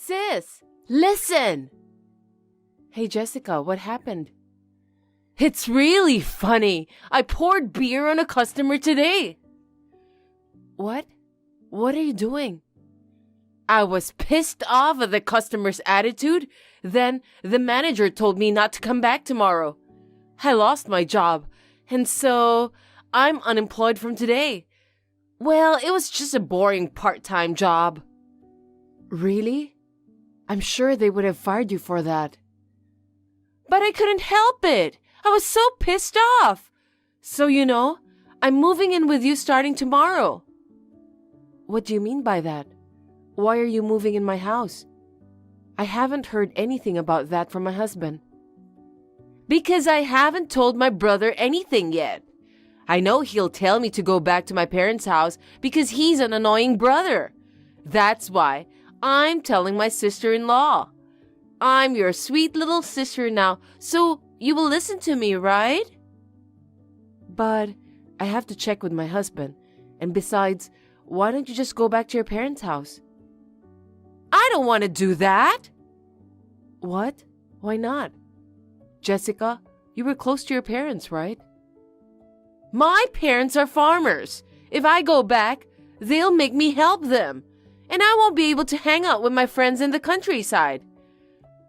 sis, listen! Hey, Jessica, what happened? It's really funny. I poured beer on a customer today. What? What are you doing? I was pissed off at the customer's attitude. Then the manager told me not to come back tomorrow. I lost my job, and so I'm unemployed from today. Well, it was just a boring part-time job. Really? I'm sure they would have fired you for that. But I couldn't help it. I was so pissed off. So, I'm moving in with you starting tomorrow. What do you mean by that? Why are you moving in my house? I haven't heard anything about that from my husband. Because I haven't told my brother anything yet. I know he'll tell me to go back to my parents' house because he's an annoying brother. That's why I'm telling my sister-in-law. I'm your sweet little sister now, so you will listen to me, right? But I have to check with my husband. And besides, why don't you just go back to your parents' house? I don't want to do that. What? Why not? Jessica, you were close to your parents, right? My parents are farmers. If I go back, they'll make me help them. And I won't be able to hang out with my friends in the countryside.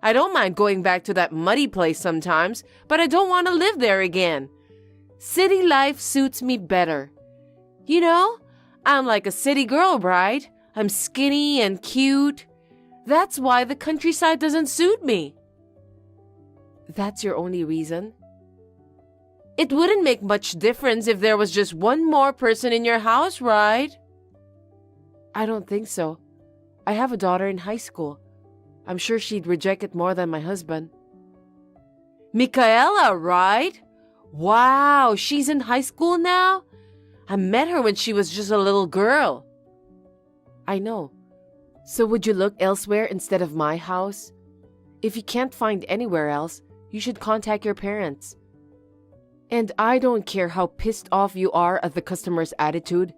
I don't mind going back to that muddy place sometimes, but I don't want to live there again. City life suits me better. I'm like a city girl, right? I'm skinny and cute. That's why the countryside doesn't suit me. That's your only reason? It wouldn't make much difference if there was just one more person in your house, right? I don't think so. I have a daughter in high school. I'm sure she'd reject it more than my husband. Michaela, right? Wow, she's in high school now? I met her when she was just a little girl. I know. So would you look elsewhere instead of my house? If you can't find anywhere else, you should contact your parents. And I don't care how pissed off you are at the customer's attitude.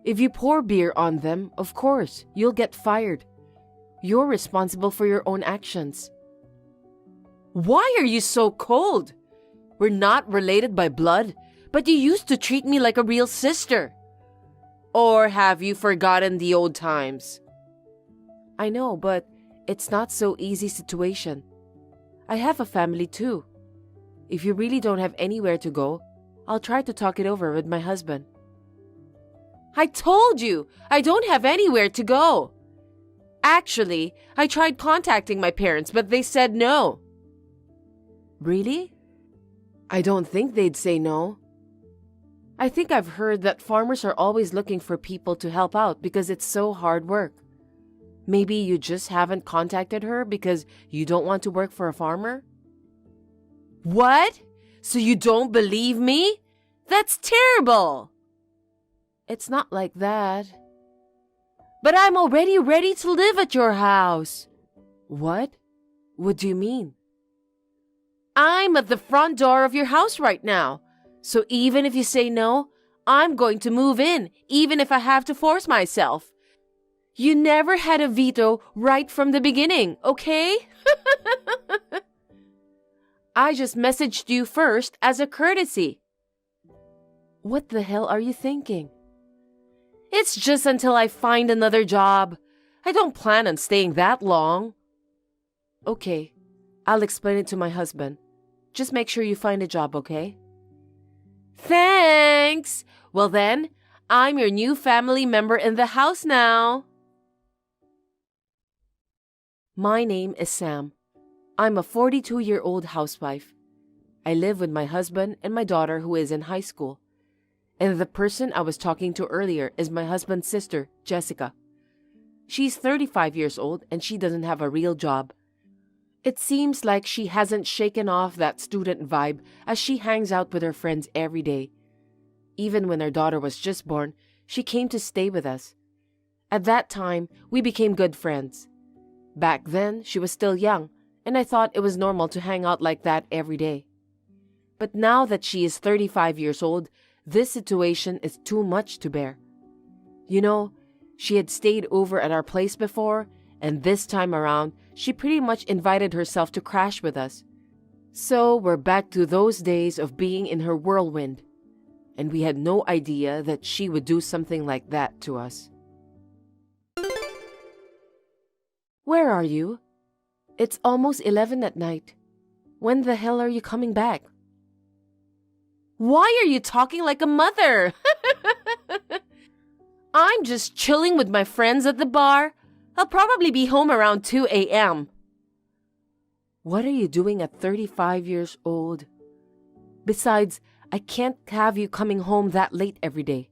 If you pour beer on them, of course, you'll get fired. You're responsible for your own actions. Why are you so cold? We're not related by blood, but you used to treat me like a real sister. Or have you forgotten the old times? I know, but it's not so easy situation. I have a family too. If you really don't have anywhere to go, I'll try to talk it over with my husband. I told you, I don't have anywhere to go. Actually, I tried contacting my parents, but they said no. Really? I don't think they'd say no. I think I've heard that farmers are always looking for people to help out because it's so hard work. Maybe you just haven't contacted her because you don't want to work for a farmer? What? So you don't believe me? That's terrible. It's not like that. But I'm already ready to live at your house. What? What do you mean? I'm at the front door of your house right now. So even if you say no, I'm going to move in, even if I have to force myself. You never had a veto right from the beginning, okay? I just messaged you first as a courtesy. What the hell are you thinking? It's just until I find another job. I don't plan on staying that long. Okay, I'll explain it to my husband. Just make sure you find a job, okay? Thanks! Well then, I'm your new family member in the house now. My name is Sam. I'm a 42-year-old housewife. I live with my husband and my daughter who is in high school. And the person I was talking to earlier is my husband's sister, Jessica. She's 35 years old and she doesn't have a real job. It seems like she hasn't shaken off that student vibe as she hangs out with her friends every day. Even when our daughter was just born, she came to stay with us. At that time, we became good friends. Back then, she was still young, and I thought it was normal to hang out like that every day. But now that she is 35 years old, this situation is too much to bear. You know, she had stayed over at our place before, And this time around, she pretty much invited herself to crash with us. So we're back to those days of being in her whirlwind. And we had no idea that she would do something like that to us. Where are you? It's almost 11 at night. When the hell are you coming back? Why are you talking like a mother? I'm just chilling with my friends at the bar. I'll probably be home around 2 a.m. What are you doing at 35 years old? Besides, I can't have you coming home that late every day.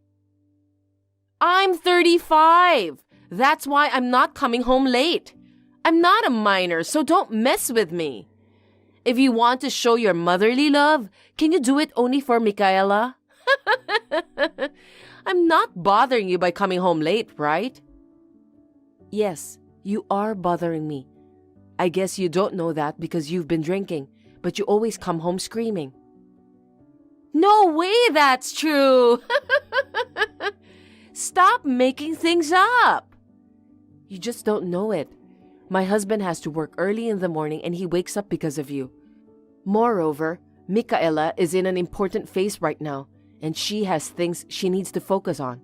I'm 35. That's why I'm not coming home late. I'm not a minor, so don't mess with me. If you want to show your motherly love, can you do it only for Michaela? I'm not bothering you by coming home late, right? Yes, you are bothering me. I guess you don't know that because you've been drinking, but you always come home screaming. No way that's true! Stop making things up! You just don't know it. My husband has to work early in the morning and he wakes up because of you. Moreover, Michaela is in an important phase right now and she has things she needs to focus on.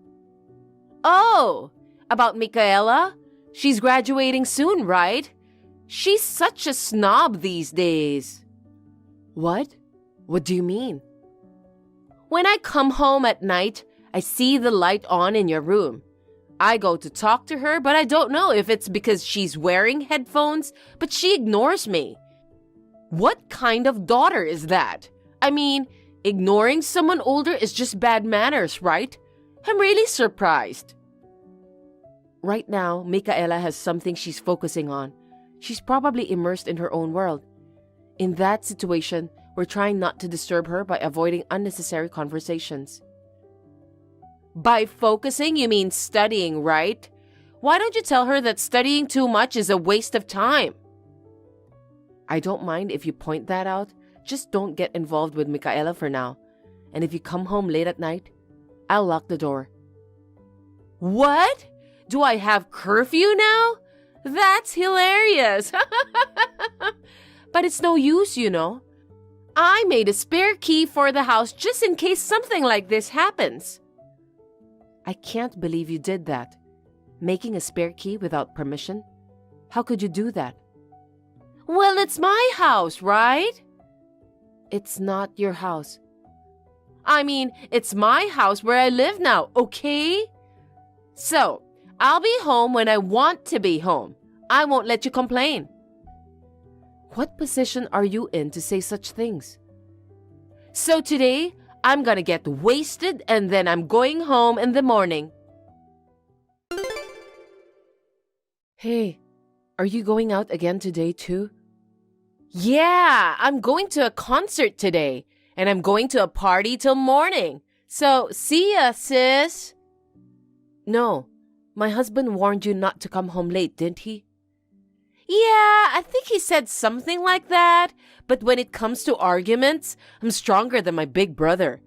Oh, about Michaela? She's graduating soon, right? She's such a snob these days. What? What do you mean? When I come home at night, I see the light on in your room. I go to talk to her, but I don't know if it's because she's wearing headphones, but she ignores me. What kind of daughter is that? I mean, ignoring someone older is just bad manners, right? I'm really surprised. Right now, Michaela has something she's focusing on. She's probably immersed in her own world. In that situation, we're trying not to disturb her by avoiding unnecessary conversations. By focusing, you mean studying, right? Why don't you tell her that studying too much is a waste of time? I don't mind if you point that out. Just don't get involved with Michaela for now. And if you come home late at night, I'll lock the door. What? Do I have curfew now? That's hilarious. But it's no use, you know. I made a spare key for the house just in case something like this happens. I can't believe you did that. Making a spare key without permission? How could you do that? Well, it's my house, right? It's not your house. I mean, it's my house where I live now, okay? So, I'll be home when I want to be home. I won't let you complain. What position are you in to say such things? So today, I'm gonna get wasted and then I'm going home in the morning. Hey, are you going out again today too? Yeah, I'm going to a concert today and I'm going to a party till morning. So, see ya, sis. No, my husband warned you not to come home late, didn't he? Yeah, I think he said something like that. But when it comes to arguments, I'm stronger than my big brother.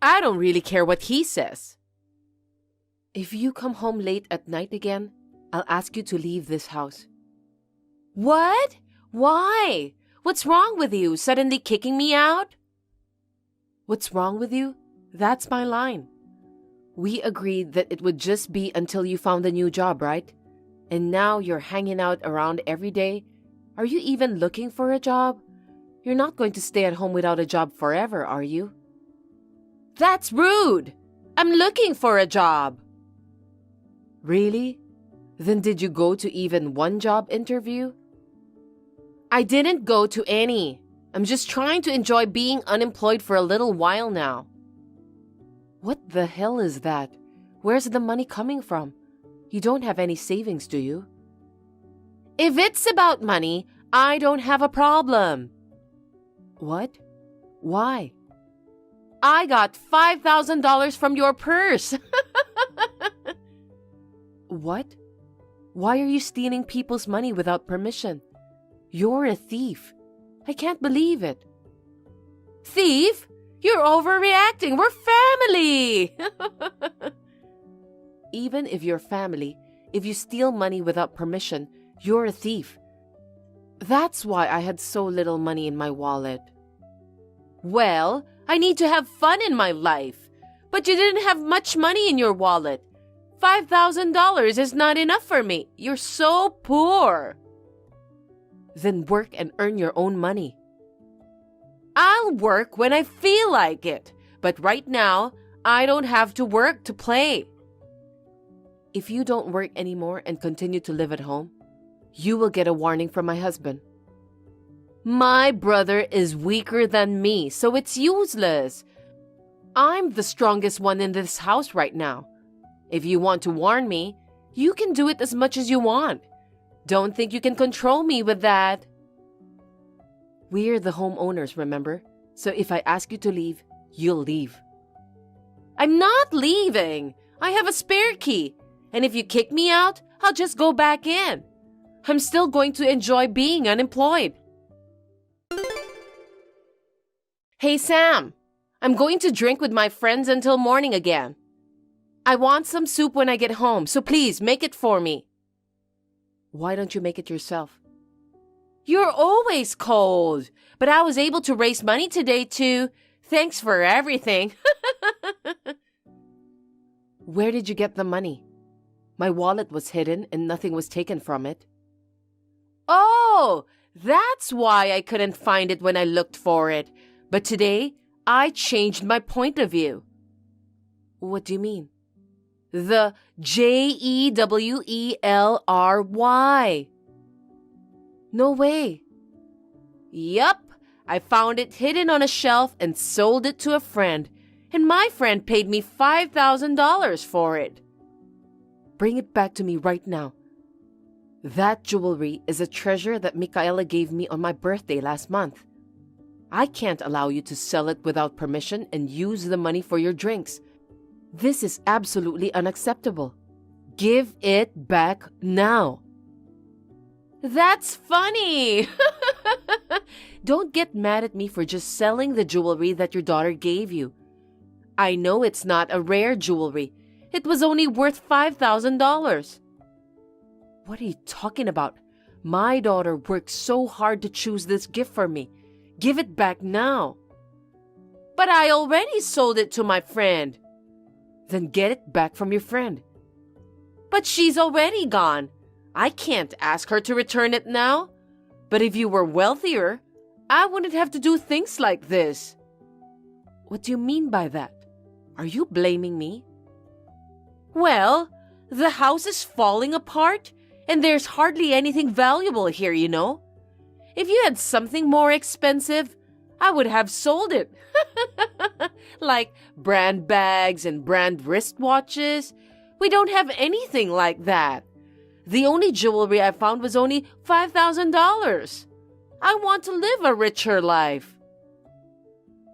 I don't really care what he says. If you come home late at night again, I'll ask you to leave this house. What? Why? What's wrong with you? Suddenly kicking me out? What's wrong with you? That's my line. We agreed that it would just be until you found a new job, right? And now you're hanging out around every day. Are you even looking for a job? You're not going to stay at home without a job forever, are you? That's rude. I'm looking for a job. Really? Then did you go to even one job interview? I didn't go to any. I'm just trying to enjoy being unemployed for a little while now. What the hell is that? Where's the money coming from? You don't have any savings, do you? If it's about money, I don't have a problem. What? Why? I got $5,000 from your purse. What? Why are you stealing people's money without permission? You're a thief. I can't believe it. Thief? You're overreacting. We're family. Even if you're family, If you steal money without permission, you're a thief. That's why I had so little money in my wallet. Well, I need to have fun in my life. But you didn't have much money in your wallet. $5,000 is not enough for me. You're so poor. Then work and earn your own money. I'll work when I feel like it. But right now, I don't have to work to play. If you don't work anymore and continue to live at home, you will get a warning from my husband. My brother is weaker than me, so it's useless. I'm the strongest one in this house right now. If you want to warn me, you can do it as much as you want. Don't think you can control me with that. We're the homeowners, remember? So if I ask you to leave, you'll leave. I'm not leaving. I have a spare key. And if you kick me out, I'll just go back in. I'm still going to enjoy being unemployed. Hey, Sam. I'm going to drink with my friends until morning again. I want some soup when I get home, so please make it for me. Why don't you make it yourself? You're always cold, but I was able to raise money today too. Thanks for everything. Where did you get the money? My wallet was hidden and nothing was taken from it. Oh, that's why I couldn't find it when I looked for it. But today, I changed my point of view. What do you mean? The JEWELRY. No way. Yup, I found it hidden on a shelf and sold it to a friend, and my friend paid me $5,000 for it. Bring it back to me right now. That jewelry is a treasure that Michaela gave me on my birthday last month. I can't allow you to sell it without permission and use the money for your drinks. This is absolutely unacceptable. Give it back now. That's funny. Don't get mad at me for just selling the jewelry that your daughter gave you. I know it's not a rare jewelry. It was only worth $5,000. What are you talking about? My daughter worked so hard to choose this gift for me. Give it back now. But I already sold it to my friend. Then get it back from your friend. But she's already gone. I can't ask her to return it now. But if you were wealthier, I wouldn't have to do things like this. What do you mean by that? Are you blaming me? Well, the house is falling apart, and there's hardly anything valuable here, you know. If you had something more expensive, I would have sold it. Like brand bags and brand wristwatches. We don't have anything like that. The only jewelry I found was only $5,000. I want to live a richer life.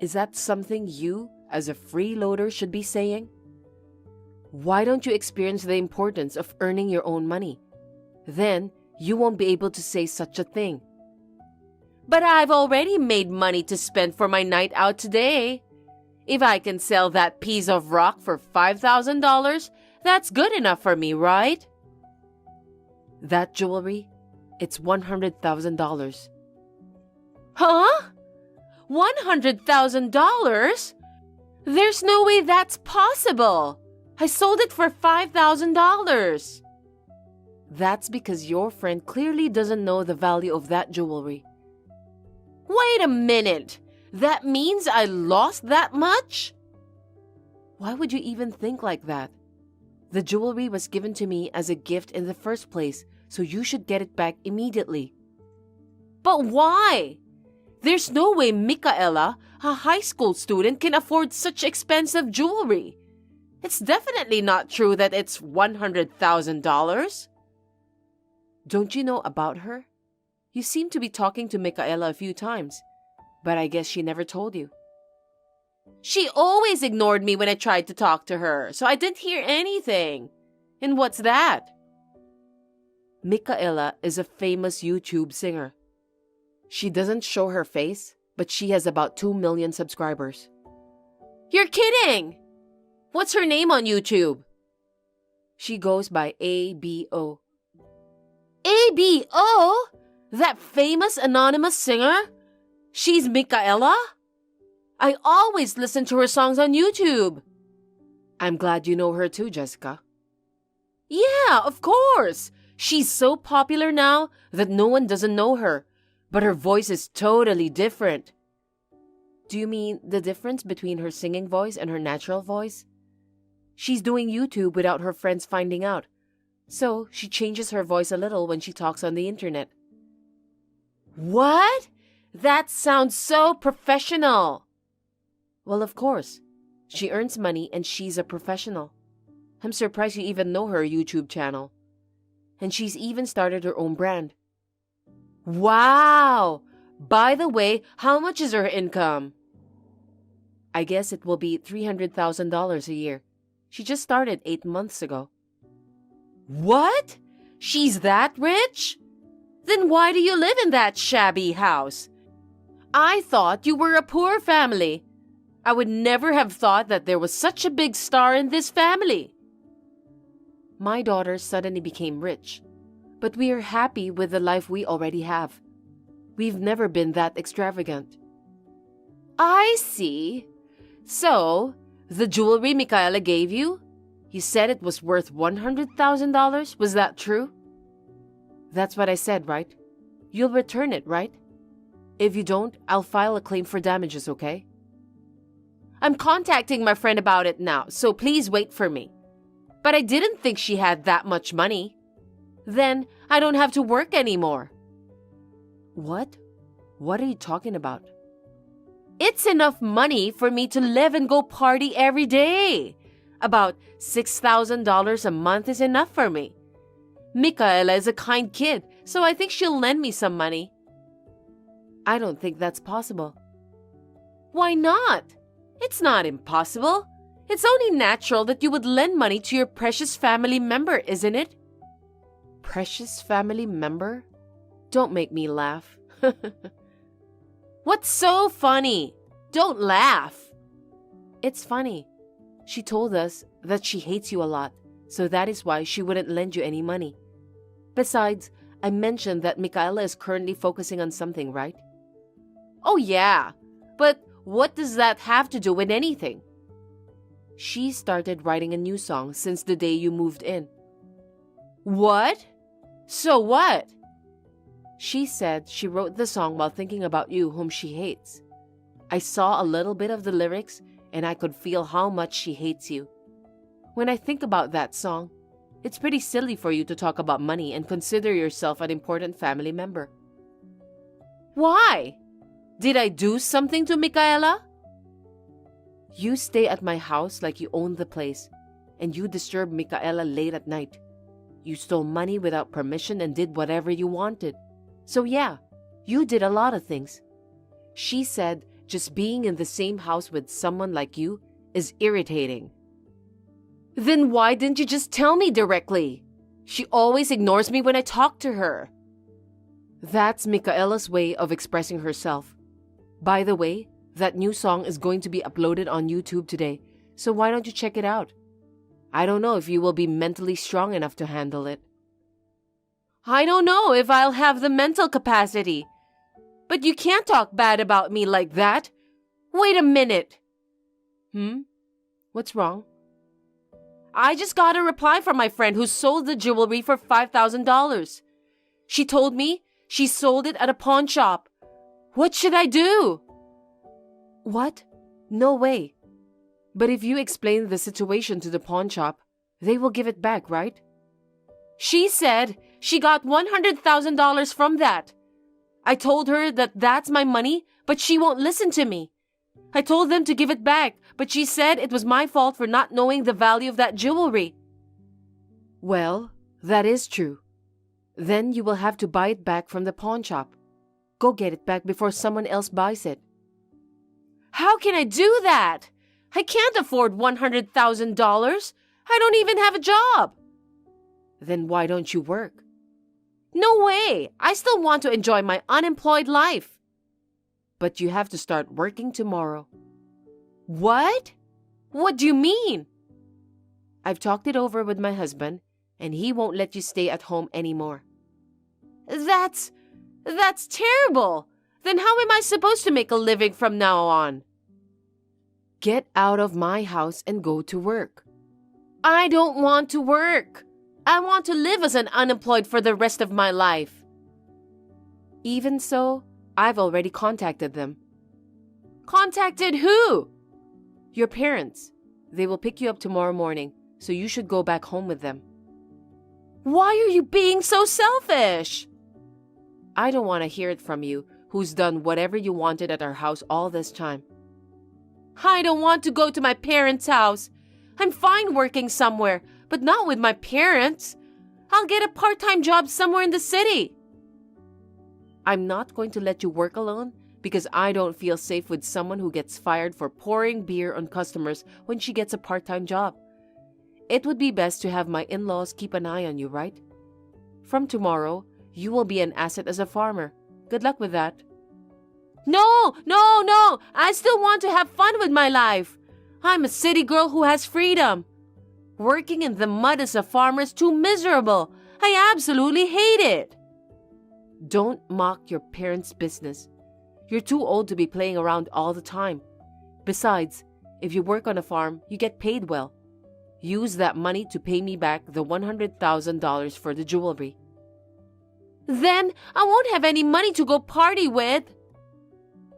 Is that something you, as a freeloader, should be saying? Why don't you experience the importance of earning your own money? Then you won't be able to say such a thing. But I've already made money to spend for my night out today. If I can sell that piece of rock for $5,000, that's good enough for me, right? That jewelry, it's $100,000. Huh? $100,000? There's no way that's possible. I sold it for $5,000. That's because your friend clearly doesn't know the value of that jewelry. Wait a minute. That means I lost that much? Why would you even think like that? The jewelry was given to me as a gift in the first place, so you should get it back immediately. But why? There's no way Michaela, a high school student, can afford such expensive jewelry. It's definitely not true that it's $100,000. Don't you know about her? You seem to be talking to Michaela a few times, but I guess she never told you. She always ignored me when I tried to talk to her, so I didn't hear anything. And what's that? Michaela is a famous YouTube singer. She doesn't show her face, but she has about 2 million subscribers. You're kidding! What's her name on YouTube? She goes by ABO. ABO? That famous anonymous singer? She's Micaela? I always listen to her songs on YouTube. I'm glad you know her too, Jessica. Yeah, of course. She's so popular now that no one doesn't know her, but her voice is totally different. Do you mean the difference between her singing voice and her natural voice? She's doing YouTube without her friends finding out, so she changes her voice a little when she talks on the internet. What? That sounds so professional. Well, of course. She earns money and she's a professional. I'm surprised you even know her YouTube channel. And she's even started her own brand. Wow! By the way, how much is her income? I guess it will be $300,000 a year. She just started 8 months ago. What? She's that rich? Then why do you live in that shabby house? I thought you were a poor family. I would never have thought that there was such a big star in this family. My daughter suddenly became rich, but we are happy with the life we already have. We've never been that extravagant. I see. So, the jewelry Micaela gave you? You said it was worth $100,000? Was that true? That's what I said, right? You'll return it, right? If you don't, I'll file a claim for damages, okay? I'm contacting my friend about it now, so please wait for me. But I didn't think she had that much money. Then I don't have to work anymore. What? What are you talking about? It's enough money for me to live and go party every day. About $6,000 a month is enough for me. Micaela is a kind kid, so I think she'll lend me some money. I don't think that's possible. Why not? It's not impossible. It's only natural that you would lend money to your precious family member, isn't it? Precious family member? Don't make me laugh. What's so funny? Don't laugh. It's funny. She told us that she hates you a lot, so that is why she wouldn't lend you any money. Besides, I mentioned that Micaela is currently focusing on something, right? Oh yeah, but what does that have to do with anything? She started writing a new song since the day you moved in. What? So what? She said she wrote the song while thinking about you, whom she hates. I saw a little bit of the lyrics and I could feel how much she hates you. When I think about that song, it's pretty silly for you to talk about money and consider yourself an important family member. Why? Did I do something to Micaela? You stay at my house like you own the place, and you disturb Micaela late at night. You stole money without permission and did whatever you wanted. So yeah, you did a lot of things. She said just being in the same house with someone like you is irritating. Then why didn't you just tell me directly? She always ignores me when I talk to her. That's Micaela's way of expressing herself. By the way, that new song is going to be uploaded on YouTube today, so why don't you check it out? I don't know if you will be mentally strong enough to handle it. I don't know if I'll have the mental capacity. But you can't talk bad about me like that. Wait a minute. What's wrong? I just got a reply from my friend who sold the jewelry for $5,000. She told me she sold it at a pawn shop. What should I do? What? No way. But if you explain the situation to the pawn shop, they will give it back, right? She said she got $100,000 from that. I told her that that's my money, but she won't listen to me. I told them to give it back, but she said it was my fault for not knowing the value of that jewelry. Well, that is true. Then you will have to buy it back from the pawn shop. Go get it back before someone else buys it. How can I do that? I can't afford $100,000. I don't even have a job. Then why don't you work? No way. I still want to enjoy my unemployed life. But you have to start working tomorrow. What? What do you mean? I've talked it over with my husband, and he won't let you stay at home anymore. That's terrible! Then how am I supposed to make a living from now on? Get out of my house and go to work. I don't want to work. I want to live as an unemployed for the rest of my life. Even so, I've already contacted them. Contacted who? Your parents. They will pick you up tomorrow morning, so you should go back home with them. Why are you being so selfish? I don't want to hear it from you, who's done whatever you wanted at our house all this time. I don't want to go to my parents' house. I'm fine working somewhere, but not with my parents. I'll get a part-time job somewhere in the city. I'm not going to let you work alone because I don't feel safe with someone who gets fired for pouring beer on customers when she gets a part-time job. It would be best to have my in-laws keep an eye on you, right? From tomorrow, you will be an asset as a farmer. Good luck with that. No! I still want to have fun with my life. I'm a city girl who has freedom. Working in the mud as a farmer is too miserable. I absolutely hate it. Don't mock your parents' business. You're too old to be playing around all the time. Besides, if you work on a farm, you get paid well. Use that money to pay me back the $100,000 for the jewelry. Then I won't have any money to go party with.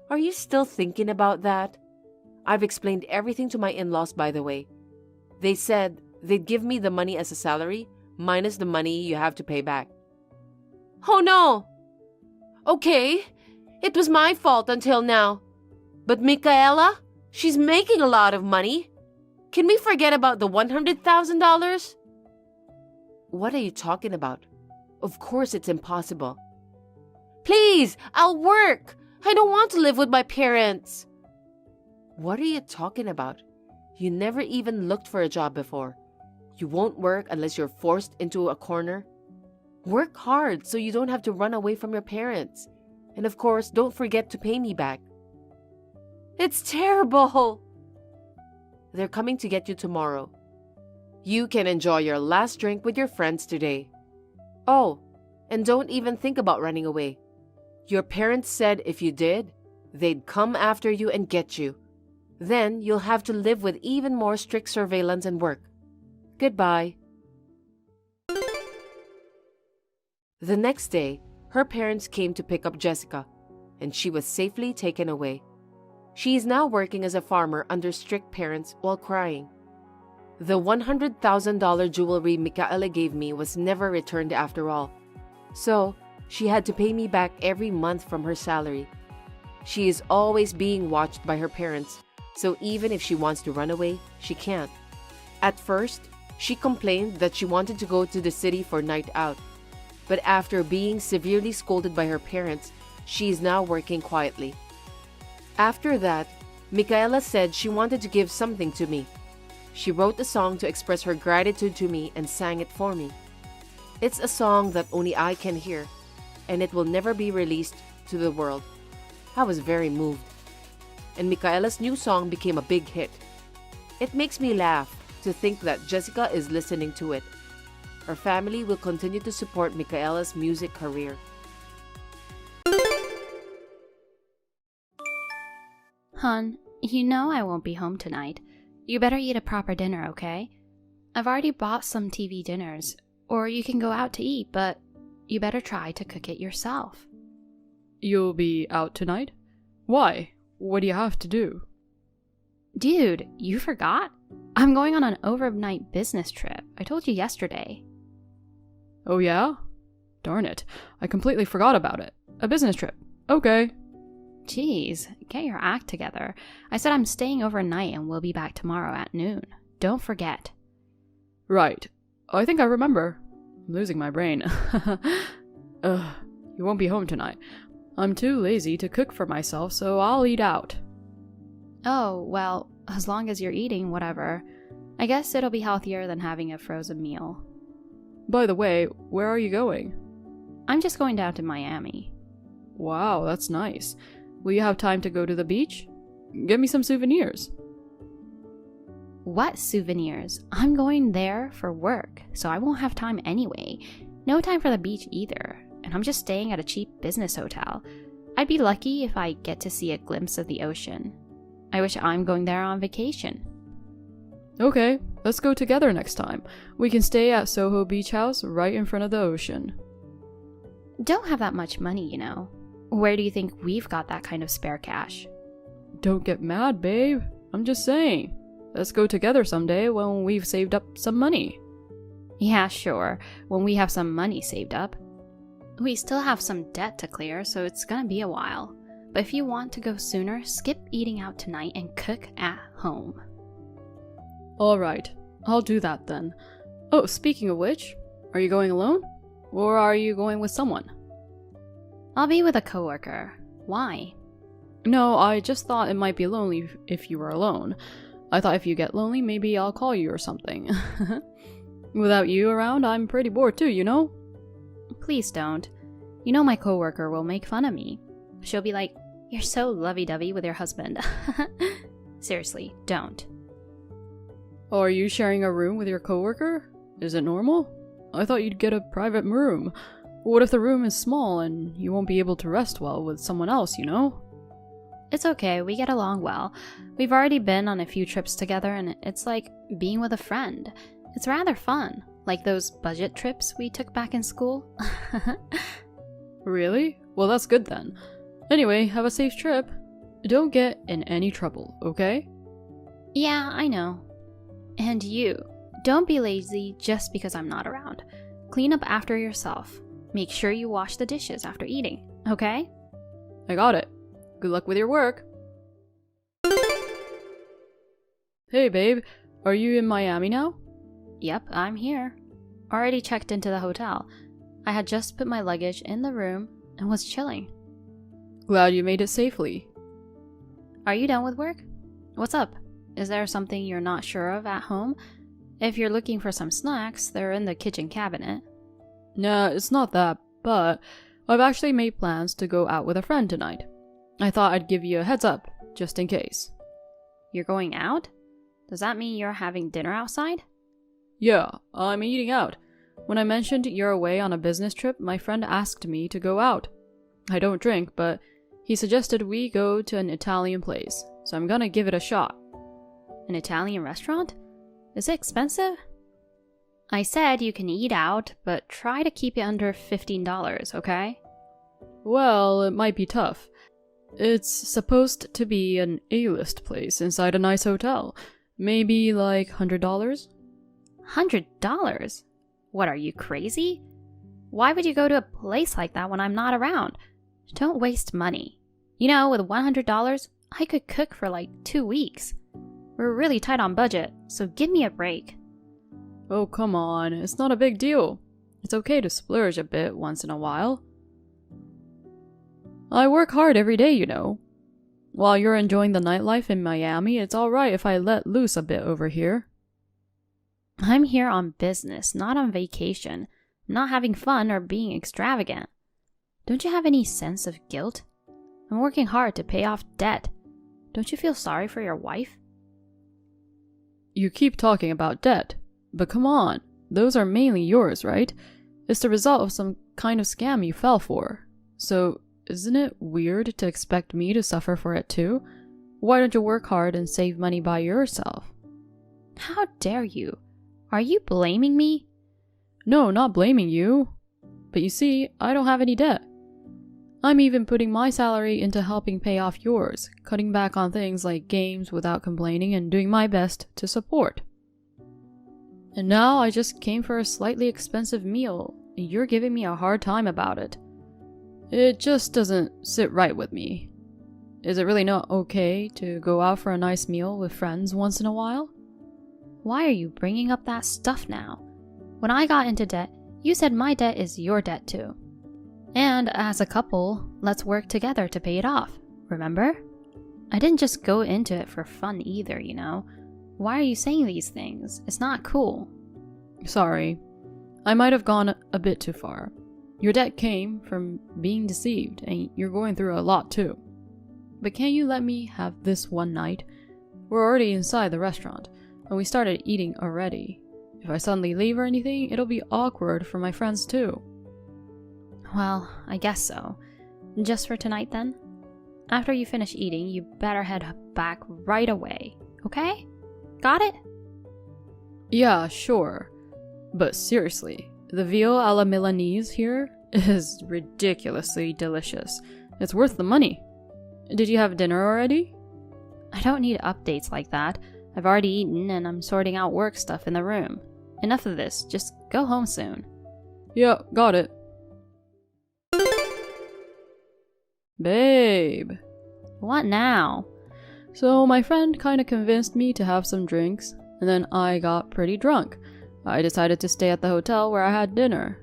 Are you still thinking about that? I've explained everything to my in-laws, by the way. They said they'd give me the money as a salary, minus the money you have to pay back. Oh no! Okay, it was my fault until now. But Michaela, she's making a lot of money. Can we forget about the $100,000? What are you talking about? Of course it's impossible. Please, I'll work. I don't want to live with my parents. What are you talking about? You never even looked for a job before. You won't work unless you're forced into a corner. Work hard so you don't have to run away from your parents. And of course, don't forget to pay me back. It's terrible. They're coming to get you tomorrow. You can enjoy your last drink with your friends today. Oh, and don't even think about running away. Your parents said if you did, they'd come after you and get you. Then you'll have to live with even more strict surveillance and work. Goodbye. The next day, her parents came to pick up Jessica, and she was safely taken away. She is now working as a farmer under strict parents while crying. The $100,000 jewelry Michaela gave me was never returned after all, so she had to pay me back every month from her salary. She is always being watched by her parents, so even if she wants to run away, she can't. At first, she complained that she wanted to go to the city for night out, but after being severely scolded by her parents, she is now working quietly. After that, Michaela said she wanted to give something to me. She wrote a song to express her gratitude to me and sang it for me. It's a song that only I can hear, and it will never be released to the world. I was very moved. And Michaela's new song became a big hit. It makes me laugh to think that Jessica is listening to it. Her family will continue to support Michaela's music career. Hun, you know I won't be home tonight. You better eat a proper dinner, okay? I've already bought some TV dinners, or you can go out to eat, but you better try to cook it yourself. You'll be out tonight? Why? What do you have to do? Dude, you forgot? I'm going on an overnight business trip. I told you yesterday. Oh yeah? Darn it. I completely forgot about it. A business trip. Okay. Jeez, get your act together. I said I'm staying overnight and we'll be back tomorrow at noon. Don't forget. Right. I think I remember. I'm losing my brain. You won't be home tonight. I'm too lazy to cook for myself, so I'll eat out. Oh, well, as long as you're eating, whatever. I guess it'll be healthier than having a frozen meal. By the way, where are you going? I'm just going down to Miami. Wow, that's nice. Will you have time to go to the beach? Get me some souvenirs. What souvenirs? I'm going there for work, so I won't have time anyway. No time for the beach either, and I'm just staying at a cheap business hotel. I'd be lucky if I get to see a glimpse of the ocean. I wish I'm going there on vacation. Okay, let's go together next time. We can stay at Soho Beach House right in front of the ocean. Don't have that much money, you know. Where do you think we've got that kind of spare cash? Don't get mad, babe. I'm just saying. Let's go together someday when we've saved up some money. Yeah, sure, when we have some money saved up. We still have some debt to clear, so it's gonna be a while. But if you want to go sooner, skip eating out tonight and cook at home. Alright, I'll do that then. Oh, speaking of which, are you going alone? Or are you going with someone? I'll be with a coworker. Why? No, I just thought it might be lonely if you were alone. I thought if you get lonely, maybe I'll call you or something. Without you around, I'm pretty bored too, you know? Please don't. You know my coworker will make fun of me. She'll be like, "You're so lovey-dovey with your husband." Seriously, don't. Oh, are you sharing a room with your coworker? Is it normal? I thought you'd get a private room. What if the room is small and you won't be able to rest well with someone else, you know? It's okay, we get along well. We've already been on a few trips together and it's like being with a friend. It's rather fun, like those budget trips we took back in school. Really? Well, that's good then. Anyway, have a safe trip. Don't get in any trouble, okay? Yeah, I know. And you, don't be lazy just because I'm not around. Clean up after yourself. Make sure you wash the dishes after eating, okay? I got it. Good luck with your work. Hey babe, are you in Miami now? Yep, I'm here. Already checked into the hotel. I had just put my luggage in the room and was chilling. Glad you made it safely. Are you done with work? What's up? Is there something you're not sure of at home? If you're looking for some snacks, they're in the kitchen cabinet. Nah, it's not that, but I've actually made plans to go out with a friend tonight. I thought I'd give you a heads up, just in case. You're going out? Does that mean you're having dinner outside? Yeah, I'm eating out. When I mentioned you're away on a business trip, my friend asked me to go out. I don't drink, but he suggested we go to an Italian place, so I'm gonna give it a shot. An Italian restaurant? Is it expensive? I said you can eat out, but try to keep it under $15, okay? Well, it might be tough. It's supposed to be an A-list place inside a nice hotel. Maybe like $100? $100? What, are you crazy? Why would you go to a place like that when I'm not around? Don't waste money. You know, with $100, I could cook for like 2 weeks. We're really tight on budget, so give me a break. Oh, come on. It's not a big deal. It's okay to splurge a bit once in a while. I work hard every day, you know. While you're enjoying the nightlife in Miami, it's alright if I let loose a bit over here. I'm here on business, not on vacation. I'm not having fun or being extravagant. Don't you have any sense of guilt? I'm working hard to pay off debt. Don't you feel sorry for your wife? You keep talking about debt, but come on, those are mainly yours, right? It's the result of some kind of scam you fell for. So, isn't it weird to expect me to suffer for it too? Why don't you work hard and save money by yourself? How dare you? Are you blaming me? No, not blaming you. But you see, I don't have any debt. I'm even putting my salary into helping pay off yours, cutting back on things like games without complaining and doing my best to support. And now I just came for a slightly expensive meal, and you're giving me a hard time about it. It just doesn't sit right with me. Is it really not okay to go out for a nice meal with friends once in a while? Why are you bringing up that stuff now? When I got into debt, you said my debt is your debt too. And as a couple, let's work together to pay it off, remember? I didn't just go into it for fun either, you know? Why are you saying these things? It's not cool. Sorry. I might have gone a bit too far. Your debt came from being deceived, and you're going through a lot too. But can't you let me have this one night? We're already inside the restaurant. and we started eating already. If I suddenly leave or anything, it'll be awkward for my friends too. Well, I guess so. Just for tonight then? After you finish eating, you better head back right away, okay? Got it? Yeah, sure. But seriously, the veal a la Milanese here is ridiculously delicious. It's worth the money. Did you have dinner already? I don't need updates like that. I've already eaten and I'm sorting out work stuff in the room. Enough of this, just go home soon. Yeah, got it. Babe. What now? So my friend kinda convinced me to have some drinks, and then I got pretty drunk. I decided to stay at the hotel where I had dinner.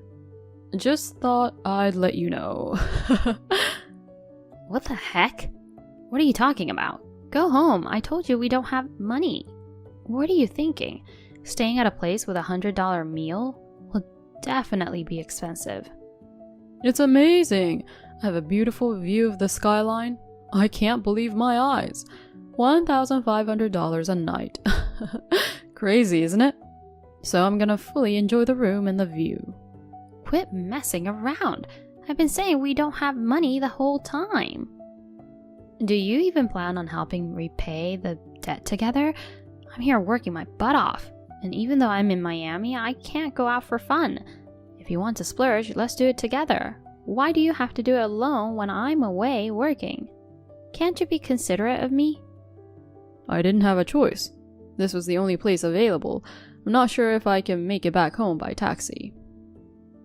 Just thought I'd let you know. What the heck? What are you talking about? Go home. I told you we don't have money. What are you thinking? Staying at a place with $100 meal will definitely be expensive. It's amazing. I have a beautiful view of the skyline. I can't believe my eyes. $1,500 a night. Crazy, isn't it? So I'm gonna fully enjoy the room and the view. Quit messing around. I've been saying we don't have money the whole time. Do you even plan on helping repay the debt together? I'm here working my butt off, and even though I'm in Miami, I can't go out for fun. If you want to splurge, let's do it together. Why do you have to do it alone when I'm away working? Can't you be considerate of me? I didn't have a choice. This was the only place available. I'm not sure if I can make it back home by taxi.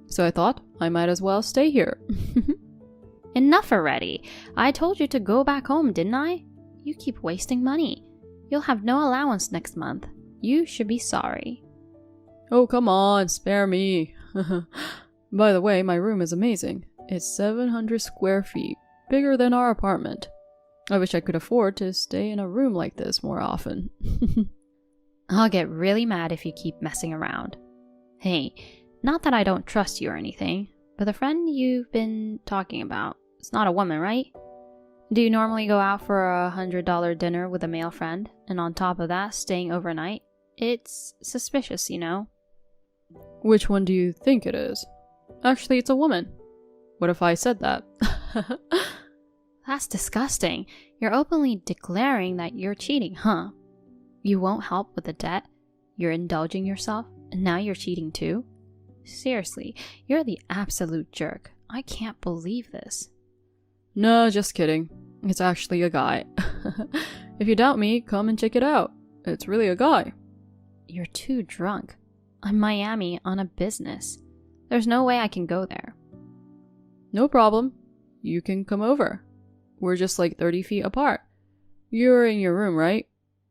So I thought I might as well stay here. Enough already. I told you to go back home, didn't I? You keep wasting money. You'll have no allowance next month. You should be sorry. Oh, come on, spare me. By the way, my room is amazing. It's 700 square feet, bigger than our apartment. I wish I could afford to stay in a room like this more often. I'll get really mad if you keep messing around. Hey, not that I don't trust you or anything, but the friend you've been talking about, it's not a woman, right? Do you normally go out for a $100 dinner with a male friend, and on top of that, staying overnight? It's suspicious, you know? Which one do you think it is? Actually, it's a woman. What if I said that? That's disgusting. You're openly declaring that you're cheating, huh? You won't help with the debt, you're indulging yourself, and now you're cheating too? Seriously, you're the absolute jerk. I can't believe this. No, just kidding. It's actually a guy. If you doubt me, come and check it out. It's really a guy. You're too drunk. I'm Miami on a business. There's no way I can go there. No problem. You can come over. We're just like 30 feet apart. You're in your room, right?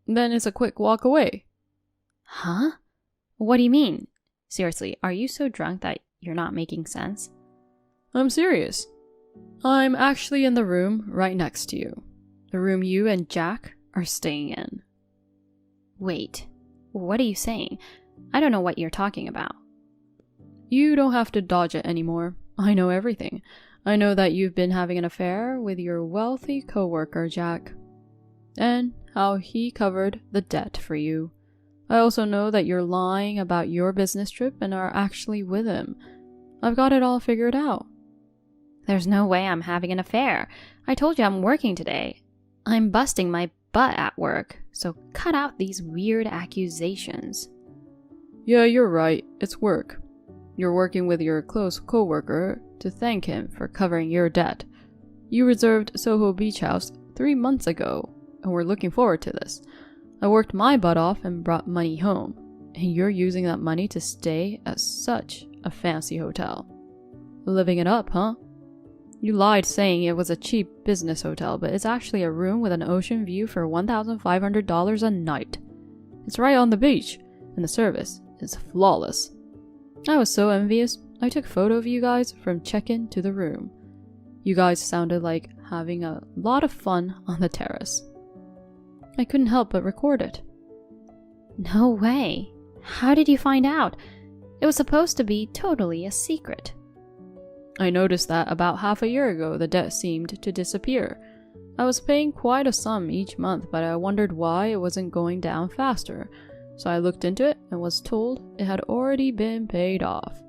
Then it's a quick walk away. Huh? What do you mean? Seriously, are you so drunk that you're not making sense? I'm serious. I'm actually in the room right next to you. The room you and Jack are staying in. Wait, what are you saying? I don't know what you're talking about. You don't have to dodge it anymore. I know everything. I know that you've been having an affair with your wealthy coworker, Jack. And how he covered the debt for you. I also know that you're lying about your business trip and are actually with him. I've got it all figured out. There's no way I'm having an affair. I told you I'm working today. I'm busting my butt at work, so cut out these weird accusations. Yeah, you're right. It's work. You're working with your close coworker to thank him for covering your debt. You reserved Soho Beach House 3 months ago, and we're looking forward to this. I worked my butt off and brought money home, and you're using that money to stay at such a fancy hotel. Living it up, huh? You lied saying it was a cheap business hotel, but it's actually a room with an ocean view for $1,500 a night. It's right on the beach, and the service is flawless. I was so envious, I took a photo of you guys from check-in to the room. You guys sounded like having a lot of fun on the terrace. I couldn't help but record it. No way. How did you find out? It was supposed to be totally a secret. I noticed that about half a year ago the debt seemed to disappear. I was paying quite a sum each month, but I wondered why it wasn't going down faster. So I looked into it and was told it had already been paid off.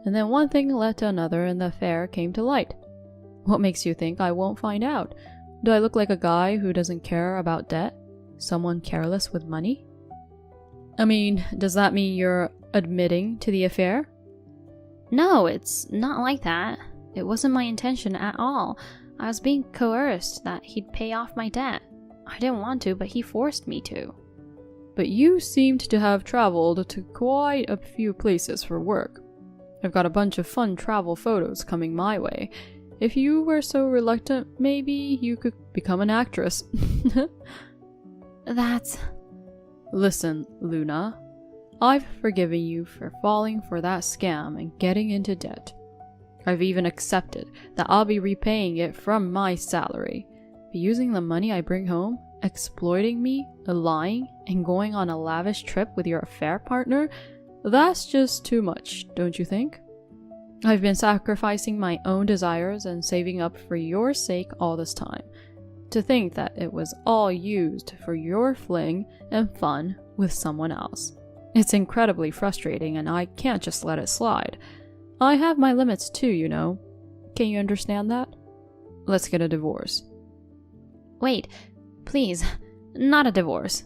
And then one thing led to another and the affair came to light. What makes you think I won't find out? Do I look like a guy who doesn't care about debt? Someone careless with money? I mean, does that mean you're admitting to the affair? No, it's not like that. It wasn't my intention at all. I was being coerced that he'd pay off my debt. I didn't want to, but he forced me to. But you seemed to have traveled to quite a few places for work. I've got a bunch of fun travel photos coming my way. If you were so reluctant, maybe you could become an actress. That's... Listen, Luna. I've forgiven you for falling for that scam and getting into debt. I've even accepted that I'll be repaying it from my salary. But using the money I bring home, exploiting me, lying, and going on a lavish trip with your affair partner, that's just too much, don't you think? I've been sacrificing my own desires and saving up for your sake all this time. To think that it was all used for your fling and fun with someone else. It's incredibly frustrating and I can't just let it slide. I have my limits too, you know. Can you understand that? Let's get a divorce. Wait, please, not a divorce.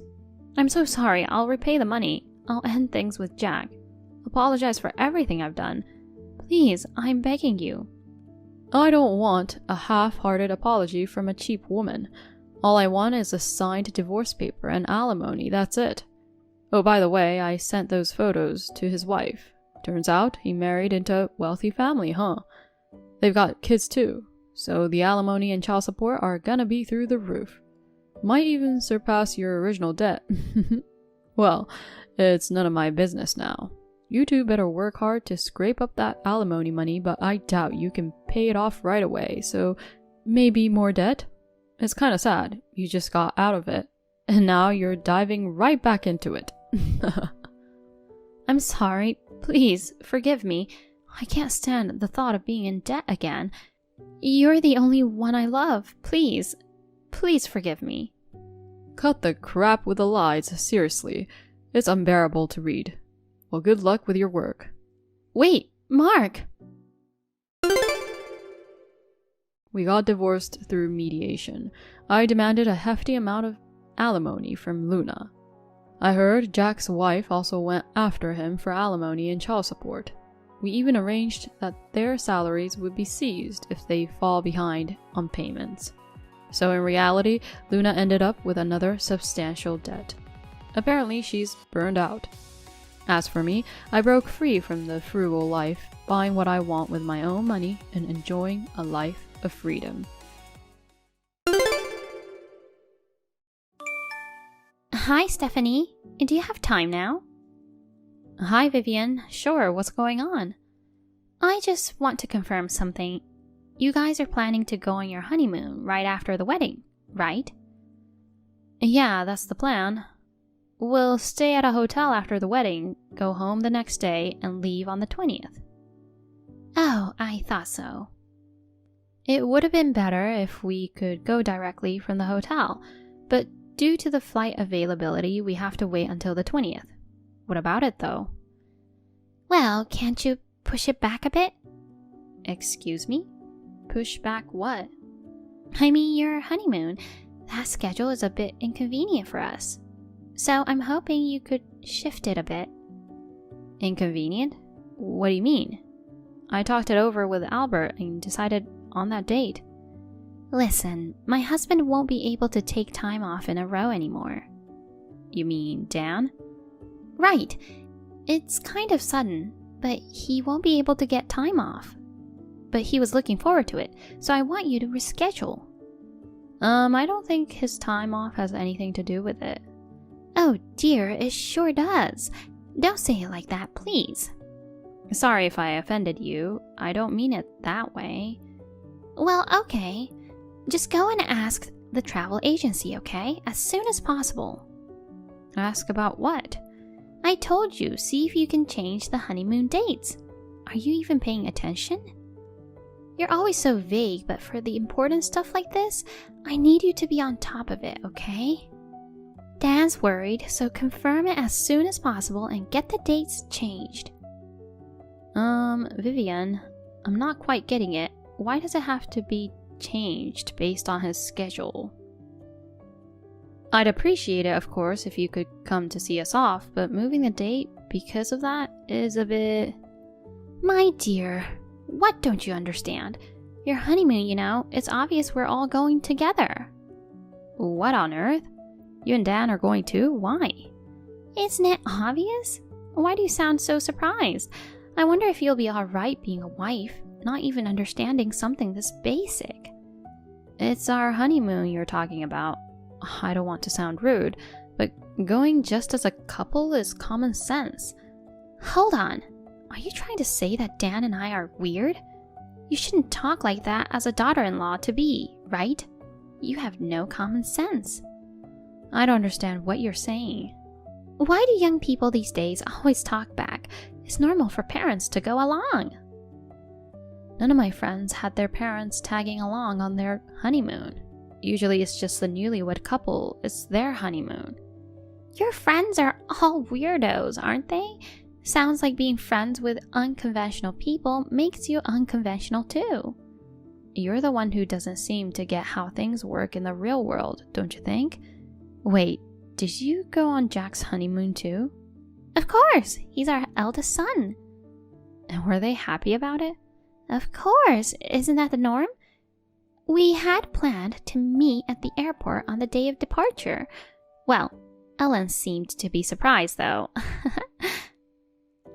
I'm so sorry, I'll repay the money. I'll end things with Jack. Apologize for everything I've done. Please, I'm begging you. I don't want a half-hearted apology from a cheap woman. All I want is a signed divorce paper and alimony, that's it. Oh, by the way, I sent those photos to his wife. Turns out he married into a wealthy family, huh? They've got kids too, so the alimony and child support are gonna be through the roof. Might even surpass your original debt. Well, it's none of my business now. You two better work hard to scrape up that alimony money, but I doubt you can pay it off right away, so maybe more debt? It's kinda sad, you just got out of it, and now you're diving right back into it. I'm sorry, please, forgive me. I can't stand the thought of being in debt again. You're the only one I love, please. Please forgive me. Cut the crap with the lies, seriously. It's unbearable to read. Well, good luck with your work. Wait, Mark! We got divorced through mediation. I demanded a hefty amount of alimony from Luna. I heard Jack's wife also went after him for alimony and child support. We even arranged that their salaries would be seized if they fall behind on payments. So in reality, Luna ended up with another substantial debt. Apparently she's burned out. As for me, I broke free from the frugal life, buying what I want with my own money and enjoying a life of freedom. Hi, Stephanie. Do you have time now? Hi, Vivian. Sure, what's going on? I just want to confirm something. You guys are planning to go on your honeymoon right after the wedding, right? Yeah, that's the plan. We'll stay at a hotel after the wedding, go home the next day, and leave on the 20th. Oh, I thought so. It would have been better if we could go directly from the hotel, but due to the flight availability, we have to wait until the 20th. What about it, though? Well, can't you push it back a bit? Excuse me? Push back what? I mean, your honeymoon. That schedule is a bit inconvenient for us. So I'm hoping you could shift it a bit. Inconvenient? What do you mean? I talked it over with Albert and decided on that date. Listen, my husband won't be able to take time off in a row anymore. You mean Dan? Right. It's kind of sudden, but he won't be able to get time off. But he was looking forward to it, so I want you to reschedule. I don't think his time off has anything to do with it. Oh dear, it sure does. Don't say it like that, please. Sorry if I offended you. I don't mean it that way. Well, okay. Just go and ask the travel agency, okay? As soon as possible. Ask about what? I told you, see if you can change the honeymoon dates. Are you even paying attention? You're always so vague, but for the important stuff like this, I need you to be on top of it, okay? Dan's worried, so confirm it as soon as possible and get the dates changed. Vivian, I'm not quite getting it. Why does it have to be changed based on his schedule? I'd appreciate it, of course, if you could come to see us off, but moving the date because of that is a bit... My dear, what don't you understand? Your honeymoon, you know, it's obvious we're all going together. What on earth? You and Dan are going too? Why? Isn't it obvious? Why do you sound so surprised? I wonder if you'll be alright being a wife, not even understanding something this basic. It's our honeymoon you're talking about. I don't want to sound rude, but going just as a couple is common sense. Hold on. Are you trying to say that Dan and I are weird? You shouldn't talk like that as a daughter-in-law to be, right? You have no common sense. I don't understand what you're saying. Why do young people these days always talk back? It's normal for parents to go along. None of my friends had their parents tagging along on their honeymoon. Usually it's just the newlywed couple. It's their honeymoon. Your friends are all weirdos, aren't they? Sounds like being friends with unconventional people makes you unconventional too. You're the one who doesn't seem to get how things work in the real world, don't you think? Wait, did you go on Jack's honeymoon too? Of course, he's our eldest son. And were they happy about it? Of course, isn't that the norm? We had planned to meet at the airport on the day of departure. Well, Ellen seemed to be surprised though.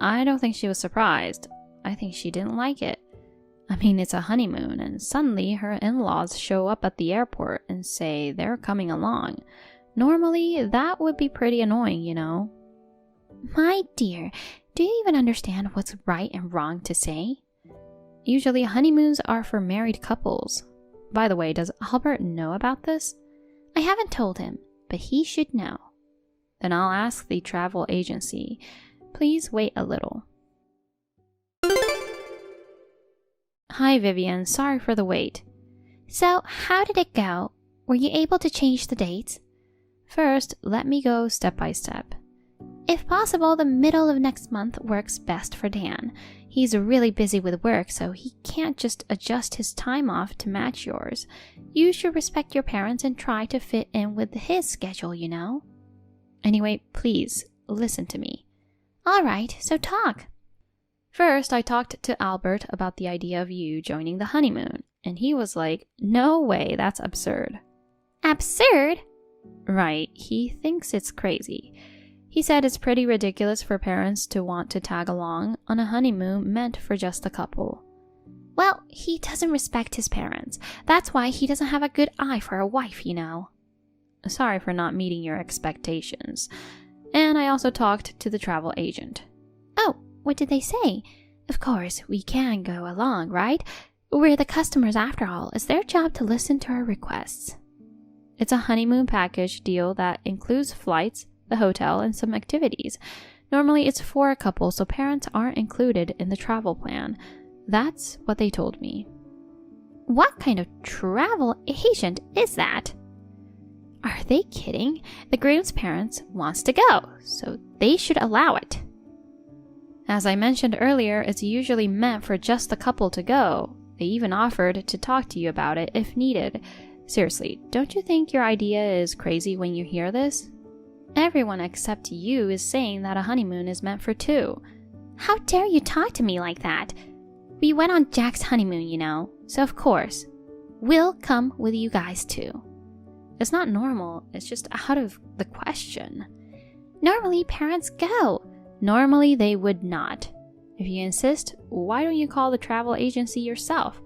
I don't think she was surprised. I think she didn't like it. I mean, it's a honeymoon, and suddenly her in-laws show up at the airport and say they're coming along. Normally, that would be pretty annoying, you know. My dear, do you even understand what's right and wrong to say? Usually, honeymoons are for married couples. By the way, does Albert know about this? I haven't told him, but he should know. Then I'll ask the travel agency. Please wait a little. Hi, Vivian. Sorry for the wait. So, how did it go? Were you able to change the dates? First, let me go step by step. If possible, the middle of next month works best for Dan. He's really busy with work, so he can't just adjust his time off to match yours. You should respect your parents and try to fit in with his schedule, you know? Anyway, please, listen to me. Alright, so talk. First, I talked to Albert about the idea of you joining the honeymoon, and he was like, no way, that's absurd. Absurd? Right, he thinks it's crazy. He said it's pretty ridiculous for parents to want to tag along on a honeymoon meant for just a couple. Well, he doesn't respect his parents. That's why he doesn't have a good eye for a wife, you know. Sorry for not meeting your expectations. And I also talked to the travel agent. Oh, what did they say? Of course, we can go along, right? We're the customers after all. It's their job to listen to our requests. It's a honeymoon package deal that includes flights, the hotel, and some activities. Normally it's for a couple, so parents aren't included in the travel plan. That's what they told me. What kind of travel agent is that? Are they kidding? The groom's parents wants to go, so they should allow it. As I mentioned earlier, it's usually meant for just the couple to go. They even offered to talk to you about it if needed. Seriously, don't you think your idea is crazy when you hear this? Everyone except you is saying that a honeymoon is meant for two. How dare you talk to me like that? We went on Jack's honeymoon, you know, so of course, we'll come with you guys too. It's not normal, it's just out of the question. Normally, parents go. Normally, they would not. If you insist, why don't you call the travel agency yourself?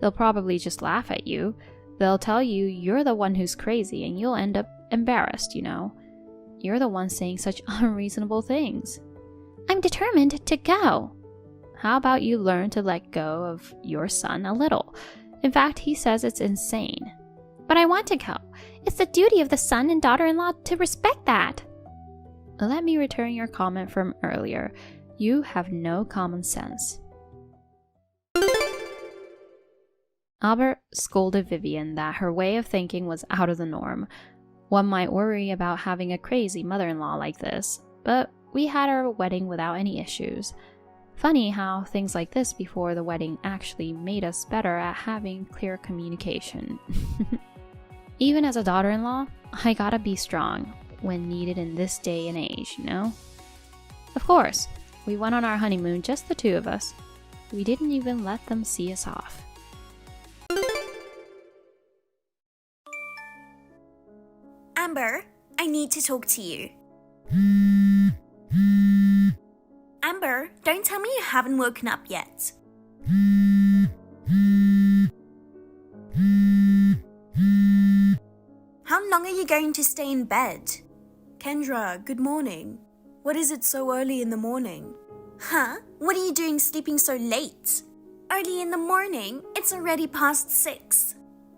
They'll probably just laugh at you. They'll tell you you're the one who's crazy and you'll end up embarrassed, you know. You're the one saying such unreasonable things. I'm determined to go. How about you learn to let go of your son a little? In fact, he says it's insane. But I want to go. It's the duty of the son and daughter-in-law to respect that. Let me return your comment from earlier. You have no common sense. Albert scolded Vivian that her way of thinking was out of the norm. One might worry about having a crazy mother-in-law like this, but we had our wedding without any issues. Funny how things like this before the wedding actually made us better at having clear communication. Even as a daughter-in-law, I gotta be strong when needed in this day and age, you know? Of course, we went on our honeymoon, just the two of us. We didn't even let them see us off. Amber, I need to talk to you. Amber, don't tell me you haven't woken up yet. How long are you going to stay in bed? Kendra, good morning. What is it so early in the morning? Huh? What are you doing sleeping so late? Early in the morning? It's already past 6.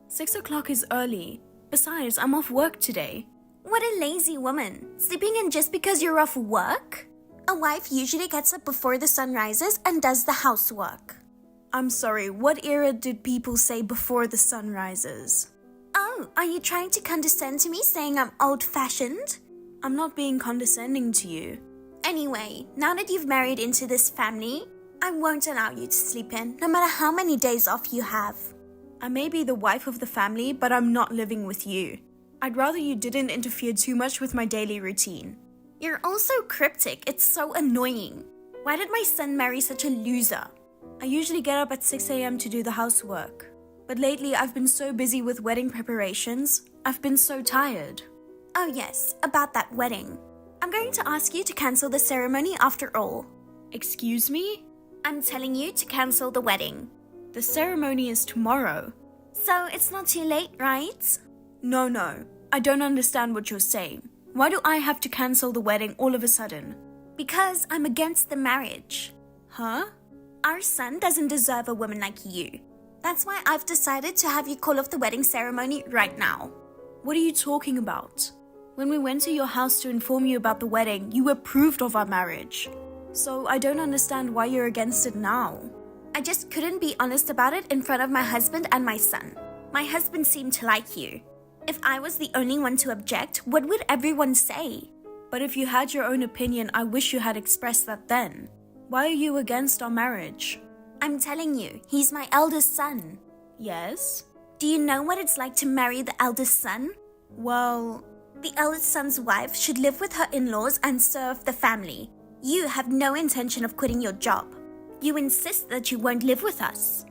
6 o'clock is early. Besides, I'm off work today. What a lazy woman. Sleeping in just because you're off work? A wife usually gets up before the sun rises and does the housework. I'm sorry, what era did people say before the sun rises? Oh, are you trying to condescend to me saying I'm old-fashioned? I'm not being condescending to you. Anyway, now that you've married into this family, I won't allow you to sleep in, no matter how many days off you have. I may be the wife of the family, but I'm not living with you. I'd rather you didn't interfere too much with my daily routine. You're also cryptic. It's so annoying. Why did my son marry such a loser? I usually get up at 6 a.m. to do the housework. But lately, I've been so busy with wedding preparations. I've been so tired. Oh yes, about that wedding. I'm going to ask you to cancel the ceremony after all. Excuse me? I'm telling you to cancel the wedding. The ceremony is tomorrow. So it's not too late, right? No. I don't understand what you're saying. Why do I have to cancel the wedding all of a sudden? Because I'm against the marriage. Huh? Our son doesn't deserve a woman like you. That's why I've decided to have you call off the wedding ceremony right now. What are you talking about? When we went to your house to inform you about the wedding, you approved of our marriage. So I don't understand why you're against it now. I just couldn't be honest about it in front of my husband and my son. My husband seemed to like you. If I was the only one to object, what would everyone say? But if you had your own opinion, I wish you had expressed that then. Why are you against our marriage? I'm telling you, he's my eldest son. Yes? Do you know what it's like to marry the eldest son? Well, the eldest son's wife should live with her in-laws and serve the family. You have no intention of quitting your job. You insist that you won't live with us.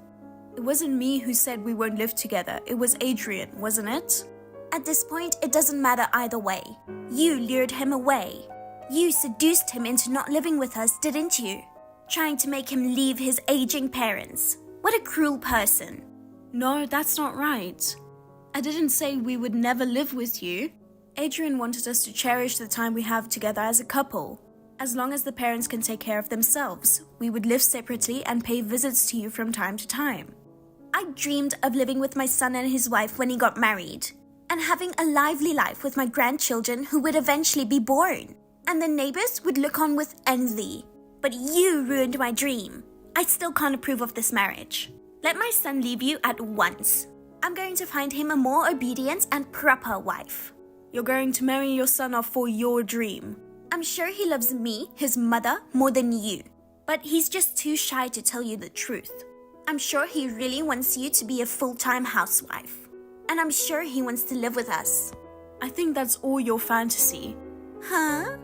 It wasn't me who said we won't live together. It was Adrian, wasn't it? At this point, it doesn't matter either way. You lured him away. You seduced him into not living with us, didn't you? Trying to make him leave his aging parents. What a cruel person. No, that's not right. I didn't say we would never live with you. Adrian wanted us to cherish the time we have together as a couple. As long as the parents can take care of themselves, we would live separately and pay visits to you from time to time. I dreamed of living with my son and his wife when he got married, and having a lively life with my grandchildren who would eventually be born, and the neighbors would look on with envy. But you ruined my dream. I still can't approve of this marriage. Let my son leave you at once. I'm going to find him a more obedient and proper wife. You're going to marry your son off for your dream. I'm sure he loves me, his mother, more than you. But he's just too shy to tell you the truth. I'm sure he really wants you to be a full-time housewife. And I'm sure he wants to live with us. I think that's all your fantasy. Huh?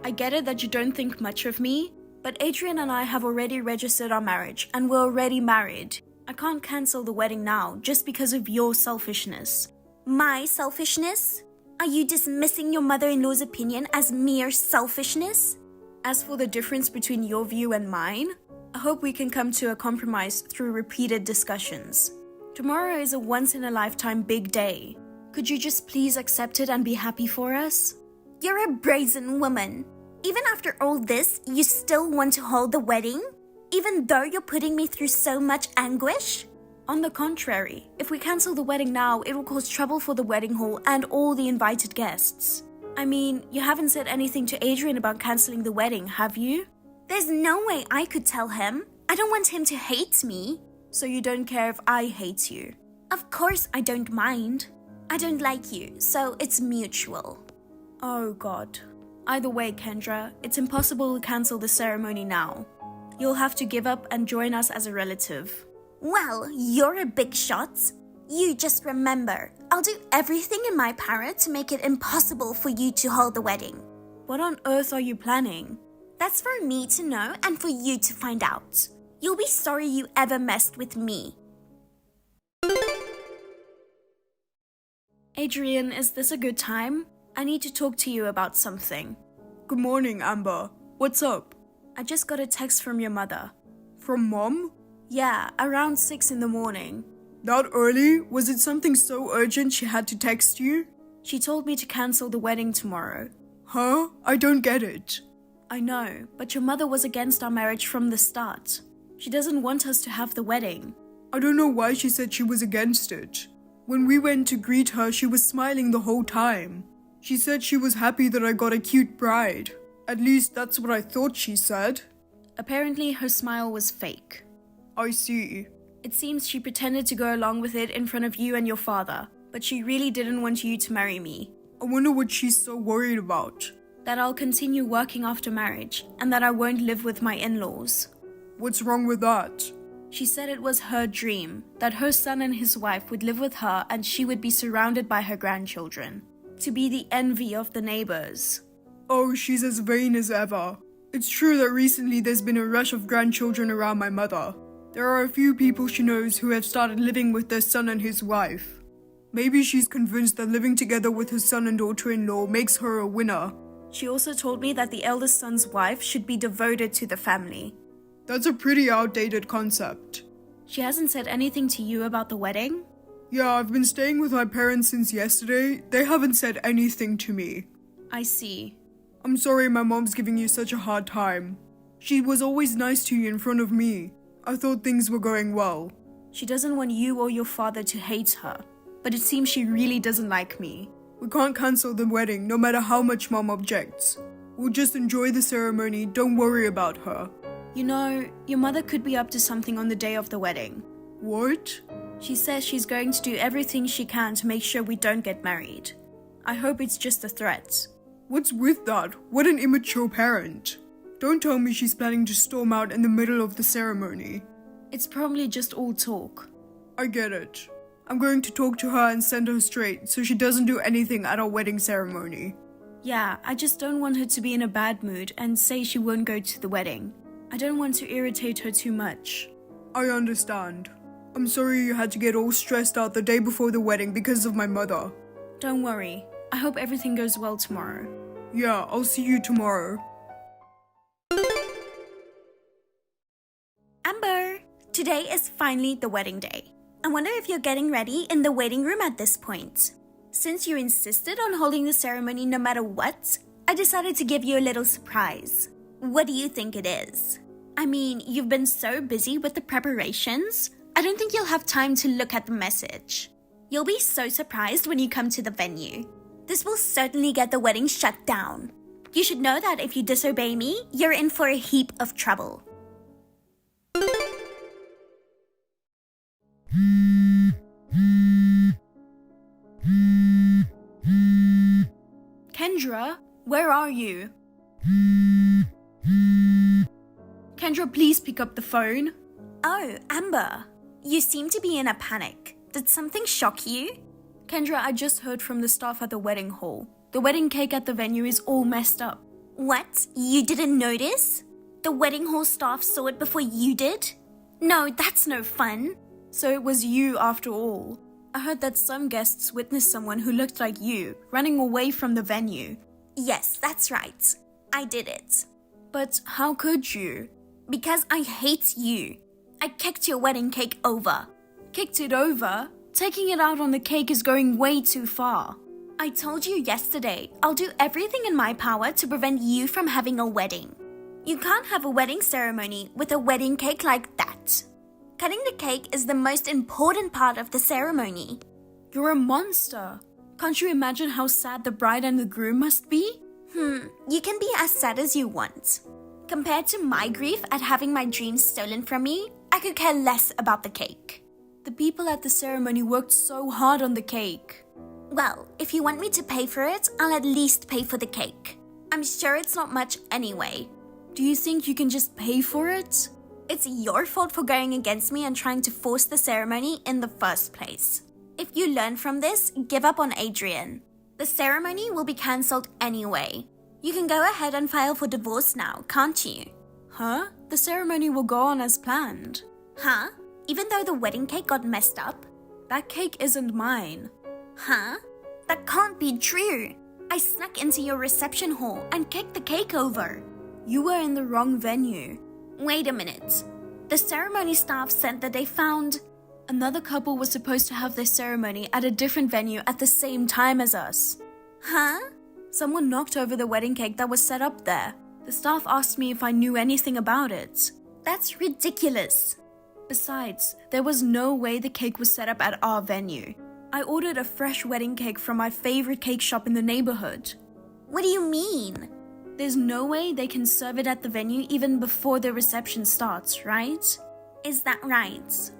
I get it that you don't think much of me, but Adrian and I have already registered our marriage and we're already married. I can't cancel the wedding now just because of your selfishness. My selfishness? Are you dismissing your mother-in-law's opinion as mere selfishness? As for the difference between your view and mine, I hope we can come to a compromise through repeated discussions. Tomorrow is a once-in-a-lifetime big day. Could you just please accept it and be happy for us? You're a brazen woman. Even after all this, you still want to hold the wedding? Even though you're putting me through so much anguish? On the contrary, if we cancel the wedding now, it will cause trouble for the wedding hall and all the invited guests. I mean, you haven't said anything to Adrian about canceling the wedding, have you? There's no way I could tell him. I don't want him to hate me. So you don't care if I hate you? Of course I don't mind. I don't like you, so it's mutual. Oh god. Either way, Kendra, it's impossible to cancel the ceremony now. You'll have to give up and join us as a relative. Well, you're a big shot. You just remember, I'll do everything in my power to make it impossible for you to hold the wedding. What on earth are you planning? That's for me to know and for you to find out. You'll be sorry you ever messed with me. Adrian, is this a good time? I need to talk to you about something. Good morning, Amber. What's up? I just got a text from your mother. From Mom? Yeah, around 6 in the morning. That early? Was it something so urgent she had to text you? She told me to cancel the wedding tomorrow. Huh? I don't get it. I know, but your mother was against our marriage from the start. She doesn't want us to have the wedding. I don't know why she said she was against it. When we went to greet her, she was smiling the whole time. She said she was happy that I got a cute bride. At least that's what I thought she said. Apparently her smile was fake. I see. It seems she pretended to go along with it in front of you and your father, but she really didn't want you to marry me. I wonder what she's so worried about. That I'll continue working after marriage, and that I won't live with my in-laws. What's wrong with that? She said it was her dream, that her son and his wife would live with her and she would be surrounded by her grandchildren. To be the envy of the neighbors. Oh, she's as vain as ever. It's true that recently there's been a rush of grandchildren around my mother. There are a few people she knows who have started living with their son and his wife. Maybe she's convinced that living together with her son and daughter-in-law makes her a winner. She also told me that the eldest son's wife should be devoted to the family. That's a pretty outdated concept. She hasn't said anything to you about the wedding? Yeah, I've been staying with my parents since yesterday. They haven't said anything to me. I see. I'm sorry my mom's giving you such a hard time. She was always nice to you in front of me. I thought things were going well. She doesn't want you or your father to hate her, but it seems she really doesn't like me. We can't cancel the wedding no matter how much Mom objects. We'll just enjoy the ceremony, don't worry about her. You know, your mother could be up to something on the day of the wedding. What? She says she's going to do everything she can to make sure we don't get married. I hope it's just a threat. What's with that? What an immature parent. Don't tell me she's planning to storm out in the middle of the ceremony. It's probably just all talk. I get it. I'm going to talk to her and send her straight so she doesn't do anything at our wedding ceremony. Yeah, I just don't want her to be in a bad mood and say she won't go to the wedding. I don't want to irritate her too much. I understand. I'm sorry you had to get all stressed out the day before the wedding because of my mother. Don't worry. I hope everything goes well tomorrow. Yeah, I'll see you tomorrow. Amber, today is finally the wedding day. I wonder if you're getting ready in the waiting room at this point. Since you insisted on holding the ceremony no matter what, I decided to give you a little surprise. What do you think it is? I mean, you've been so busy with the preparations, I don't think you'll have time to look at the message. You'll be so surprised when you come to the venue. This will certainly get the wedding shut down. You should know that if you disobey me, you're in for a heap of trouble. Kendra, where are you? Kendra, please pick up the phone. Oh, Amber, you seem to be in a panic. Did something shock you? Kendra, I just heard from the staff at the wedding hall. The wedding cake at the venue is all messed up. What? You didn't notice? The wedding hall staff saw it before you did? No, that's no fun. So it was you after all. I heard that some guests witnessed someone who looked like you running away from the venue. Yes, that's right. I did it. But how could you? Because I hate you. I kicked your wedding cake over. Kicked it over? Taking it out on the cake is going way too far. I told you yesterday, I'll do everything in my power to prevent you from having a wedding. You can't have a wedding ceremony with a wedding cake like that. Cutting the cake is the most important part of the ceremony. You're a monster. Can't you imagine how sad the bride and the groom must be? You can be as sad as you want. Compared to my grief at having my dreams stolen from me, I could care less about the cake. The people at the ceremony worked so hard on the cake. Well, if you want me to pay for it, I'll at least pay for the cake. I'm sure it's not much anyway. Do you think you can just pay for it? It's your fault for going against me and trying to force the ceremony in the first place. If you learn from this, give up on Adrian. The ceremony will be cancelled anyway. You can go ahead and file for divorce now, can't you? Huh? The ceremony will go on as planned. Huh? Even though the wedding cake got messed up? That cake isn't mine. Huh? That can't be true. I snuck into your reception hall and kicked the cake over. You were in the wrong venue. Wait a minute. The ceremony staff said that they found... Another couple was supposed to have their ceremony at a different venue at the same time as us. Huh? Someone knocked over the wedding cake that was set up there. The staff asked me if I knew anything about it. That's ridiculous. Besides, there was no way the cake was set up at our venue. I ordered a fresh wedding cake from my favorite cake shop in the neighborhood. What do you mean? There's no way they can serve it at the venue even before the reception starts, right? Is that right?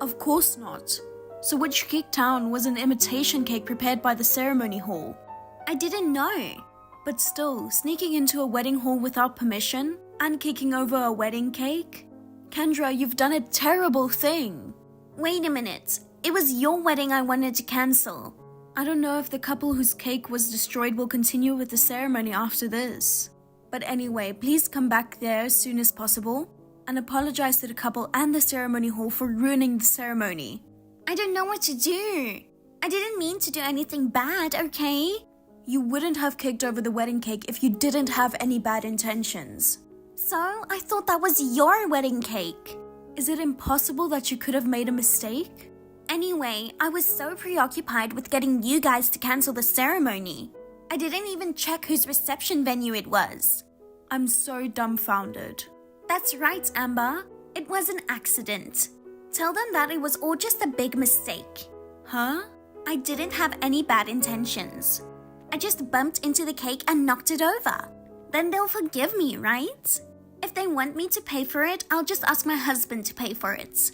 Of course not. So which cake town was an imitation cake prepared by the ceremony hall? I didn't know. But still, sneaking into a wedding hall without permission and kicking over a wedding cake? Kendra, you've done a terrible thing. Wait a minute. It was your wedding I wanted to cancel. I don't know if the couple whose cake was destroyed will continue with the ceremony after this. But anyway, please come back there as soon as possible and apologize to the couple and the ceremony hall for ruining the ceremony. I don't know what to do. I didn't mean to do anything bad, okay? You wouldn't have kicked over the wedding cake if you didn't have any bad intentions. So, I thought that was your wedding cake. Is it impossible that you could have made a mistake? Anyway, I was so preoccupied with getting you guys to cancel the ceremony. I didn't even check whose reception venue it was. I'm so dumbfounded. That's right, Amber. It was an accident. Tell them that it was all just a big mistake. Huh? I didn't have any bad intentions. I just bumped into the cake and knocked it over. Then they'll forgive me, right? If they want me to pay for it, I'll just ask my husband to pay for it.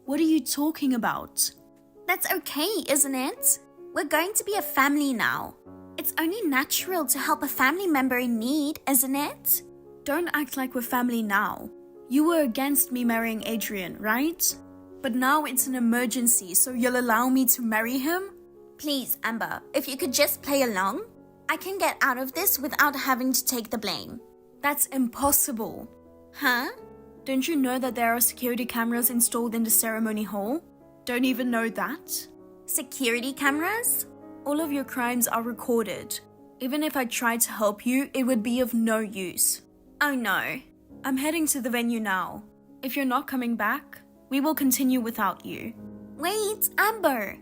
What are you talking about? That's okay, isn't it? We're going to be a family now. It's only natural to help a family member in need, isn't it? Don't act like we're family now. You were against me marrying Adrian, right? But now it's an emergency, so you'll allow me to marry him? Please, Amber, if you could just play along, I can get out of this without having to take the blame. That's impossible. Huh? Don't you know that there are security cameras installed in the ceremony hall? Don't even know that? Security cameras? All of your crimes are recorded. Even if I tried to help you, it would be of no use. Oh no. I'm heading to the venue now. If you're not coming back, we will continue without you. Wait, Amber.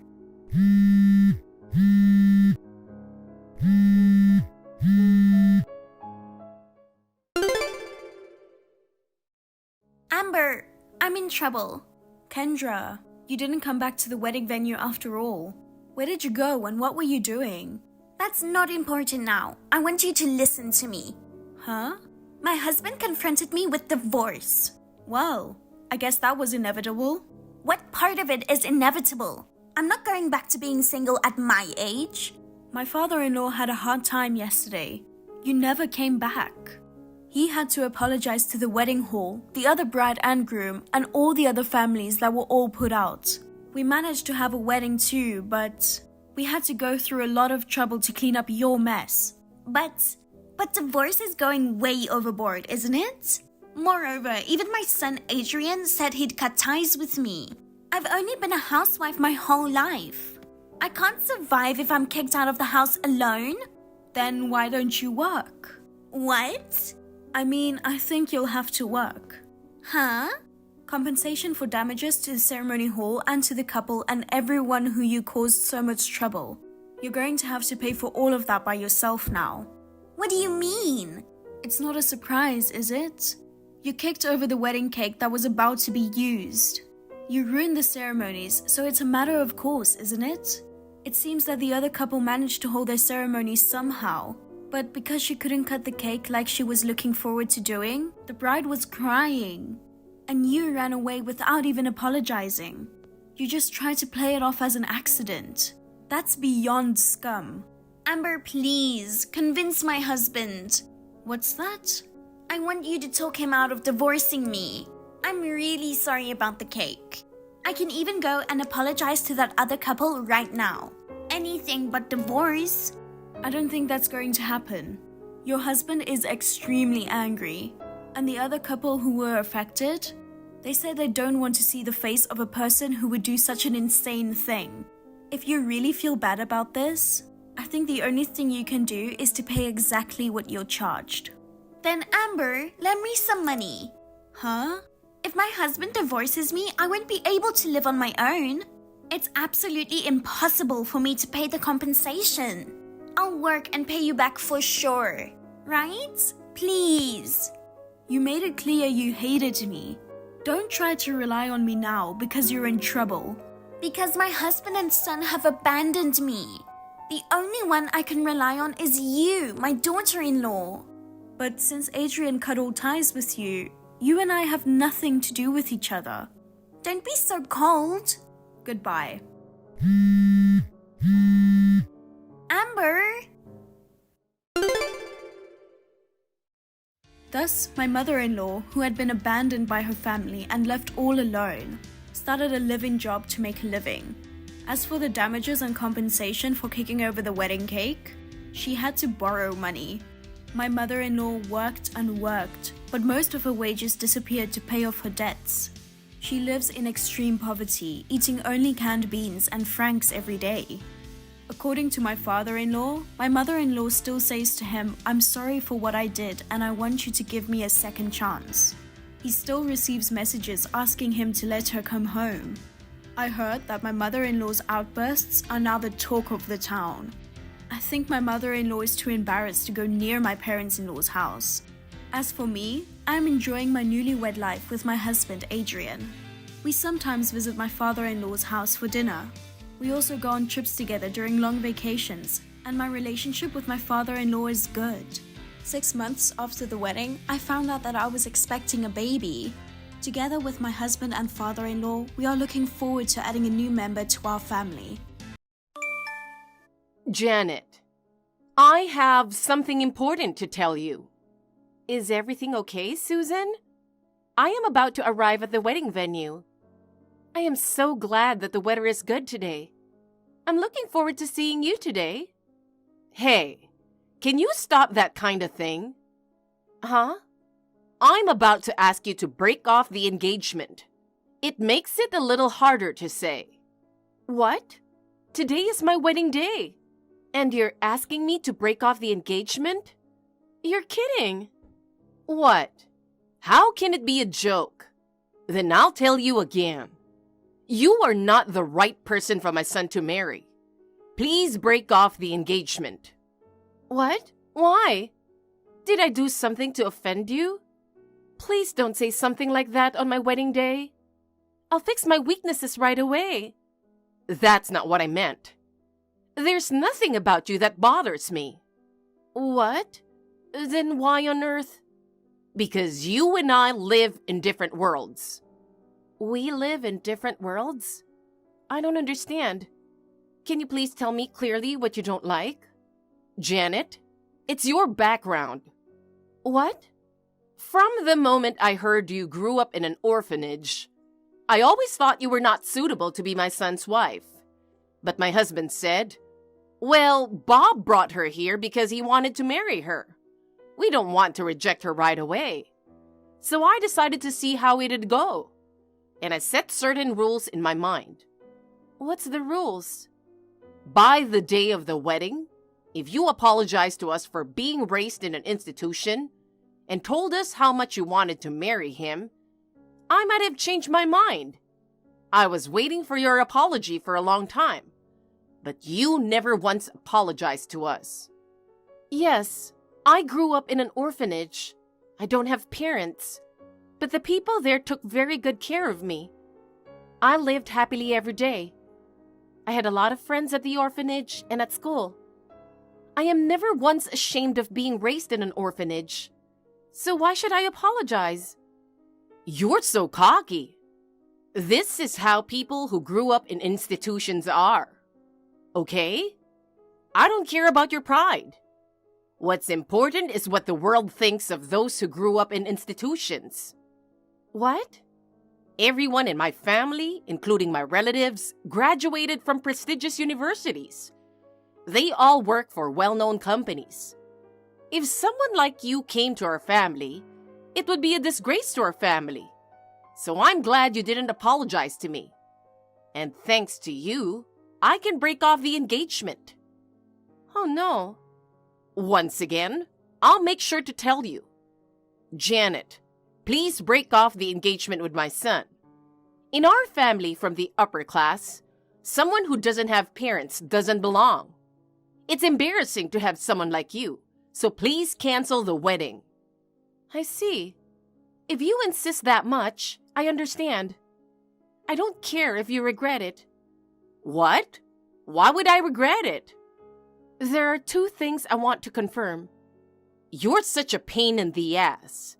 Amber, I'm in trouble. Kendra, you didn't come back to the wedding venue after all. Where did you go and what were you doing? That's not important now. I want you to listen to me. Huh? My husband confronted me with divorce. Well, I guess that was inevitable. What part of it is inevitable? I'm not going back to being single at my age. My father-in-law had a hard time yesterday. You never came back. He had to apologize to the wedding hall, the other bride and groom, and all the other families that were all put out. We managed to have a wedding too, but we had to go through a lot of trouble to clean up your mess. But divorce is going way overboard, isn't it? Moreover, even my son Adrian said he'd cut ties with me. I've only been a housewife my whole life. I can't survive if I'm kicked out of the house alone. Then why don't you work? What? I mean, I think you'll have to work. Huh? Compensation for damages to the ceremony hall and to the couple and everyone who you caused so much trouble. You're going to have to pay for all of that by yourself now. What do you mean? It's not a surprise, is it? You kicked over the wedding cake that was about to be used. You ruined the ceremonies, so it's a matter of course, isn't it? It seems that the other couple managed to hold their ceremonies somehow. But because she couldn't cut the cake like she was looking forward to doing, the bride was crying. And you ran away without even apologizing. You just tried to play it off as an accident. That's beyond scum. Amber, please, convince my husband. What's that? I want you to talk him out of divorcing me. I'm really sorry about the cake. I can even go and apologize to that other couple right now. Anything but divorce. I don't think that's going to happen. Your husband is extremely angry. And the other couple who were affected, they say they don't want to see the face of a person who would do such an insane thing. If you really feel bad about this, I think the only thing you can do is to pay exactly what you're charged. Then Amber, lend me some money. Huh? If my husband divorces me, I won't be able to live on my own. It's absolutely impossible for me to pay the compensation. I'll work and pay you back for sure. Right? Please. You made it clear you hated me. Don't try to rely on me now because you're in trouble. Because my husband and son have abandoned me. The only one I can rely on is you, my daughter-in-law. But since Adrian cut all ties with you, you and I have nothing to do with each other. Don't be so cold. Goodbye. Amber! Thus, my mother-in-law, who had been abandoned by her family and left all alone, started a living job to make a living. As for the damages and compensation for kicking over the wedding cake, she had to borrow money. My mother-in-law worked and worked, but most of her wages disappeared to pay off her debts. She lives in extreme poverty, eating only canned beans and franks every day. According to my father-in-law, my mother-in-law still says to him, "I'm sorry for what I did and I want you to give me a second chance." He still receives messages asking him to let her come home. I heard that my mother-in-law's outbursts are now the talk of the town. I think my mother-in-law is too embarrassed to go near my parents-in-law's house. As for me, I am enjoying my newlywed life with my husband, Adrian. We sometimes visit my father-in-law's house for dinner. We also go on trips together during long vacations, and my relationship with my father-in-law is good. 6 months after the wedding, I found out that I was expecting a baby. Together with my husband and father-in-law, we are looking forward to adding a new member to our family. Janet, I have something important to tell you. Is everything okay, Susan? I am about to arrive at the wedding venue. I am so glad that the weather is good today. I'm looking forward to seeing you today. Hey, can you stop that kind of thing? Huh? I'm about to ask you to break off the engagement. It makes it a little harder to say. What? Today is my wedding day. And you're asking me to break off the engagement? You're kidding. What? How can it be a joke? Then I'll tell you again. You are not the right person for my son to marry. Please break off the engagement. What? Why? Did I do something to offend you? Please don't say something like that on my wedding day. I'll fix my weaknesses right away. That's not what I meant. There's nothing about you that bothers me. What? Then why on earth? Because you and I live in different worlds. We live in different worlds? I don't understand. Can you please tell me clearly what you don't like? Janet, it's your background. What? From the moment I heard you grew up in an orphanage, I always thought you were not suitable to be my son's wife. But my husband said, well, Bob brought her here because he wanted to marry her. We don't want to reject her right away. So I decided to see how it'd go. And I set certain rules in my mind. What's the rules? By the day of the wedding, if you apologize to us for being raised in an institution and told us how much you wanted to marry him, I might have changed my mind. I was waiting for your apology for a long time, but you never once apologized to us. Yes, I grew up in an orphanage. I don't have parents, but the people there took very good care of me. I lived happily every day. I had a lot of friends at the orphanage and at school. I am never once ashamed of being raised in an orphanage. So why should I apologize? You're so cocky. This is how people who grew up in institutions are. Okay? I don't care about your pride. What's important is what the world thinks of those who grew up in institutions. What? Everyone in my family, including my relatives, graduated from prestigious universities. They all work for well-known companies. If someone like you came to our family, it would be a disgrace to our family. So I'm glad you didn't apologize to me. And thanks to you, I can break off the engagement. Oh no. Once again, I'll make sure to tell you. Janet, please break off the engagement with my son. In our family from the upper class, someone who doesn't have parents doesn't belong. It's embarrassing to have someone like you, so please cancel the wedding. I see. If you insist that much, I understand. I don't care if you regret it. What? Why would I regret it? There are 2 things I want to confirm. You're such a pain in the ass.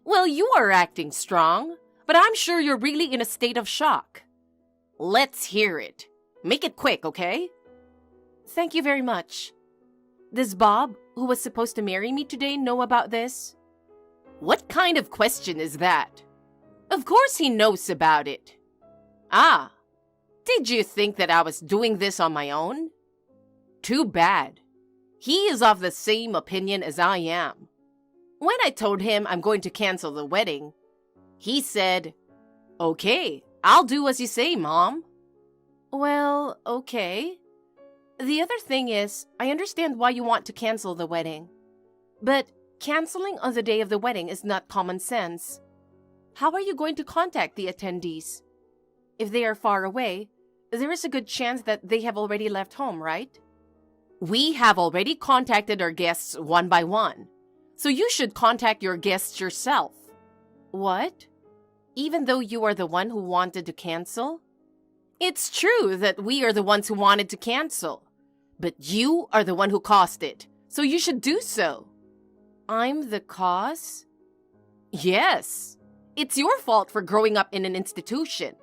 Well, you are acting strong, but I'm sure you're really in a state of shock. Let's hear it. Make it quick, okay? Thank you very much. Does Bob, who was supposed to marry me today, know about this? What kind of question is that? Of course he knows about it. Ah, did you think that I was doing this on my own? Too bad. He is of the same opinion as I am. When I told him I'm going to cancel the wedding, he said, "Okay, I'll do as you say, Mom." Well, okay. The other thing is, I understand why you want to cancel the wedding. But canceling on the day of the wedding is not common sense. How are you going to contact the attendees? If they are far away, there is a good chance that they have already left home, right? We have already contacted our guests one by one, so you should contact your guests yourself. What? Even though you are the one who wanted to cancel? It's true that we are the ones who wanted to cancel, but you are the one who caused it, so you should do so. I'm the cause? Yes. It's your fault for growing up in an institution.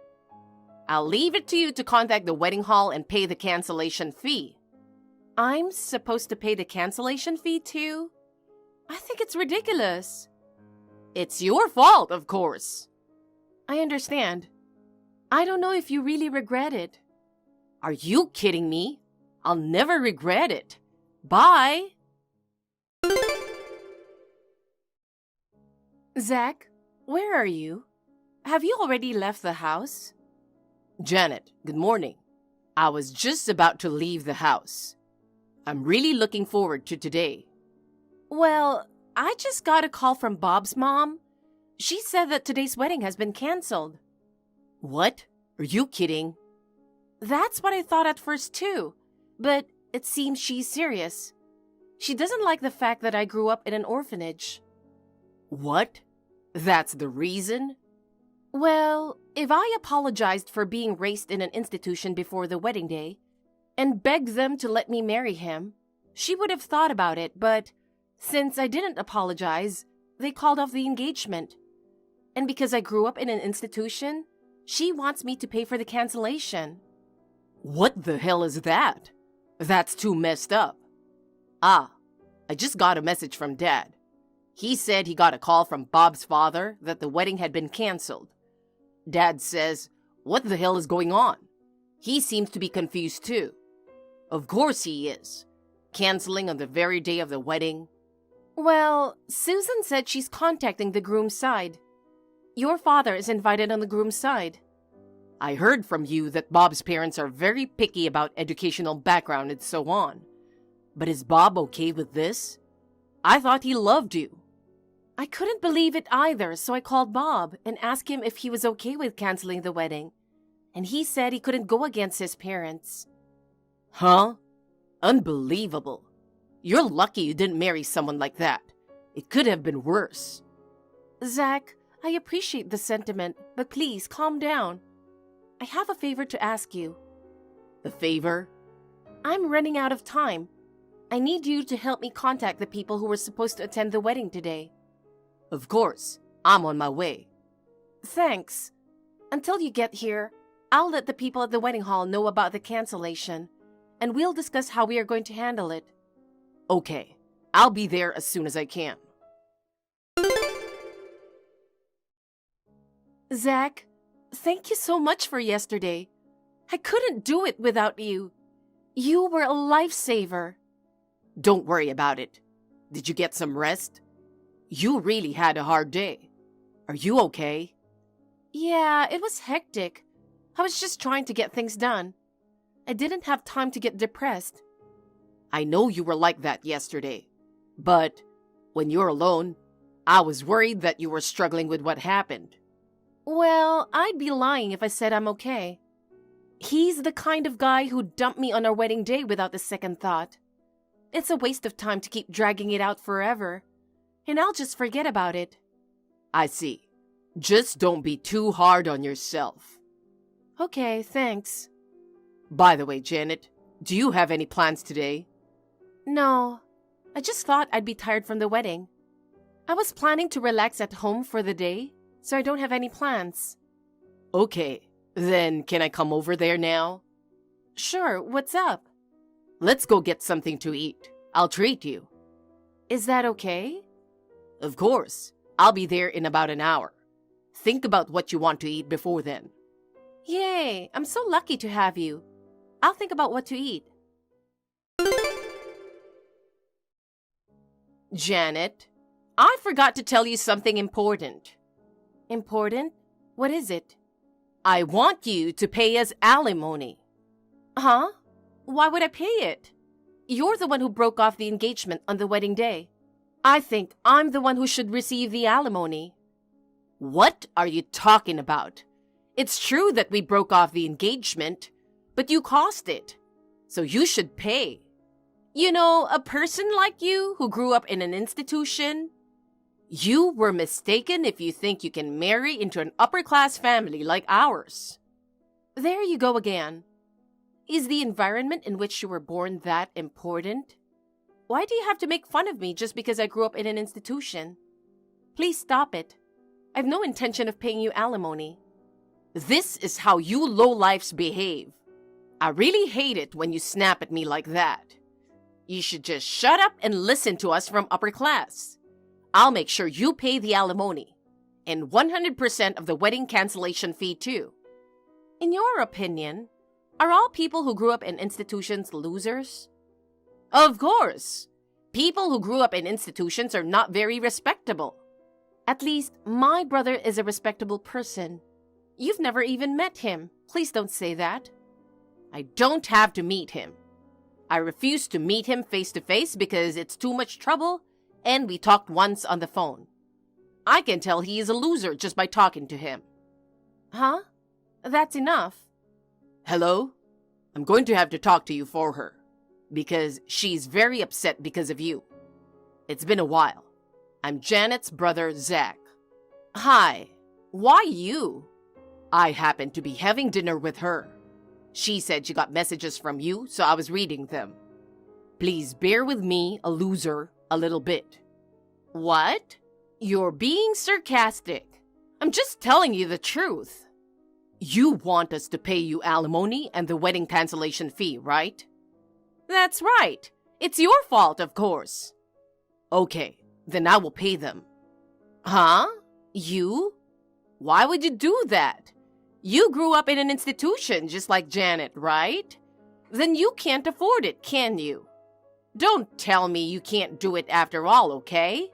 I'll leave it to you to contact the wedding hall and pay the cancellation fee. I'm supposed to pay the cancellation fee too? I think it's ridiculous. It's your fault, of course. I understand. I don't know if you really regret it. Are you kidding me? I'll never regret it. Bye. Zach, where are you? Have you already left the house? Janet, good morning. I was just about to leave the house. I'm really looking forward to today. Well, I just got a call from Bob's mom. She said that today's wedding has been canceled. What? Are you kidding? That's what I thought at first too, but it seems she's serious. She doesn't like the fact that I grew up in an orphanage. What? That's the reason? Well, if I apologized for being raised in an institution before the wedding day and begged them to let me marry him, she would have thought about it, but since I didn't apologize, they called off the engagement. And because I grew up in an institution, she wants me to pay for the cancellation. What the hell is that? That's too messed up. Ah, I just got a message from Dad. He said he got a call from Bob's father that the wedding had been canceled. Dad says, what the hell is going on? He seems to be confused too. Of course he is. Canceling on the very day of the wedding. Well, Susan said she's contacting the groom's side. Your father is invited on the groom's side. I heard from you that Bob's parents are very picky about educational background and so on. But is Bob okay with this? I thought he loved you. I couldn't believe it either, so I called Bob and asked him if he was okay with canceling the wedding. And he said he couldn't go against his parents. Huh? Unbelievable. You're lucky you didn't marry someone like that. It could have been worse. Zach, I appreciate the sentiment, but please calm down. I have a favor to ask you. A favor? I'm running out of time. I need you to help me contact the people who were supposed to attend the wedding today. Of course. I'm on my way. Thanks. Until you get here, I'll let the people at the wedding hall know about the cancellation. and we'll discuss how we are going to handle it. Okay, I'll be there as soon as I can. Zach, thank you so much for yesterday. I couldn't do it without you. You were a lifesaver. Don't worry about it. Did you get some rest? You really had a hard day. Are you okay? Yeah, it was hectic. I was just trying to get things done. I didn't have time to get depressed. I know you were like that yesterday. But when you're alone, I was worried that you were struggling with what happened. Well, I'd be lying if I said I'm okay. He's the kind of guy who dumped me on our wedding day without a second thought. It's a waste of time to keep dragging it out forever, and I'll just forget about it. I see. Just don't be too hard on yourself. Okay, thanks. By the way, Janet, do you have any plans today? No, I just thought I'd be tired from the wedding. I was planning to relax at home for the day, so I don't have any plans. Okay, then can I come over there now? Sure, what's up? Let's go get something to eat. I'll treat you. Is that okay? Of course. I'll be there in about an hour. Think about what you want to eat before then. Yay, I'm so lucky to have you. I'll think about what to eat. Janet, I forgot to tell you something important. Important? What is it? I want you to pay us alimony. Huh? Why would I pay it? You're the one who broke off the engagement on the wedding day. I think I'm the one who should receive the alimony. What are you talking about? It's true that we broke off the engagement, but you caused it, so you should pay. You know, a person like you who grew up in an institution, you were mistaken if you think you can marry into an upper-class family like ours. There you go again. Is the environment in which you were born that important? Why do you have to make fun of me just because I grew up in an institution? Please stop it. I've no intention of paying you alimony. This is how you lowlifes behave. I really hate it when you snap at me like that. You should just shut up and listen to us from upper class. I'll make sure you pay the alimony, and 100% of the wedding cancellation fee too. In your opinion, are all people who grew up in institutions losers? Of course. People who grew up in institutions are not very respectable. At least, my brother is a respectable person. You've never even met him. Please don't say that. I don't have to meet him. I refuse to meet him face to face because it's too much trouble, and we talked once on the phone. I can tell he is a loser just by talking to him. Huh? That's enough. Hello? I'm going to have to talk to you for her, because she's very upset because of you. It's been a while. I'm Janet's brother, Zach. Hi. Why you? I happened to be having dinner with her. She said she got messages from you, so I was reading them. Please bear with me, a loser, a little bit. What? You're being sarcastic. I'm just telling you the truth. You want us to pay you alimony and the wedding cancellation fee, right? That's right. It's your fault, of course. Okay, then I will pay them. Huh? You? Why would you do that? You grew up in an institution just like Janet, right? Then you can't afford it, can you? Don't tell me you can't do it after all, okay?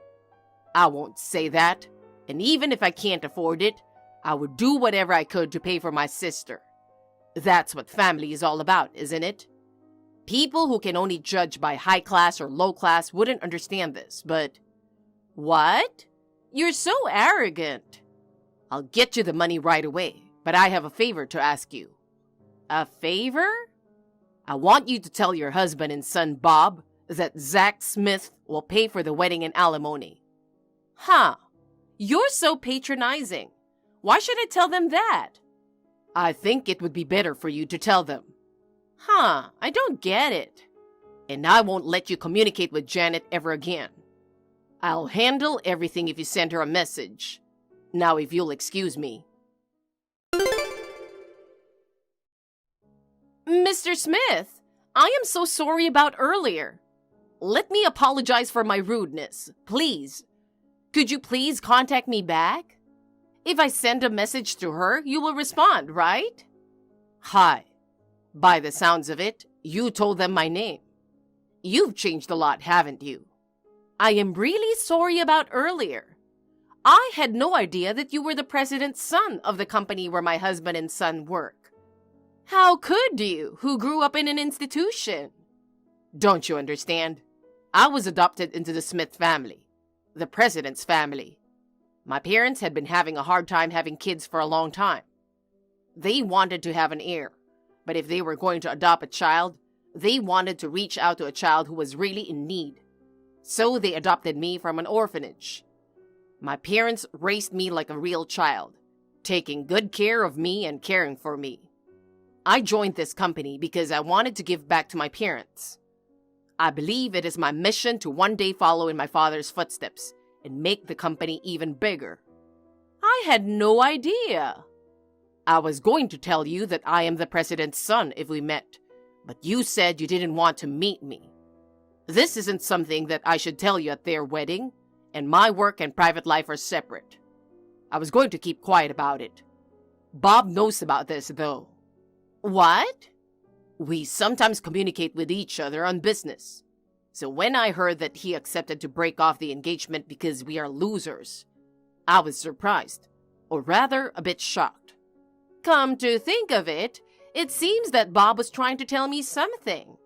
I won't say that. And even if I can't afford it, I would do whatever I could to pay for my sister. That's what family is all about, isn't it? People who can only judge by high class or low class wouldn't understand this, but... What? You're so arrogant. I'll get you the money right away, but I have a favor to ask you. A favor? I want you to tell your husband and son, Bob, that Zach Smith will pay for the wedding and alimony. Huh. You're so patronizing. Why should I tell them that? I think it would be better for you to tell them. Huh, I don't get it. And I won't let you communicate with Janet ever again. I'll handle everything if you send her a message. Now, if you'll excuse me. Mr. Smith, I am so sorry about earlier. Let me apologize for my rudeness, please. Could you please contact me back? If I send a message to her, you will respond, right? Hi. By the sounds of it, you told them my name. You've changed a lot, haven't you? I am really sorry about earlier. I had no idea that you were the president's son of the company where my husband and son work. How could you, who grew up in an institution? Don't you understand? I was adopted into the Smith family, the president's family. My parents had been having a hard time having kids for a long time. They wanted to have an heir, but if they were going to adopt a child, they wanted to reach out to a child who was really in need. So they adopted me from an orphanage. My parents raised me like a real child, taking good care of me and caring for me. I joined this company because I wanted to give back to my parents. I believe it is my mission to one day follow in my father's footsteps and make the company even bigger. I had no idea. I was going to tell you that I am the president's son if we met, but you said you didn't want to meet me. This isn't something that I should tell you at their wedding, and my work and private life are separate. I was going to keep quiet about it. Bob knows about this, though. What? We sometimes communicate with each other on business. So when I heard that he accepted to break off the engagement because we are losers, I was surprised, or rather a bit shocked. Come to think of it, it seems that Bob was trying to tell me something.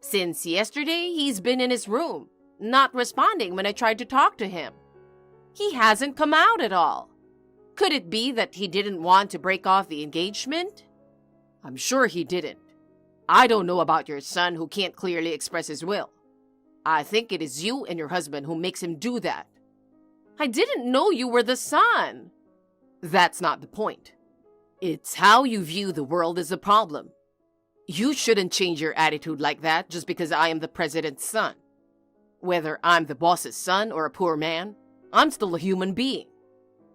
Since yesterday, he's been in his room, not responding when I tried to talk to him. He hasn't come out at all. Could it be that he didn't want to break off the engagement? I'm sure he didn't. I don't know about your son who can't clearly express his will. I think it is you and your husband who makes him do that. I didn't know you were the son. That's not the point. It's how you view the world is the problem. You shouldn't change your attitude like that just because I am the president's son. Whether I'm the boss's son or a poor man, I'm still a human being.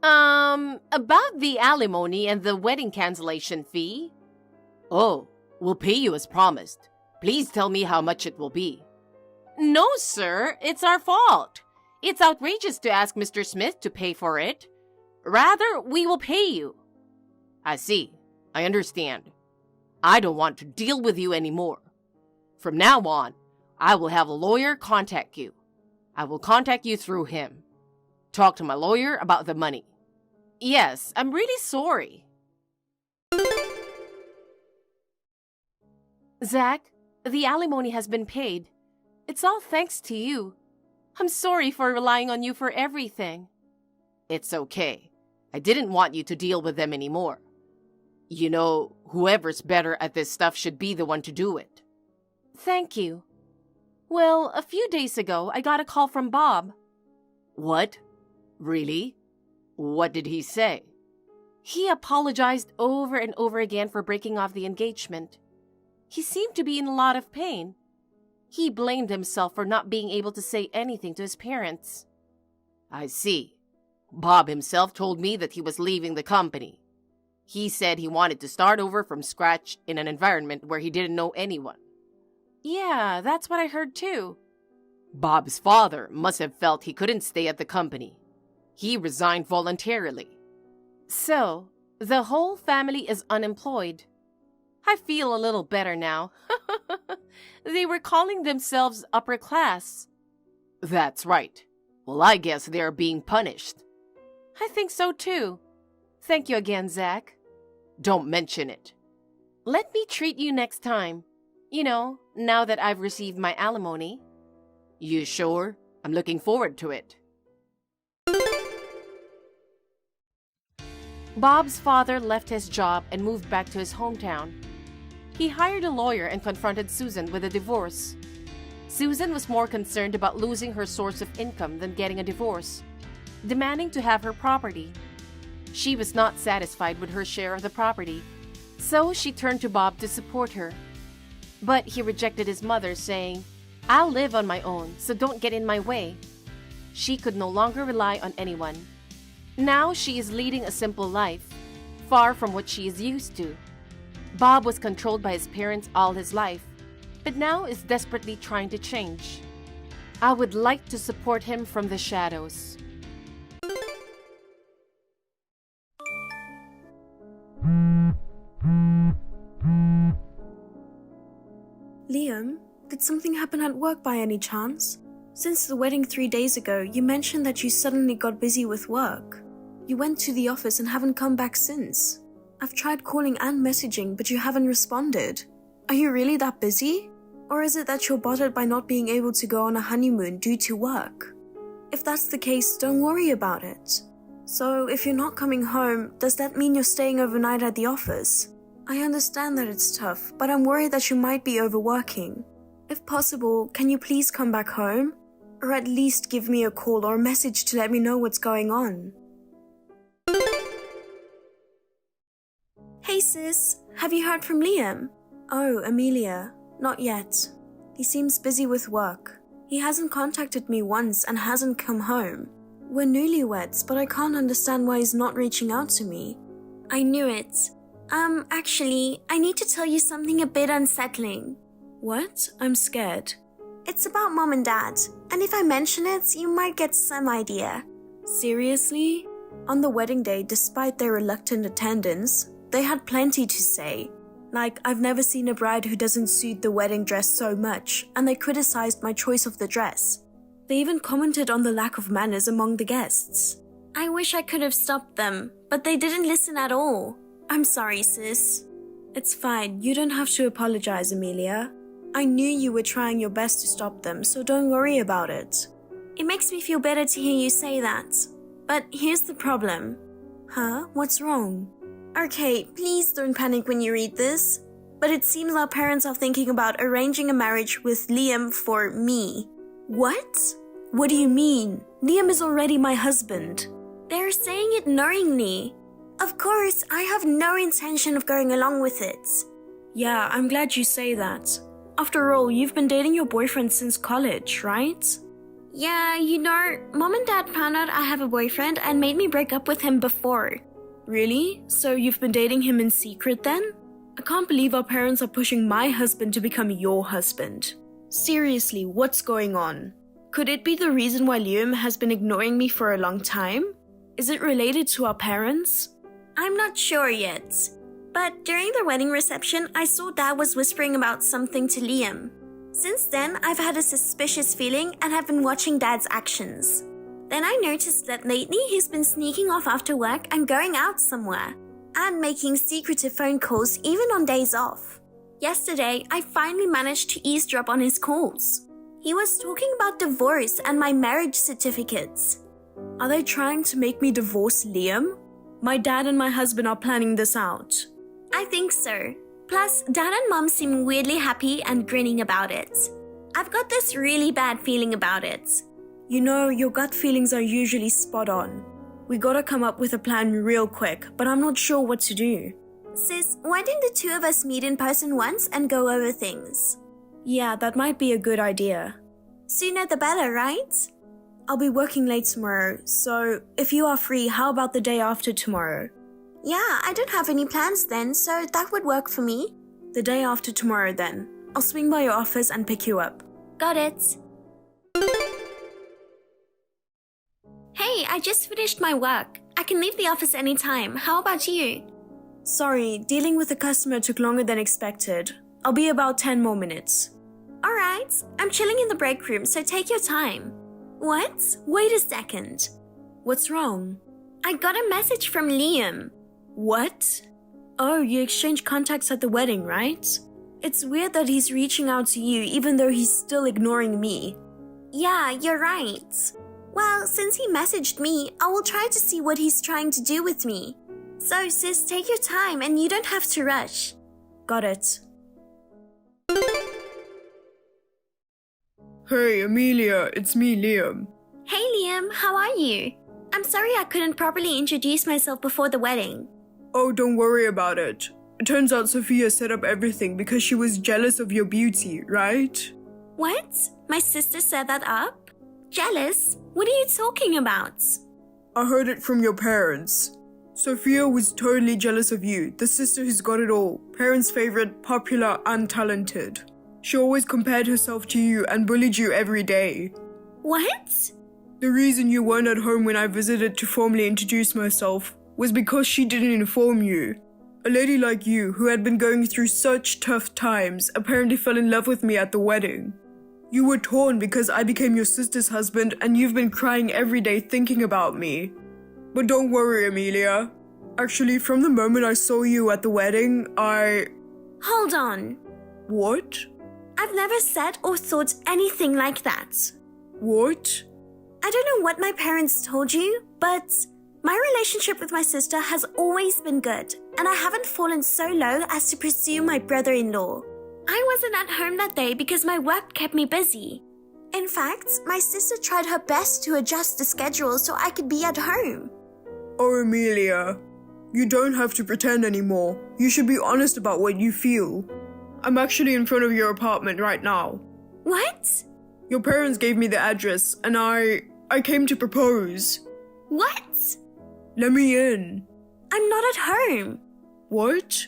About the alimony and the wedding cancellation fee? Oh, we'll pay you as promised. Please tell me how much it will be. No, sir, it's our fault. It's outrageous to ask Mr. Smith to pay for it. Rather, we will pay you. I see. I understand. I don't want to deal with you anymore. From now on, I will have a lawyer contact you. I will contact you through him. Talk to my lawyer about the money. Yes, I'm really sorry. Zach, the alimony has been paid. It's all thanks to you. I'm sorry for relying on you for everything. It's okay. I didn't want you to deal with them anymore. You know, whoever's better at this stuff should be the one to do it. Thank you. Well, a few days ago, I got a call from Bob. What? Really? What did he say? He apologized over and over again for breaking off the engagement. He seemed to be in a lot of pain. He blamed himself for not being able to say anything to his parents. I see. Bob himself told me that he was leaving the company. He said he wanted to start over from scratch in an environment where he didn't know anyone. Yeah, that's what I heard too. Bob's father must have felt he couldn't stay at the company. He resigned voluntarily. So, the whole family is unemployed. I feel a little better now. They were calling themselves upper class. That's right. Well, I guess they're being punished. I think so too. Thank you again, Zach. Don't mention it. Let me treat you next time. You know, now that I've received my alimony. You sure? I'm looking forward to it. Bob's father left his job and moved back to his hometown. He hired a lawyer and confronted Susan with a divorce. Susan was more concerned about losing her source of income than getting a divorce, demanding to have her property. She was not satisfied with her share of the property, so she turned to Bob to support her. But he rejected his mother, saying, "I'll live on my own, so don't get in my way." She could no longer rely on anyone. Now she is leading a simple life, far from what she is used to. Bob was controlled by his parents all his life. but now is desperately trying to change. I would like to support him from the shadows. Liam, did something happen at work by any chance? Since the wedding 3 days ago, you mentioned that you suddenly got busy with work. You went to the office and haven't come back since. I've tried calling and messaging, but you haven't responded. Are you really that busy? Or is it that you're bothered by not being able to go on a honeymoon due to work? If that's the case, don't worry about it. So, if you're not coming home, does that mean you're staying overnight at the office? I understand that it's tough, but I'm worried that you might be overworking. If possible, can you please come back home? Or at least give me a call or a message to let me know what's going on. Hey sis, have you heard from Liam? Oh, Amelia, not yet. He seems busy with work. He hasn't contacted me once and hasn't come home. We're newlyweds, but I can't understand why he's not reaching out to me. I knew it. Actually, I need to tell you something a bit unsettling. What? I'm scared. It's about Mom and Dad, and if I mention it, you might get some idea. Seriously? On the wedding day, despite their reluctant attendance, they had plenty to say. Like, I've never seen a bride who doesn't suit the wedding dress so much, and they criticized my choice of the dress. They even commented on the lack of manners among the guests. I wish I could have stopped them, but they didn't listen at all. I'm sorry, sis. It's fine, you don't have to apologize, Amelia. I knew you were trying your best to stop them, so don't worry about it. It makes me feel better to hear you say that. But here's the problem. Huh? What's wrong? Okay, please don't panic when you read this, but it seems our parents are thinking about arranging a marriage with Liam for me. What? What do you mean? Liam is already my husband. They're saying it knowingly. Of course, I have no intention of going along with it. Yeah, I'm glad you say that. After all, you've been dating your boyfriend since college, right? Yeah, Mom and Dad found out I have a boyfriend and made me break up with him before. Really? So you've been dating him in secret then? I can't believe our parents are pushing my husband to become your husband. Seriously, what's going on? Could it be the reason why Liam has been ignoring me for a long time? Is it related to our parents? I'm not sure yet. But during the wedding reception, I saw Dad was whispering about something to Liam. Since then, I've had a suspicious feeling and have been watching Dad's actions. Then I noticed that lately he's been sneaking off after work and going out somewhere, and making secretive phone calls even on days off. Yesterday, I finally managed to eavesdrop on his calls. He was talking about divorce and my marriage certificates. Are they trying to make me divorce Liam? My dad and my husband are planning this out. I think so. Plus, Dad and Mom seem weirdly happy and grinning about it. I've got this really bad feeling about it. You know, your gut feelings are usually spot on. We gotta come up with a plan real quick, but I'm not sure what to do. Sis, why didn't the two of us meet in person once and go over things? Yeah, that might be a good idea. Sooner the better, right? I'll be working late tomorrow, so if you are free, how about the day after tomorrow? Yeah, I don't have any plans then, so that would work for me. The day after tomorrow then. I'll swing by your office and pick you up. Got it. Hey, I just finished my work. I can leave the office anytime. How about you? Sorry, dealing with a customer took longer than expected. I'll be about 10 more minutes. Alright, I'm chilling in the break room, so take your time. What? Wait a second. What's wrong? I got a message from Liam. What? Oh, you exchanged contacts at the wedding, right? It's weird that he's reaching out to you even though he's still ignoring me. Yeah, you're right. Well, since he messaged me, I will try to see what he's trying to do with me. So, sis, take your time and you don't have to rush. Got it. Hey, Amelia, it's me, Liam. Hey Liam, how are you? I'm sorry I couldn't properly introduce myself before the wedding. Oh, don't worry about it. It turns out Sophia set up everything because she was jealous of your beauty, right? What? My sister set that up? Jealous? What are you talking about? I heard it from your parents. Sophia was totally jealous of you, the sister who's got it all, parents' favorite, popular, and talented. She always compared herself to you and bullied you every day. What? The reason you weren't at home when I visited to formally introduce myself was because she didn't inform you. A lady like you, who had been going through such tough times, apparently fell in love with me at the wedding. You were torn because I became your sister's husband and you've been crying every day thinking about me. But don't worry, Amelia. Actually, from the moment I saw you at the wedding, Hold on. What? I've never said or thought anything like that. What? I don't know what my parents told you, but my relationship with my sister has always been good, and I haven't fallen so low as to pursue my brother-in-law. I wasn't at home that day because my work kept me busy. In fact, my sister tried her best to adjust the schedule so I could be at home. Oh, Amelia. You don't have to pretend anymore. You should be honest about what you feel. I'm actually in front of your apartment right now. What? Your parents gave me the address and I came to propose. What? Let me in. I'm not at home. What?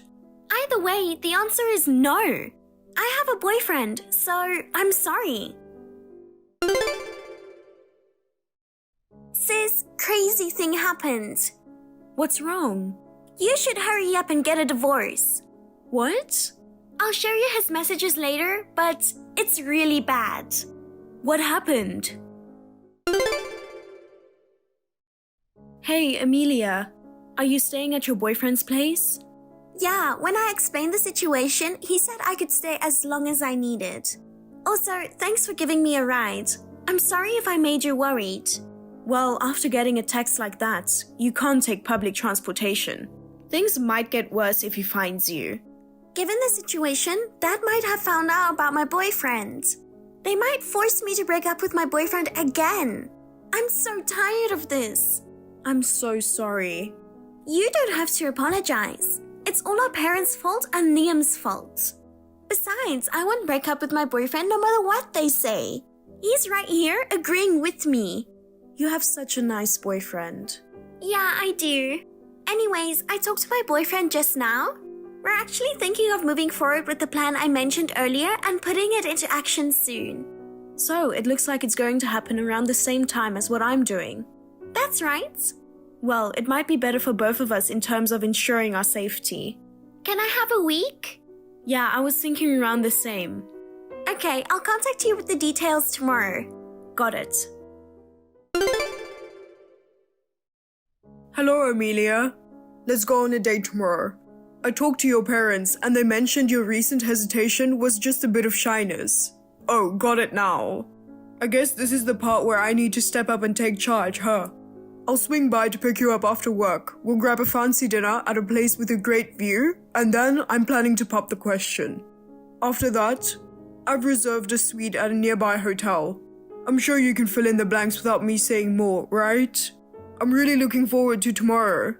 Either way, the answer is no. I have a boyfriend, so I'm sorry. Sis, crazy thing happened. What's wrong? You should hurry up and get a divorce. What? I'll show you his messages later, but it's really bad. What happened? Hey, Amelia. Are you staying at your boyfriend's place? Yeah, when I explained the situation, he said I could stay as long as I needed. Also, thanks for giving me a ride. I'm sorry if I made you worried. Well, after getting a text like that, you can't take public transportation. Things might get worse if he finds you. Given the situation, Dad might have found out about my boyfriend. They might force me to break up with my boyfriend again. I'm so tired of this. I'm so sorry. You don't have to apologize. It's all our parents' fault and Liam's fault. Besides, I won't break up with my boyfriend no matter what they say. He's right here agreeing with me. You have such a nice boyfriend. Yeah, I do. Anyways, I talked to my boyfriend just now. We're actually thinking of moving forward with the plan I mentioned earlier and putting it into action soon. So, it looks like it's going to happen around the same time as what I'm doing. That's right. Well, it might be better for both of us in terms of ensuring our safety. Can I have a week? Yeah, I was thinking around the same. Okay, I'll contact you with the details tomorrow. Got it. Hello, Amelia. Let's go on a date tomorrow. I talked to your parents and they mentioned your recent hesitation was just a bit of shyness. Oh, got it now. I guess this is the part where I need to step up and take charge, huh? I'll swing by to pick you up after work. We'll grab a fancy dinner at a place with a great view, and then I'm planning to pop the question. After that, I've reserved a suite at a nearby hotel. I'm sure you can fill in the blanks without me saying more, right? I'm really looking forward to tomorrow.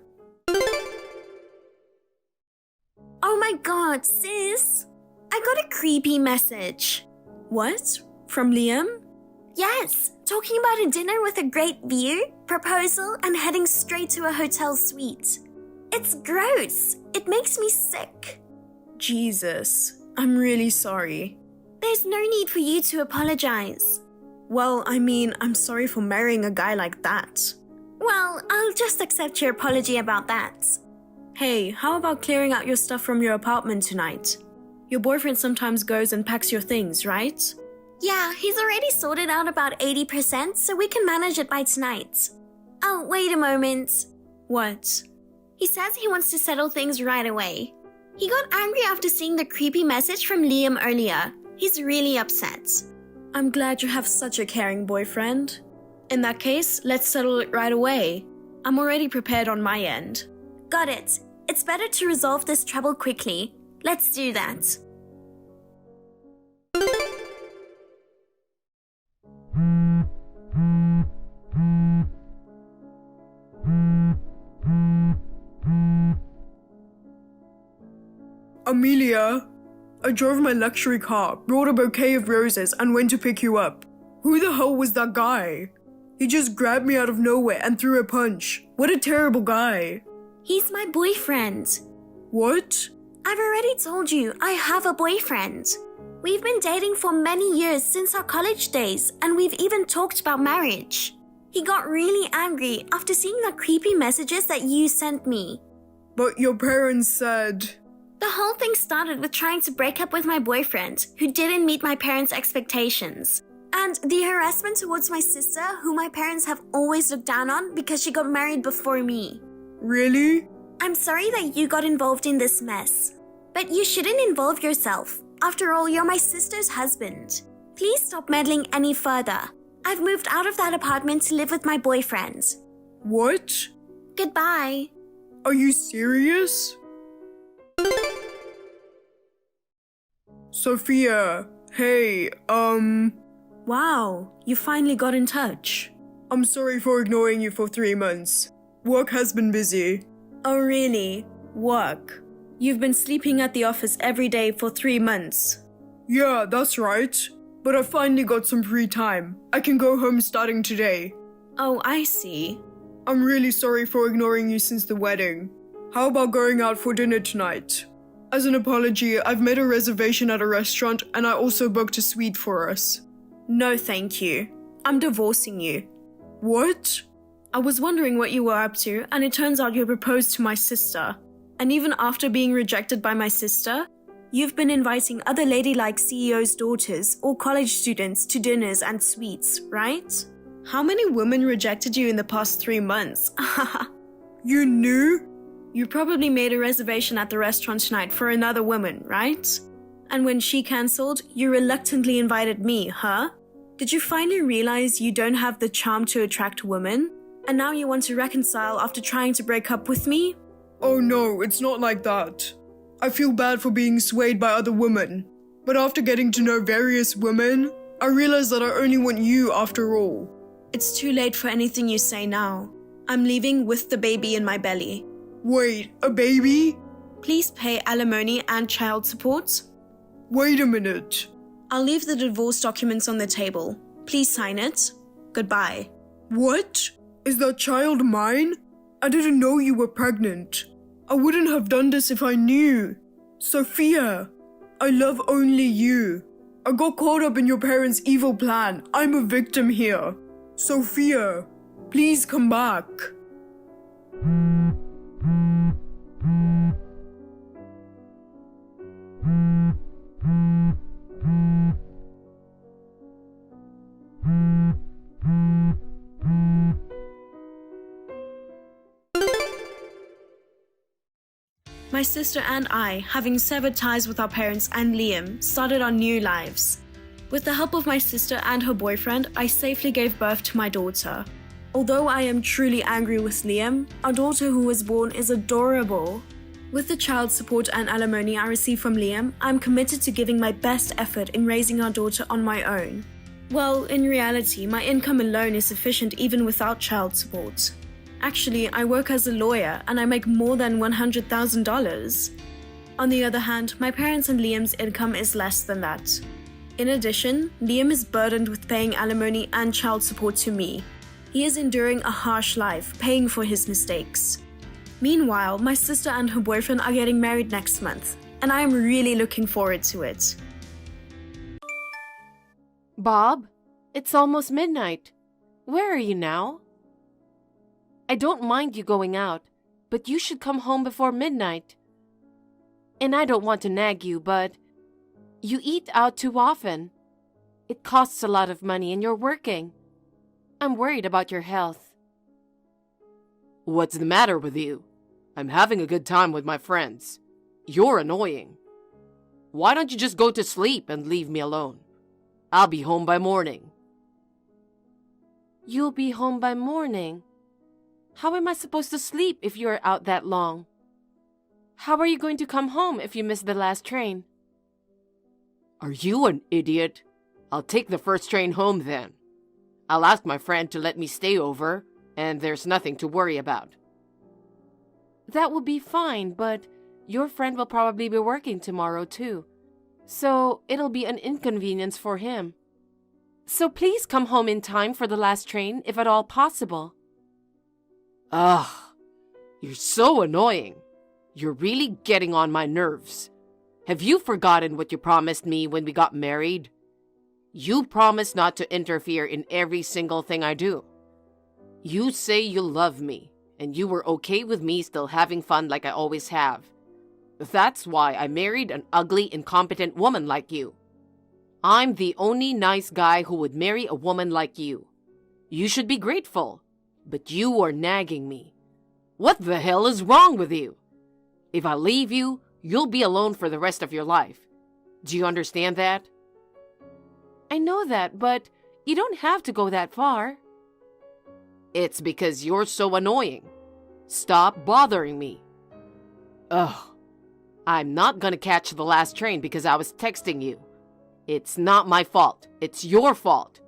Oh my god, sis! I got a creepy message. What? From Liam? Yes, talking about a dinner with a great view, proposal, and heading straight to a hotel suite. It's gross. It makes me sick. Jesus, I'm really sorry. There's no need for you to apologize. Well, I mean, I'm sorry for marrying a guy like that. Well, I'll just accept your apology about that. Hey, how about clearing out your stuff from your apartment tonight? Your boyfriend sometimes goes and packs your things, right? Yeah, he's already sorted out about 80%, so we can manage it by tonight. Oh, wait a moment. What? He says he wants to settle things right away. He got angry after seeing the creepy message from Liam earlier. He's really upset. I'm glad you have such a caring boyfriend. In that case, let's settle it right away. I'm already prepared on my end. Got it. It's better to resolve this trouble quickly. Let's do that. Amelia, I drove my luxury car, brought a bouquet of roses, and went to pick you up. Who the hell was that guy? He just grabbed me out of nowhere and threw a punch. What a terrible guy. He's my boyfriend. What? I've already told you I have a boyfriend. We've been dating for many years since our college days, and we've even talked about marriage. He got really angry after seeing the creepy messages that you sent me. But your parents said... The whole thing started with trying to break up with my boyfriend, who didn't meet my parents' expectations. And the harassment towards my sister, who my parents have always looked down on because she got married before me. Really? I'm sorry that you got involved in this mess. But you shouldn't involve yourself. After all, you're my sister's husband. Please stop meddling any further. I've moved out of that apartment to live with my boyfriend. What? Goodbye. Are you serious? Sophia, hey, Wow, you finally got in touch. I'm sorry for ignoring you for 3 months. Work has been busy. Oh really? Work. You've been sleeping at the office every day for 3 months. Yeah, that's right. But I finally got some free time. I can go home starting today. Oh, I see. I'm really sorry for ignoring you since the wedding. How about going out for dinner tonight? As an apology, I've made a reservation at a restaurant and I also booked a suite for us. No, thank you. I'm divorcing you. What? I was wondering what you were up to, and it turns out you proposed to my sister. And even after being rejected by my sister, you've been inviting other ladylike CEOs' daughters or college students to dinners and suites, right? How many women rejected you in the past 3 months? You knew? You probably made a reservation at the restaurant tonight for another woman, right? And when she cancelled, you reluctantly invited me, huh? Did you finally realize you don't have the charm to attract women? And now you want to reconcile after trying to break up with me? Oh no, it's not like that. I feel bad for being swayed by other women. But after getting to know various women, I realized that I only want you after all. It's too late for anything you say now. I'm leaving with the baby in my belly. Wait, a baby? Please pay alimony and child support. Wait a minute. I'll leave the divorce documents on the table. Please sign it. Goodbye. What? Is that child mine? I didn't know you were pregnant. I wouldn't have done this if I knew. Sophia, I love only you. I got caught up in your parents' evil plan. I'm a victim here. Sophia, please come back. My sister and I, having severed ties with our parents and Liam, started our new lives. With the help of my sister and her boyfriend, I safely gave birth to my daughter. Although I am truly angry with Liam, our daughter who was born is adorable. With the child support and alimony I receive from Liam, I'm committed to giving my best effort in raising our daughter on my own. Well, in reality, my income alone is sufficient even without child support. Actually, I work as a lawyer and I make more than $100,000. On the other hand, my parents and Liam's income is less than that. In addition, Liam is burdened with paying alimony and child support to me. He is enduring a harsh life, paying for his mistakes. Meanwhile, my sister and her boyfriend are getting married next month, and I am really looking forward to it. Bob, it's almost midnight. Where are you now? I don't mind you going out, but you should come home before midnight. And I don't want to nag you, but you eat out too often. It costs a lot of money and you're working. I'm worried about your health. What's the matter with you? I'm having a good time with my friends. You're annoying. Why don't you just go to sleep and leave me alone? I'll be home by morning. You'll be home by morning? How am I supposed to sleep if you're out that long? How are you going to come home if you miss the last train? Are you an idiot? I'll take the first train home then. I'll ask my friend to let me stay over, and there's nothing to worry about. That will be fine, but your friend will probably be working tomorrow too. So it'll be an inconvenience for him. So please come home in time for the last train, if at all possible. Ugh, you're so annoying. You're really getting on my nerves. Have you forgotten what you promised me when we got married? You promised not to interfere in every single thing I do. You say you love me, and you were okay with me still having fun like I always have. That's why I married an ugly, incompetent woman like you. I'm the only nice guy who would marry a woman like you. You should be grateful, but you are nagging me. What the hell is wrong with you? If I leave you, you'll be alone for the rest of your life. Do you understand that? I know that, but you don't have to go that far. It's because you're so annoying. Stop bothering me. Ugh. I'm not gonna catch the last train because I was texting you. It's not my fault. It's your fault.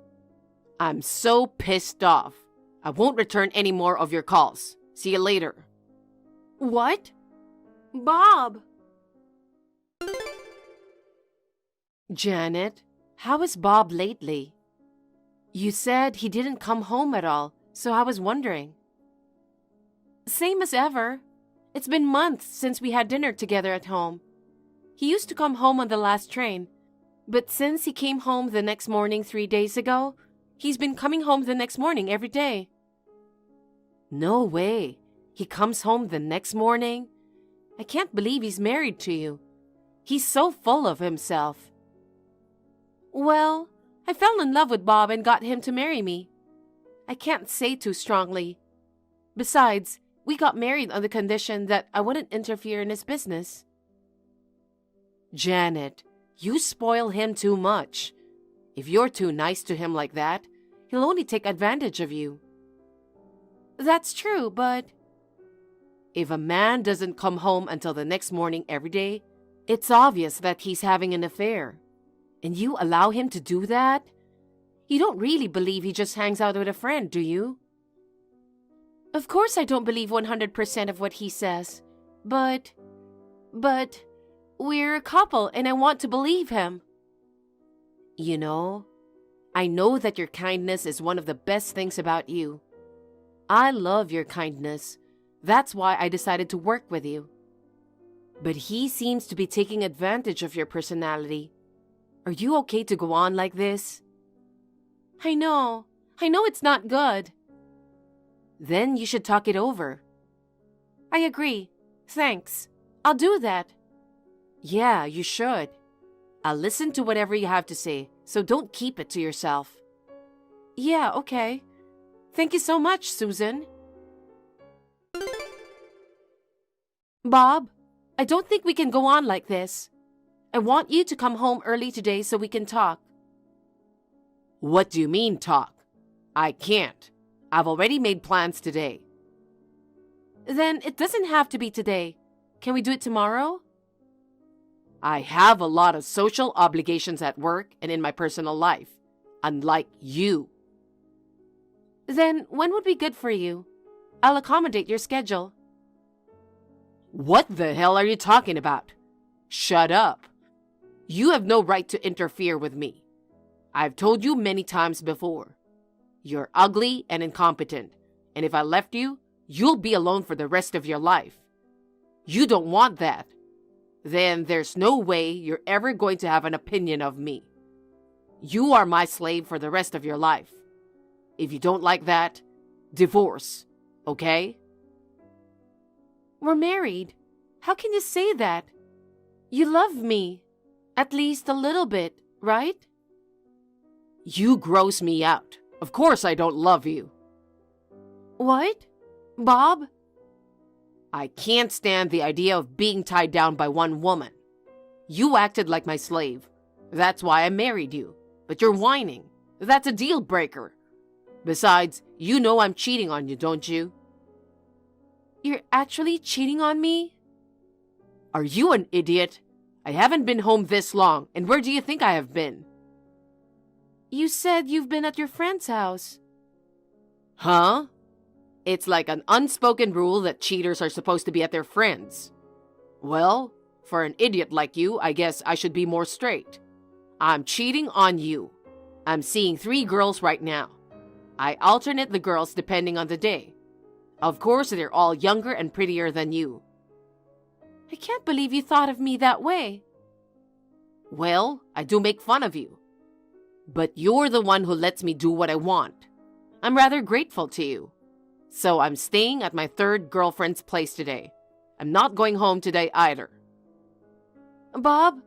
I'm so pissed off. I won't return any more of your calls. See you later. What? Bob! Janet, how is Bob lately? You said he didn't come home at all, so I was wondering. Same as ever. It's been months since we had dinner together at home. He used to come home on the last train, but since he came home the next morning 3 days ago, he's been coming home the next morning every day. No way. He comes home the next morning? I can't believe he's married to you. He's so full of himself. Well, I fell in love with Bob and got him to marry me. I can't say too strongly. Besides, we got married on the condition that I wouldn't interfere in his business. Janet, you spoil him too much. If you're too nice to him like that, he'll only take advantage of you. That's true, but if a man doesn't come home until the next morning every day, it's obvious that he's having an affair. And you allow him to do that? You don't really believe he just hangs out with a friend, do you? Of course I don't believe 100% of what he says. But we're a couple and I want to believe him. You know, I know that your kindness is one of the best things about you. I love your kindness. That's why I decided to work with you. But he seems to be taking advantage of your personality. Are you okay to go on like this? I know it's not good. Then you should talk it over. I agree. Thanks. I'll do that. Yeah, you should. I'll listen to whatever you have to say, so don't keep it to yourself. Yeah, okay. Thank you so much, Susan. Bob, I don't think we can go on like this. I want you to come home early today so we can talk. What do you mean, talk? I can't. I've already made plans today. Then it doesn't have to be today. Can we do it tomorrow? I have a lot of social obligations at work and in my personal life, unlike you. Then when would be good for you? I'll accommodate your schedule. What the hell are you talking about? Shut up. You have no right to interfere with me. I've told you many times before. You're ugly and incompetent, and if I left you, you'll be alone for the rest of your life. You don't want that. Then there's no way you're ever going to have an opinion of me. You are my slave for the rest of your life. If you don't like that, divorce, okay? We're married. How can you say that? You love me. At least a little bit, right? You gross me out. Of course I don't love you. What? Bob? I can't stand the idea of being tied down by one woman. You acted like my slave. That's why I married you. But you're whining. That's a deal breaker. Besides, you know I'm cheating on you, don't you? You're actually cheating on me? Are you an idiot? I haven't been home this long, and where do you think I have been? You said you've been at your friend's house. Huh? It's like an unspoken rule that cheaters are supposed to be at their friends. Well, for an idiot like you, I guess I should be more straight. I'm cheating on you. I'm seeing 3 girls right now. I alternate the girls depending on the day. Of course, they're all younger and prettier than you. I can't believe you thought of me that way. Well, I do make fun of you. But you're the one who lets me do what I want. I'm rather grateful to you. So I'm staying at my third girlfriend's place today. I'm not going home today either. Bob,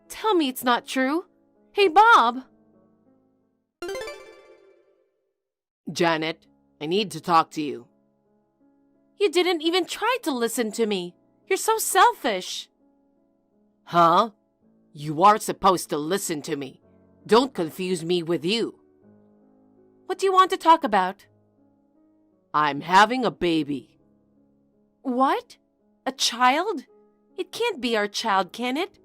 tell me it's not true. Hey, Bob! Janet, I need to talk to you. You didn't even try to listen to me. You're so selfish. Huh? You are supposed to listen to me. Don't confuse me with you. What do you want to talk about? I'm having a baby. What? A child? It can't be our child, can it?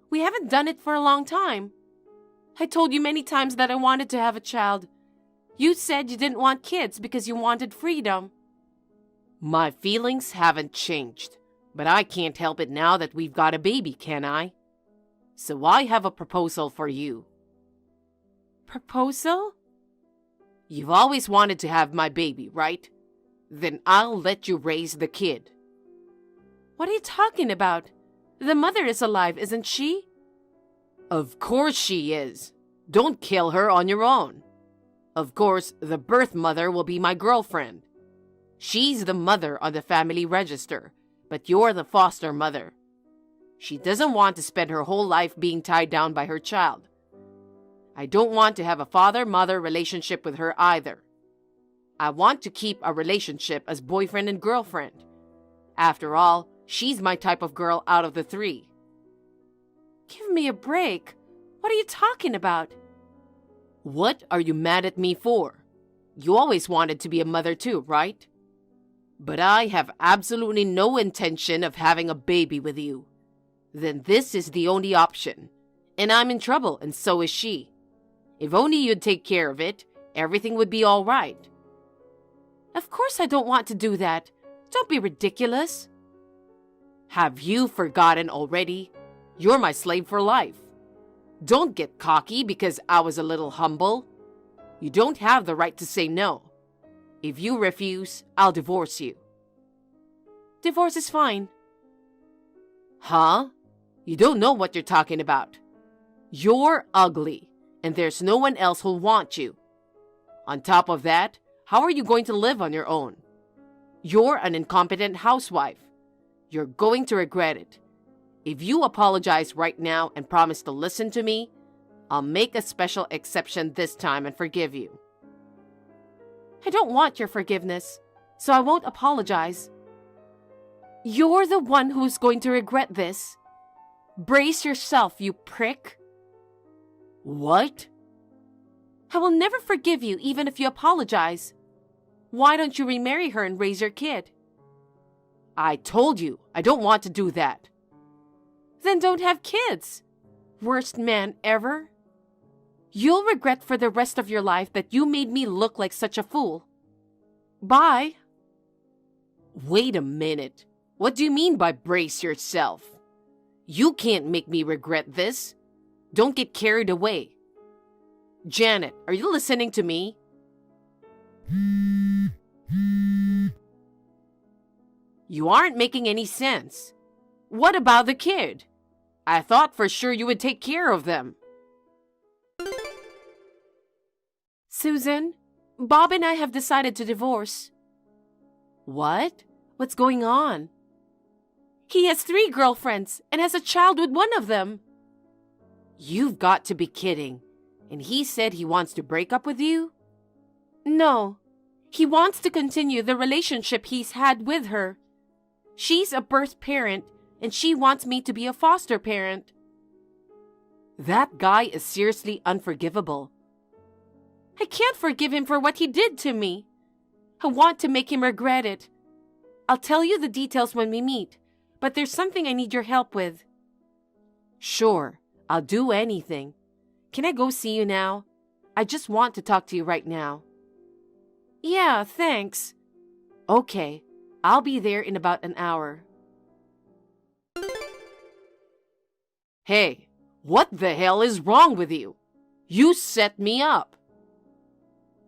We haven't done it for a long time. I told you many times that I wanted to have a child. You said you didn't want kids because you wanted freedom. My feelings haven't changed, but I can't help it now that we've got a baby, can I? So I have a proposal for you. Proposal? You've always wanted to have my baby, right? Then I'll let you raise the kid. What are you talking about? The mother is alive, isn't she? Of course she is. Don't kill her on your own. Of course, the birth mother will be my girlfriend. She's the mother on the family register, but you're the foster mother. She doesn't want to spend her whole life being tied down by her child. I don't want to have a father-mother relationship with her either. I want to keep a relationship as boyfriend and girlfriend. After all, she's my type of girl out of the three. Give me a break. What are you talking about? What are you mad at me for? You always wanted to be a mother too, right? But I have absolutely no intention of having a baby with you. Then this is the only option. And I'm in trouble, and so is she. If only you'd take care of it, everything would be all right. Of course I don't want to do that. Don't be ridiculous. Have you forgotten already? You're my slave for life. Don't get cocky because I was a little humble. You don't have the right to say no. If you refuse, I'll divorce you. Divorce is fine. Huh? You don't know what you're talking about. You're ugly, and there's no one else who'll want you. On top of that, how are you going to live on your own? You're an incompetent housewife. You're going to regret it. If you apologize right now and promise to listen to me, I'll make a special exception this time and forgive you. I don't want your forgiveness, so I won't apologize. You're the one who's going to regret this. Brace yourself, you prick. What? I will never forgive you even if you apologize. Why don't you remarry her and raise your kid? I told you, I don't want to do that. Then don't have kids. Worst man ever. You'll regret for the rest of your life that you made me look like such a fool. Bye. Wait a minute. What do you mean by brace yourself? You can't make me regret this. Don't get carried away. Janet, are you listening to me? You aren't making any sense. What about the kid? I thought for sure you would take care of them. Susan, Bob and I have decided to divorce. What? What's going on? He has 3 girlfriends and has a child with one of them. You've got to be kidding. And he said he wants to break up with you? No. He wants to continue the relationship he's had with her. She's a birth parent, and she wants me to be a foster parent. That guy is seriously unforgivable. I can't forgive him for what he did to me. I want to make him regret it. I'll tell you the details when we meet, but there's something I need your help with. Sure, I'll do anything. Can I go see you now? I just want to talk to you right now. Yeah, thanks. Okay, I'll be there in about an hour. Hey, what the hell is wrong with you? You set me up.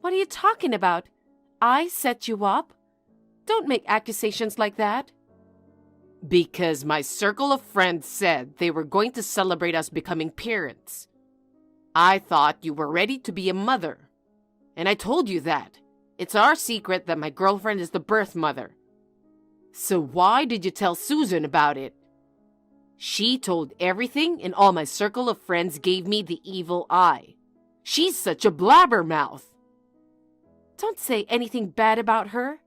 What are you talking about? I set you up? Don't make accusations like that. Because my circle of friends said they were going to celebrate us becoming parents. I thought you were ready to be a mother. And I told you that. It's our secret that my girlfriend is the birth mother. So why did you tell Susan about it? She told everything and all my circle of friends gave me the evil eye. She's such a blabbermouth. Don't say anything bad about her.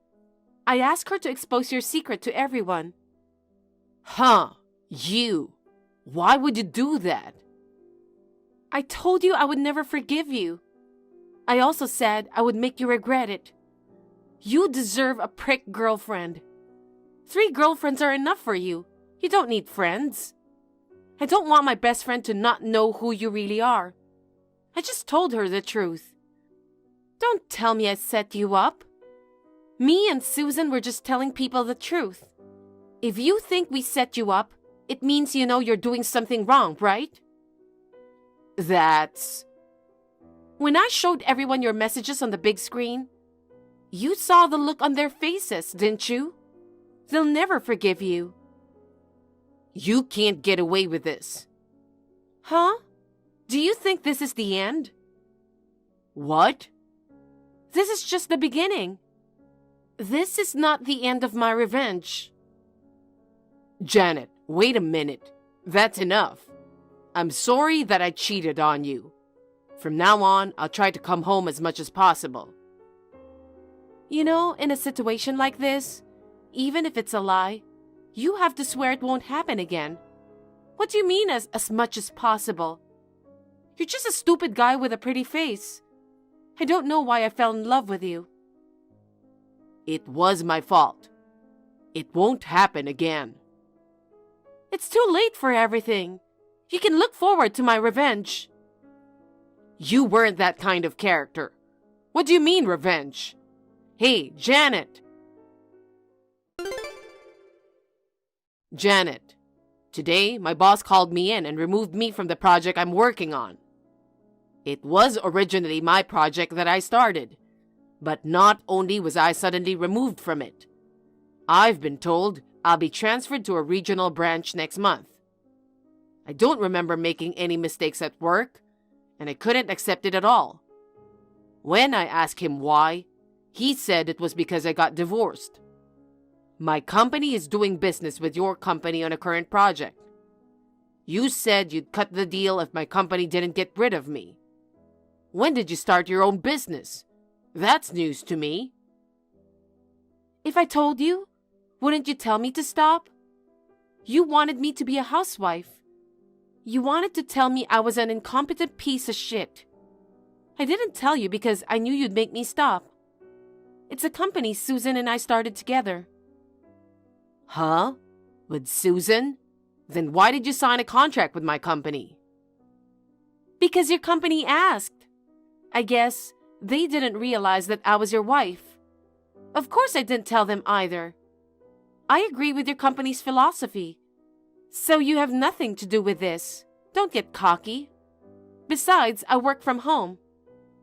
I asked her to expose your secret to everyone. Huh, you. Why would you do that? I told you I would never forgive you. I also said I would make you regret it. You deserve a prick girlfriend. 3 girlfriends are enough for you. You don't need friends. I don't want my best friend to not know who you really are. I just told her the truth. Don't tell me I set you up. Me and Susan were just telling people the truth. If you think we set you up, it means you know you're doing something wrong, right? That's... When I showed everyone your messages on the big screen, you saw the look on their faces, didn't you? They'll never forgive you. You can't get away with this. Huh? Do you think this is the end? What? This is just the beginning. This is not the end of my revenge. Janet, wait a minute. That's enough. I'm sorry that I cheated on you. From now on, I'll try to come home as much as possible. You know, in a situation like this, even if it's a lie, you have to swear it won't happen again. What do you mean as much as possible? You're just a stupid guy with a pretty face. I don't know why I fell in love with you. It was my fault. It won't happen again. It's too late for everything. You can look forward to my revenge. You weren't that kind of character. What do you mean, revenge? Hey, Janet! Janet, today my boss called me in and removed me from the project I'm working on. It was originally my project that I started, but not only was I suddenly removed from it, I've been told I'll be transferred to a regional branch next month. I don't remember making any mistakes at work, and I couldn't accept it at all. When I asked him why, he said it was because I got divorced. My company is doing business with your company on a current project. You said you'd cut the deal if my company didn't get rid of me. When did you start your own business? That's news to me. If I told you, wouldn't you tell me to stop? You wanted me to be a housewife. You wanted to tell me I was an incompetent piece of shit. I didn't tell you because I knew you'd make me stop. It's a company Susan and I started together. Huh? With Susan? Then why did you sign a contract with my company? Because your company asked. I guess they didn't realize that I was your wife. Of course I didn't tell them either. I agree with your company's philosophy. So you have nothing to do with this. Don't get cocky. Besides, I work from home.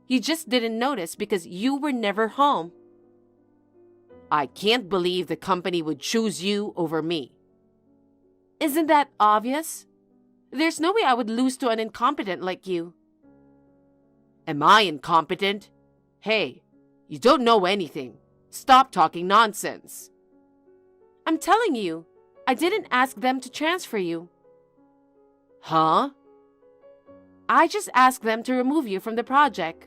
You just didn't notice because you were never home. I can't believe the company would choose you over me. Isn't that obvious? There's no way I would lose to an incompetent like you. Am I incompetent? Hey, you don't know anything. Stop talking nonsense. I'm telling you, I didn't ask them to transfer you. Huh? I just asked them to remove you from the project.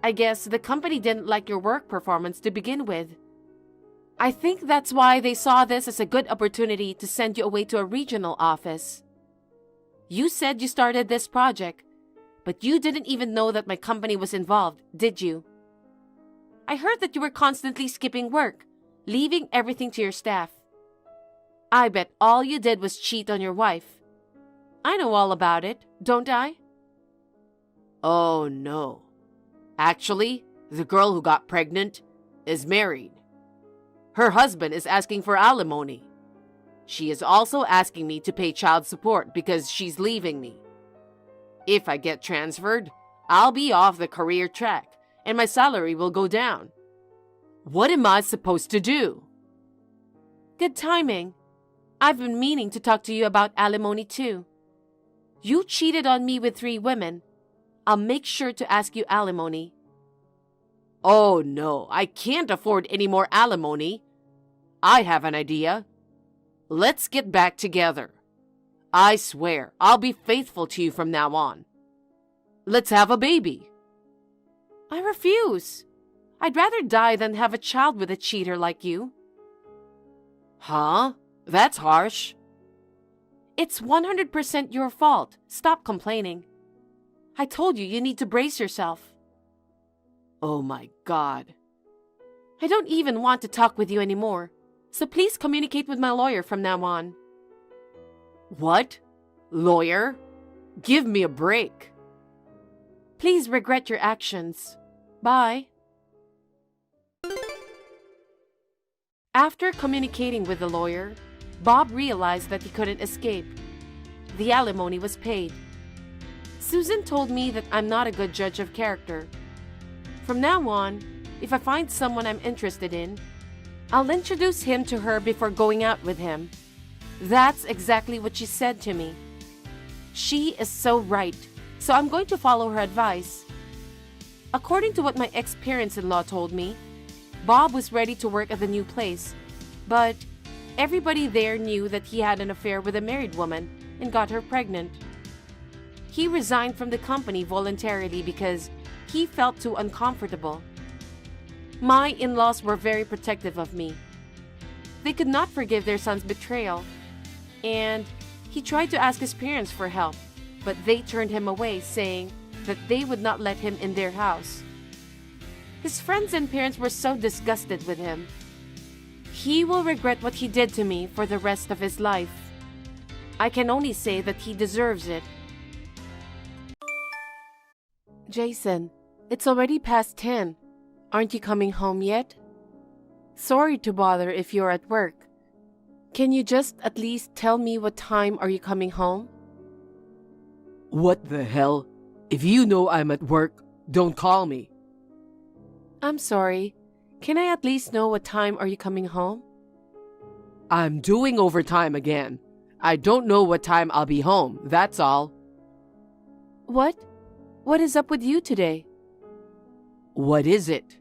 I guess the company didn't like your work performance to begin with. I think that's why they saw this as a good opportunity to send you away to a regional office. You said you started this project, but you didn't even know that my company was involved, did you? I heard that you were constantly skipping work, leaving everything to your staff. I bet all you did was cheat on your wife. I know all about it, don't I? Oh no. Actually, the girl who got pregnant is married. Her husband is asking for alimony. She is also asking me to pay child support because she's leaving me. If I get transferred, I'll be off the career track and my salary will go down. What am I supposed to do? Good timing. I've been meaning to talk to you about alimony too. You cheated on me with 3 women. I'll make sure to ask you alimony. Oh no, I can't afford any more alimony. I have an idea. Let's get back together. I swear, I'll be faithful to you from now on. Let's have a baby. I refuse. I'd rather die than have a child with a cheater like you. Huh? That's harsh. It's 100% your fault. Stop complaining. I told you need to brace yourself. Oh my God. I don't even want to talk with you anymore. So please communicate with my lawyer from now on. What? Lawyer? Give me a break. Please regret your actions. Bye. After communicating with the lawyer, Bob realized that he couldn't escape. The alimony was paid. Susan told me that I'm not a good judge of character. From now on, if I find someone I'm interested in, I'll introduce him to her before going out with him. That's exactly what she said to me. She is so right, so I'm going to follow her advice. According to what my ex-parents-in-law told me, Bob was ready to work at the new place, but everybody there knew that he had an affair with a married woman and got her pregnant. He resigned from the company voluntarily because he felt too uncomfortable. My in-laws were very protective of me. They could not forgive their son's betrayal, and he tried to ask his parents for help, but they turned him away, saying that they would not let him in their house. His friends and parents were so disgusted with him. He will regret what he did to me for the rest of his life. I can only say that he deserves it. Jason, it's already past 10. Aren't you coming home yet? Sorry to bother if you're at work. Can you just at least tell me what time are you coming home? What the hell? If you know I'm at work, don't call me. I'm sorry. Can I at least know what time are you coming home? I'm doing overtime again. I don't know what time I'll be home, that's all. What? What is up with you today? What is it?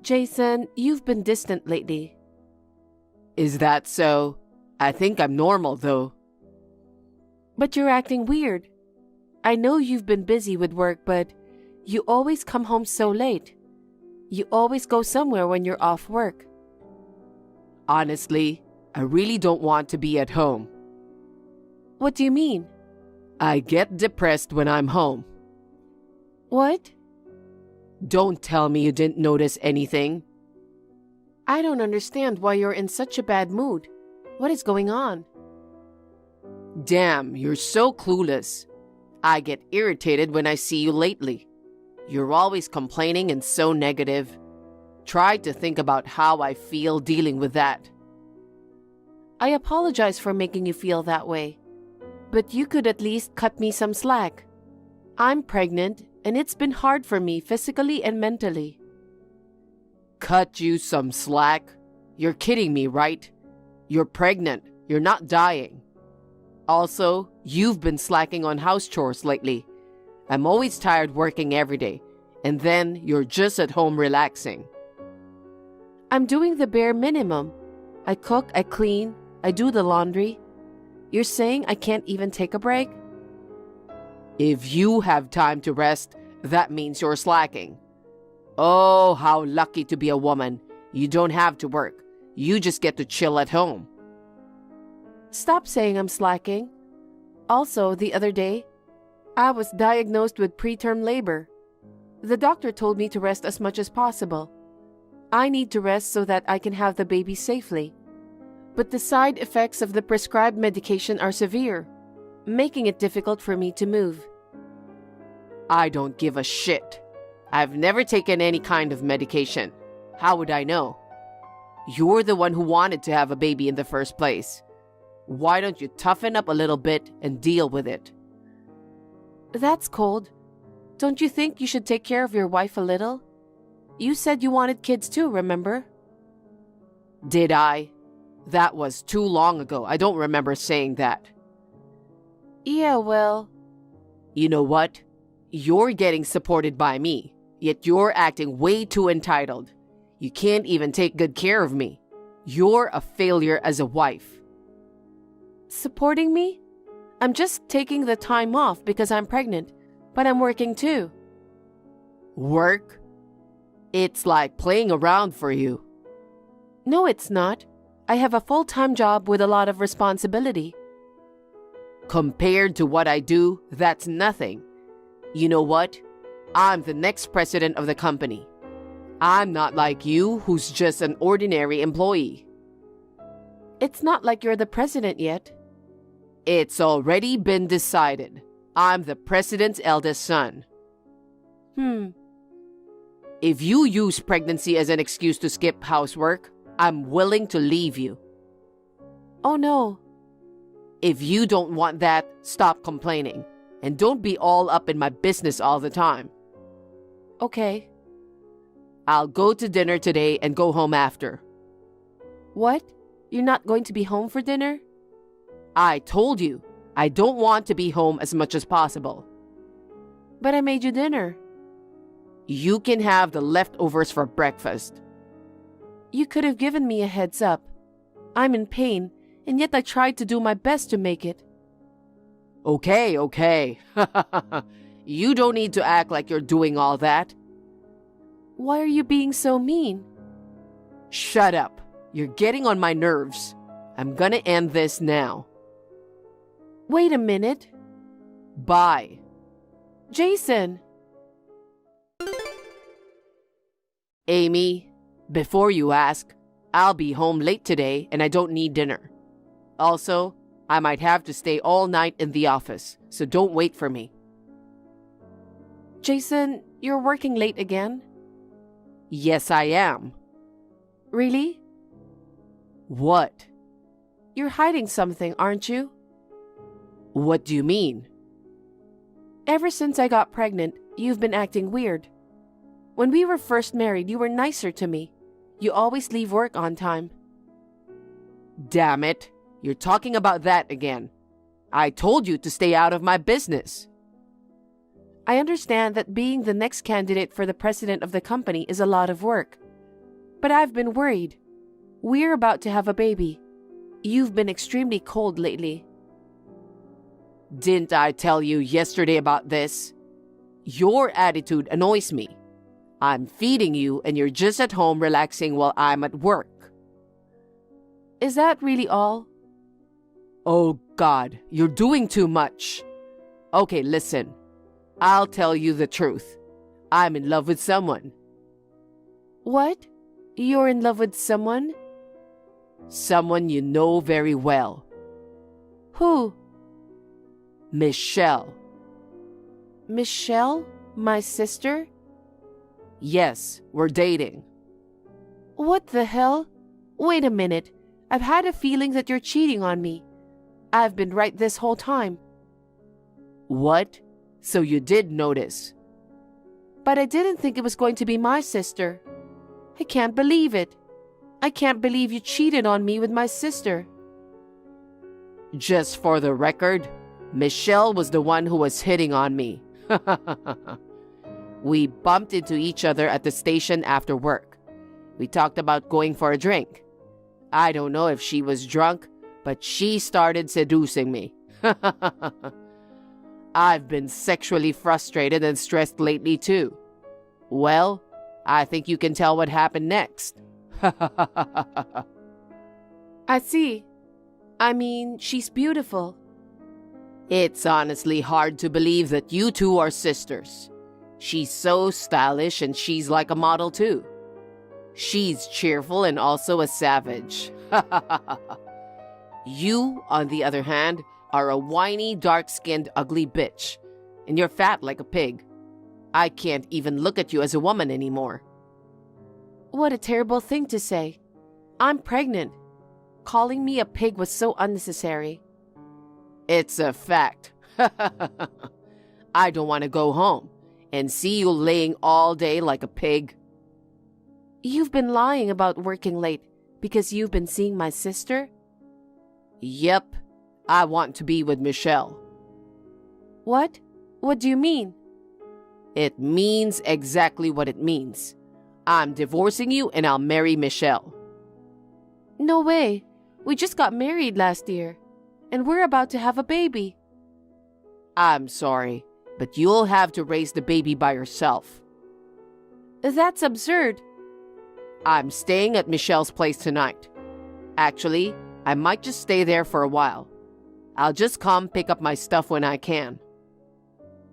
Jason, you've been distant lately. Is that so? I think I'm normal, though. But you're acting weird. I know you've been busy with work, but you always come home so late. You always go somewhere when you're off work. Honestly, I really don't want to be at home. What do you mean? I get depressed when I'm home. What? Don't tell me you didn't notice anything. I don't understand why you're in such a bad mood. What is going on? Damn, you're so clueless. I get irritated when I see you lately. You're always complaining and so negative. Try to think about how I feel dealing with that. I apologize for making you feel that way, but you could at least cut me some slack. I'm pregnant, and it's been hard for me physically and mentally. Cut you some slack? You're kidding me, right? You're pregnant. You're not dying. Also, you've been slacking on house chores lately. I'm always tired working every day, and then you're just at home relaxing. I'm doing the bare minimum. I cook, I clean, I do the laundry. You're saying I can't even take a break? If you have time to rest, that means you're slacking. Oh, how lucky to be a woman. You don't have to work. You just get to chill at home. Stop saying I'm slacking. Also, the other day, I was diagnosed with preterm labor. The doctor told me to rest as much as possible. I need to rest so that I can have the baby safely. But the side effects of the prescribed medication are severe, making it difficult for me to move. I don't give a shit. I've never taken any kind of medication. How would I know? You're the one who wanted to have a baby in the first place. Why don't you toughen up a little bit and deal with it? That's cold. Don't you think you should take care of your wife a little? You said you wanted kids too, remember? Did I? That was too long ago. I don't remember saying that. Yeah, well, You know what? You're getting supported by me, yet you're acting way too entitled. You can't even take good care of me. You're a failure as a wife. supporting me? I'm just taking the time off because I'm pregnant, but I'm working too. Work? It's like playing around for you. No, it's not. I have a full-time job with a lot of responsibility. Compared to what I do, that's nothing. You know what? I'm the next president of the company. I'm not like you, who's just an ordinary employee. It's not like you're the president yet. It's already been decided. I'm the president's eldest son. If you use pregnancy as an excuse to skip housework, I'm willing to leave you. Oh no. If you don't want that, stop complaining. And don't be all up in my business all the time. Okay. I'll go to dinner today and go home after. What? You're not going to be home for dinner? I told you, I don't want to be home as much as possible. But I made you dinner. You can have the leftovers for breakfast. You could have given me a heads up. I'm in pain, and yet I tried to do my best to make it. Okay. You don't need to act like you're doing all that. Why are you being so mean? Shut up. You're getting on my nerves. I'm gonna end this now. Wait a minute. Bye. Jason! Amy, before you ask, I'll be home late today and I don't need dinner. Also, I might have to stay all night in the office, so don't wait for me. Jason, you're working late again? Yes, I am. Really? What? You're hiding something, aren't you? What do you mean? Ever since I got pregnant, you've been acting weird. When we were first married, you were nicer to me. You always leave work on time. Damn it. You're talking about that again. I told you to stay out of my business. I understand that being the next candidate for the president of the company is a lot of work. But I've been worried. We're about to have a baby. You've been extremely cold lately. Didn't I tell you yesterday about this? Your attitude annoys me. I'm feeding you and you're just at home relaxing while I'm at work. Is that really all? Oh God, you're doing too much. Okay, listen. I'll tell you the truth. I'm in love with someone. What? You're in love with someone? Someone you know very well. Who? Michelle. Michelle? My sister? Yes, we're dating. What the hell? Wait a minute. I've had a feeling that you're cheating on me. I've been right this whole time. What? So you did notice. But I didn't think it was going to be my sister. I can't believe it. I can't believe you cheated on me with my sister. Just for the record, Michelle was the one who was hitting on me. We bumped into each other at the station after work. We talked about going for a drink. I don't know if she was drunk, but she started seducing me. I've been sexually frustrated and stressed lately too. Well, I think you can tell what happened next. I see. I mean, she's beautiful. It's honestly hard to believe that you two are sisters. She's so stylish and she's like a model too. She's cheerful and also a savage. You, on the other hand, are a whiny, dark-skinned, ugly bitch. And you're fat like a pig. I can't even look at you as a woman anymore. What a terrible thing to say. I'm pregnant. Calling me a pig was so unnecessary. It's a fact. I don't want to go home and see you laying all day like a pig. You've been lying about working late, Because you've been seeing my sister? Yep, I want to be with Michelle. What? What do you mean? It means exactly what it means. I'm divorcing you and I'll marry Michelle. No way. We just got married last year. And we're about to have a baby. I'm sorry, but you'll have to raise the baby by yourself. That's absurd. I'm staying at Michelle's place tonight. Actually, I might just stay there for a while. I'll just come pick up my stuff when I can.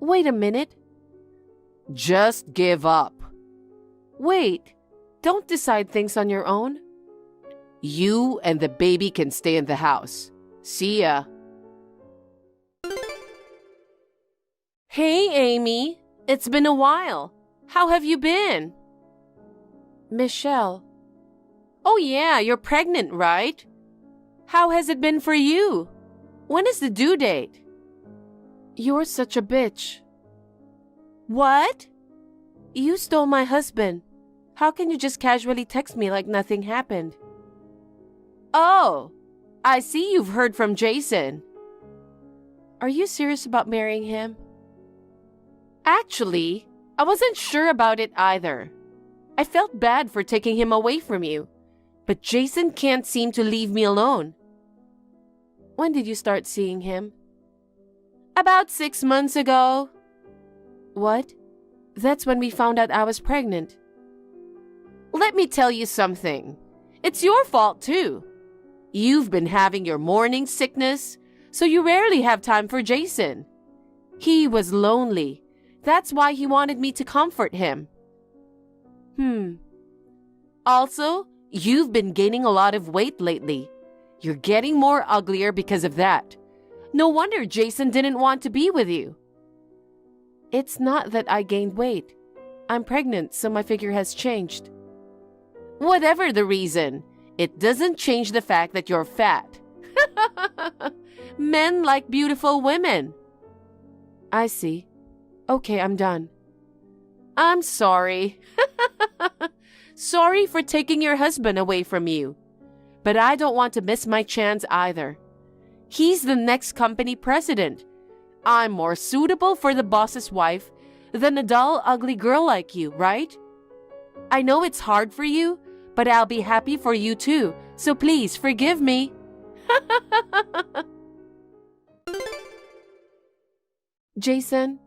Wait a minute. Just give up. Wait. Don't decide things on your own. You and the baby can stay in the house. See ya. Hey, Amy. It's been a while. How have you been? Michelle. Oh yeah, you're pregnant, right? How has it been for you? When is the due date? You're such a bitch. What? You stole my husband. How can you just casually text me like nothing happened? Oh, I see you've heard from Jason. Are you serious about marrying him? Actually, I wasn't sure about it either. I felt bad for taking him away from you, but Jason can't seem to leave me alone. When did you start seeing him? About 6 months ago. What? That's when we found out I was pregnant. Let me tell you something. It's your fault too. You've been having your morning sickness, so you rarely have time for Jason. He was lonely. That's why he wanted me to comfort him. Also, you've been gaining a lot of weight lately. You're getting more uglier because of that. No wonder Jason didn't want to be with you. It's not that I gained weight. I'm pregnant, so my figure has changed. Whatever the reason, it doesn't change the fact that you're fat. Men like beautiful women. I see. Okay, I'm done. I'm sorry. Sorry for taking your husband away from you. But I don't want to miss my chance either. He's the next company president. I'm more suitable for the boss's wife than a dull, ugly girl like you, right? I know it's hard for you, but I'll be happy for you too, so please forgive me. Jason,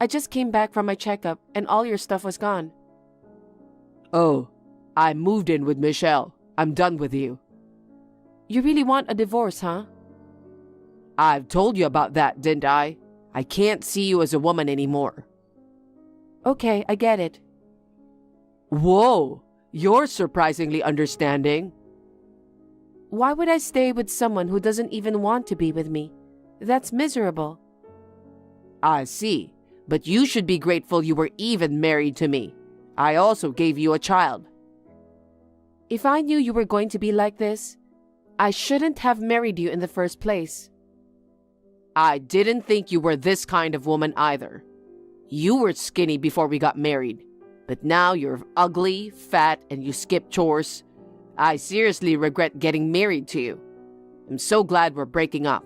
I just came back from my checkup and all your stuff was gone. Oh, I moved in with Michelle. I'm done with you. You really want a divorce, huh? I've told you about that, didn't I? I can't see you as a woman anymore. Okay, I get it. Whoa, you're surprisingly understanding. Why would I stay with someone who doesn't even want to be with me? That's miserable. I see, but you should be grateful you were even married to me. I also gave you a child. If I knew you were going to be like this, I shouldn't have married you in the first place. I didn't think you were this kind of woman either. You were skinny before we got married, but now you're ugly, fat, and you skip chores. I seriously regret getting married to you. I'm so glad we're breaking up.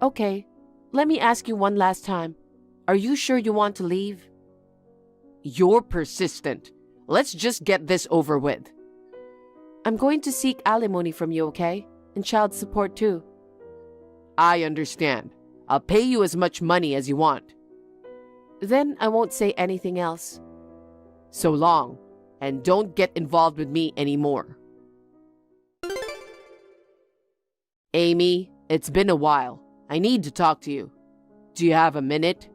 Okay, let me ask you one last time. Are you sure you want to leave? You're persistent. Let's just get this over with. I'm going to seek alimony from you, okay? And child support too. I understand. I'll pay you as much money as you want. Then I won't say anything else. So long, and don't get involved with me anymore. Amy, it's been a while. I need to talk to you. Do you have a minute?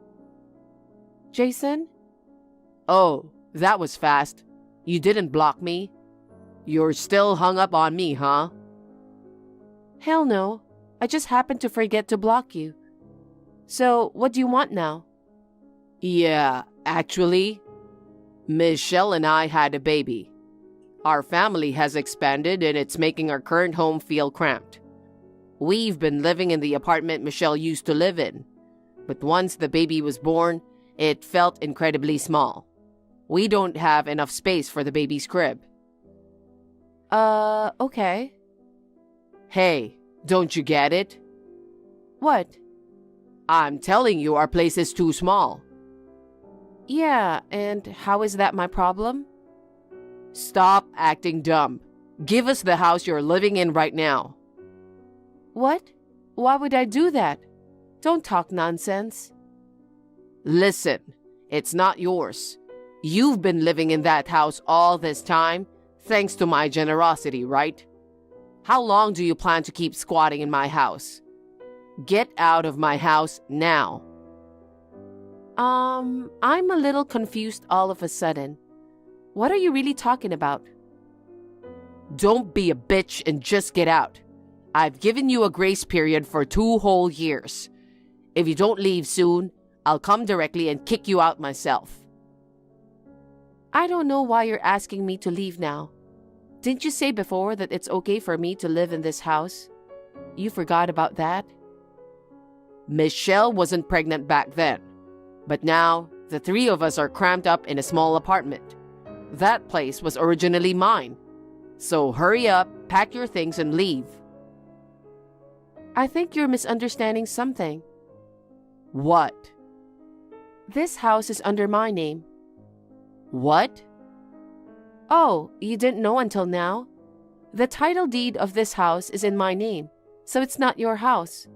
Jason? Oh, that was fast. You didn't block me? You're still hung up on me, huh? Hell no. I just happened to forget to block you. So, what do you want now? Yeah, actually, Michelle and I had a baby. Our family has expanded and it's making our current home feel cramped. We've been living in the apartment Michelle used to live in, but once the baby was born, it felt incredibly small. We don't have enough space for the baby's crib. Okay. Hey, don't you get it? What? I'm telling you, our place is too small. Yeah, and how is that my problem? Stop acting dumb. Give us the house you're living in right now. What? Why would I do that? Don't talk nonsense. Listen, it's not yours. You've been living in that house all this time, thanks to my generosity, right? How long do you plan to keep squatting in my house? Get out of my house now. I'm a little confused all of a sudden. What are you really talking about? Don't be a bitch and just get out. I've given you a grace period for 2 whole years. If you don't leave soon, I'll come directly and kick you out myself. I don't know why you're asking me to leave now. Didn't you say before that it's okay for me to live in this house? You forgot about that? Michelle wasn't pregnant back then. But now, the 3 of us are cramped up in a small apartment. That place was originally mine. So hurry up, pack your things and leave. I think you're misunderstanding something. What? This house is under my name. What? Oh, you didn't know until now? The title deed of this house is in my name, so it's not your house.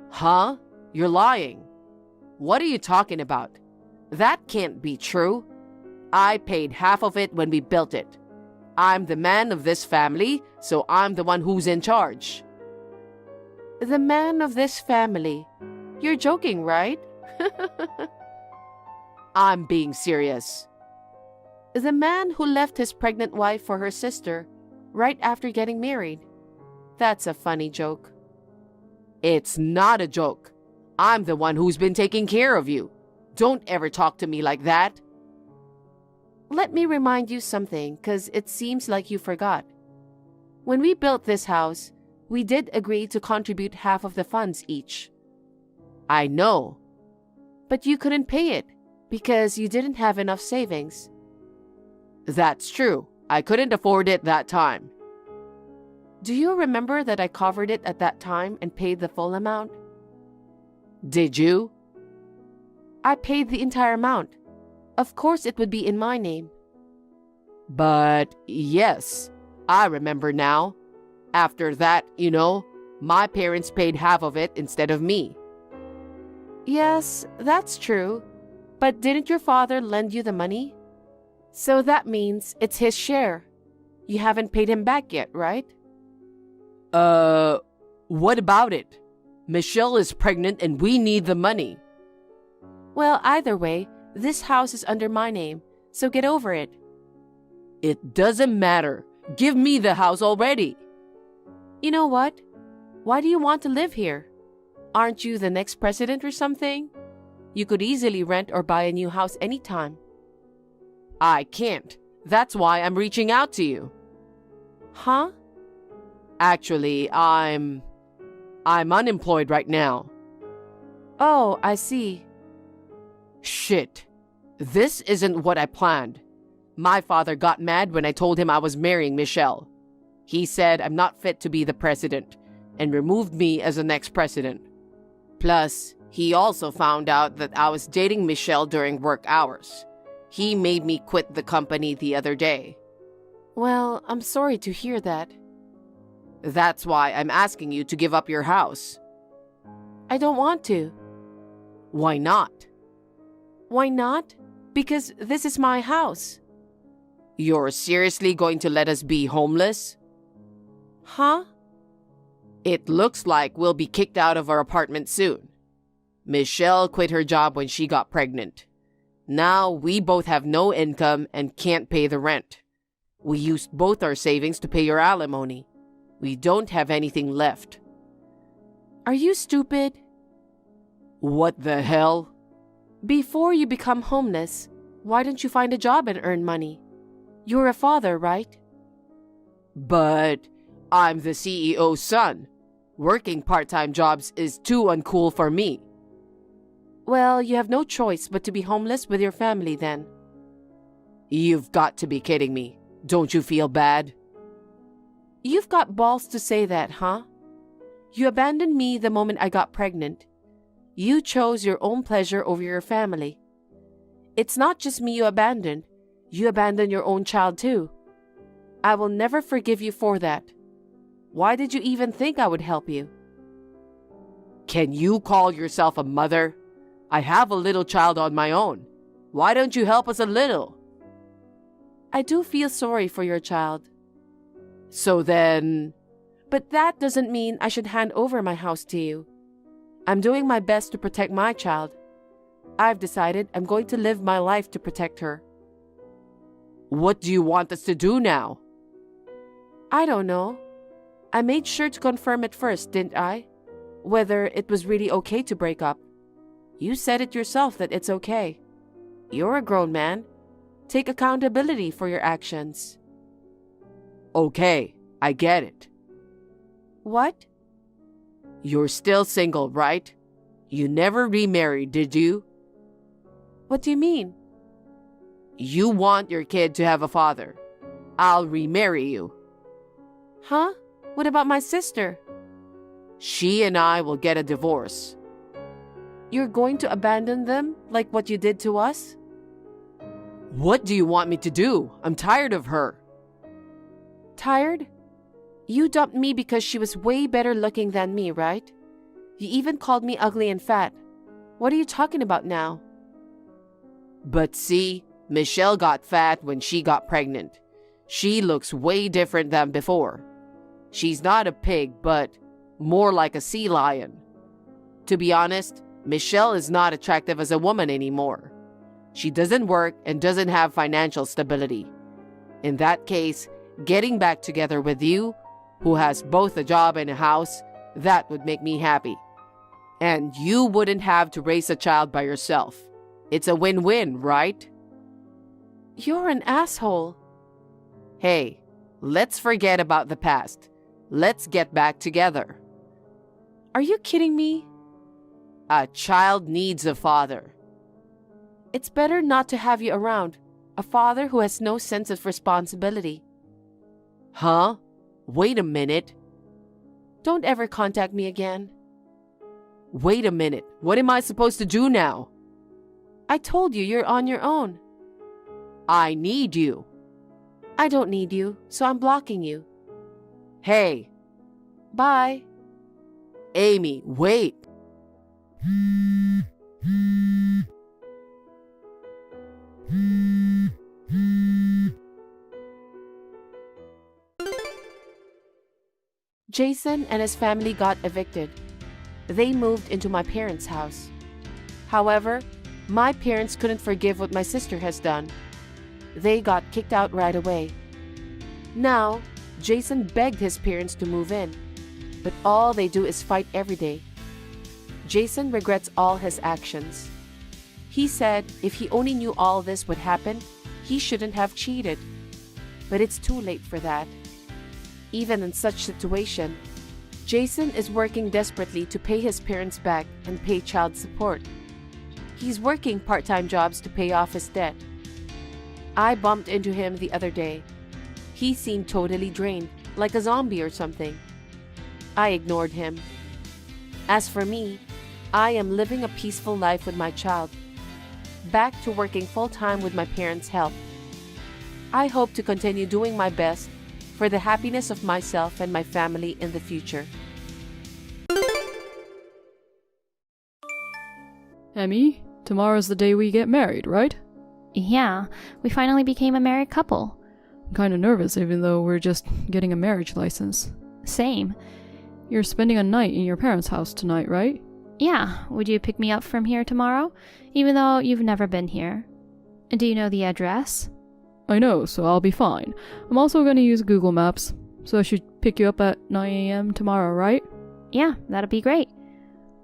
Huh? You're lying. What are you talking about? That can't be true. I paid half of it when we built it. I'm the man of this family, so I'm the one who's in charge. The man of this family? You're joking, right? I'm being serious. The man who left his pregnant wife for her sister right after getting married. That's a funny joke. It's not a joke. I'm the one who's been taking care of you. Don't ever talk to me like that. Let me remind you something, because it seems like you forgot. When we built this house, we did agree to contribute half of the funds each. I know. But you couldn't pay it, because you didn't have enough savings. That's true. I couldn't afford it that time. Do you remember that I covered it at that time and paid the full amount? Did you? I paid the entire amount. Of course it would be in my name. But yes, I remember now. After that, my parents paid half of it instead of me. Yes, that's true. But didn't your father lend you the money? So that means it's his share. You haven't paid him back yet, right? What about it? Michelle is pregnant and we need the money. Well, either way, this house is under my name, so get over it. It doesn't matter. Give me the house already. You know what? Why do you want to live here? Aren't you the next president or something? You could easily rent or buy a new house anytime. I can't. That's why I'm reaching out to you. Huh? Actually, I'm unemployed right now. Oh, I see. Shit. This isn't what I planned. My father got mad when I told him I was marrying Michelle. He said I'm not fit to be the president and removed me as the next president. Plus, he also found out that I was dating Michelle during work hours. He made me quit the company the other day. Well, I'm sorry to hear that. That's why I'm asking you to give up your house. I don't want to. Why not? Why not? Because this is my house. You're seriously going to let us be homeless? Huh? It looks like we'll be kicked out of our apartment soon. Michelle quit her job when she got pregnant. Now we both have no income and can't pay the rent. We used both our savings to pay your alimony. We don't have anything left. Are you stupid? What the hell? Before you become homeless, why don't you find a job and earn money? You're a father, right? But I'm the CEO's son. Working part-time jobs is too uncool for me. Well, you have no choice but to be homeless with your family then. You've got to be kidding me. Don't you feel bad? You've got balls to say that, huh? You abandoned me the moment I got pregnant. You chose your own pleasure over your family. It's not just me you abandoned your own child too. I will never forgive you for that. Why did you even think I would help you? Can you call yourself a mother? I have a little child on my own. Why don't you help us a little? I do feel sorry for your child. So then... But that doesn't mean I should hand over my house to you. I'm doing my best to protect my child. I've decided I'm going to live my life to protect her. What do you want us to do now? I don't know. I made sure to confirm it first, didn't I? Whether it was really okay to break up. You said it yourself that it's okay. You're a grown man. Take accountability for your actions. Okay, I get it. What? You're still single, right? You never remarried, did you? What do you mean? You want your kid to have a father. I'll remarry you. Huh? What about my sister? She and I will get a divorce. You're going to abandon them like what you did to us? What do you want me to do? I'm tired of her. Tired? You dumped me because she was way better looking than me, right? You even called me ugly and fat. What are you talking about now? But see, Michelle got fat when she got pregnant. She looks way different than before. She's not a pig, but more like a sea lion. To be honest, Michelle is not attractive as a woman anymore. She doesn't work and doesn't have financial stability. In that case, getting back together with you, who has both a job and a house, that would make me happy. And you wouldn't have to raise a child by yourself. It's a win-win, right? You're an asshole. Hey, let's forget about the past. Let's get back together. Are you kidding me? A child needs a father. It's better not to have you around. A father who has no sense of responsibility. Huh? Wait a minute. Don't ever contact me again. Wait a minute. What am I supposed to do now? I told you you're on your own. I need you. I don't need you, so I'm blocking you. Hey. Bye. Amy, wait. Jason and his family got evicted. They moved into my parents' house. However, my parents couldn't forgive what my sister has done. They got kicked out right away. Now, Jason begged his parents to move in, but all they do is fight every day. Jason regrets all his actions. He said if he only knew all this would happen, he shouldn't have cheated. But it's too late for that. Even in such situation, Jason is working desperately to pay his parents back and pay child support. He's working part-time jobs to pay off his debt. I bumped into him the other day. He seemed totally drained, like a zombie or something. I ignored him. As for me, I am living a peaceful life with my child. Back to working full-time with my parents' help. I hope to continue doing my best for the happiness of myself and my family in the future. Emmy, tomorrow's the day we get married, right? Yeah, we finally became a married couple. I'm kinda nervous even though we're just getting a marriage license. Same. You're spending a night in your parents' house tonight, right? Yeah, would you pick me up from here tomorrow? Even though you've never been here. Do you know the address? I know, so I'll be fine. I'm also gonna use Google Maps, so I should pick you up at 9 a.m. tomorrow, right? Yeah, that'll be great.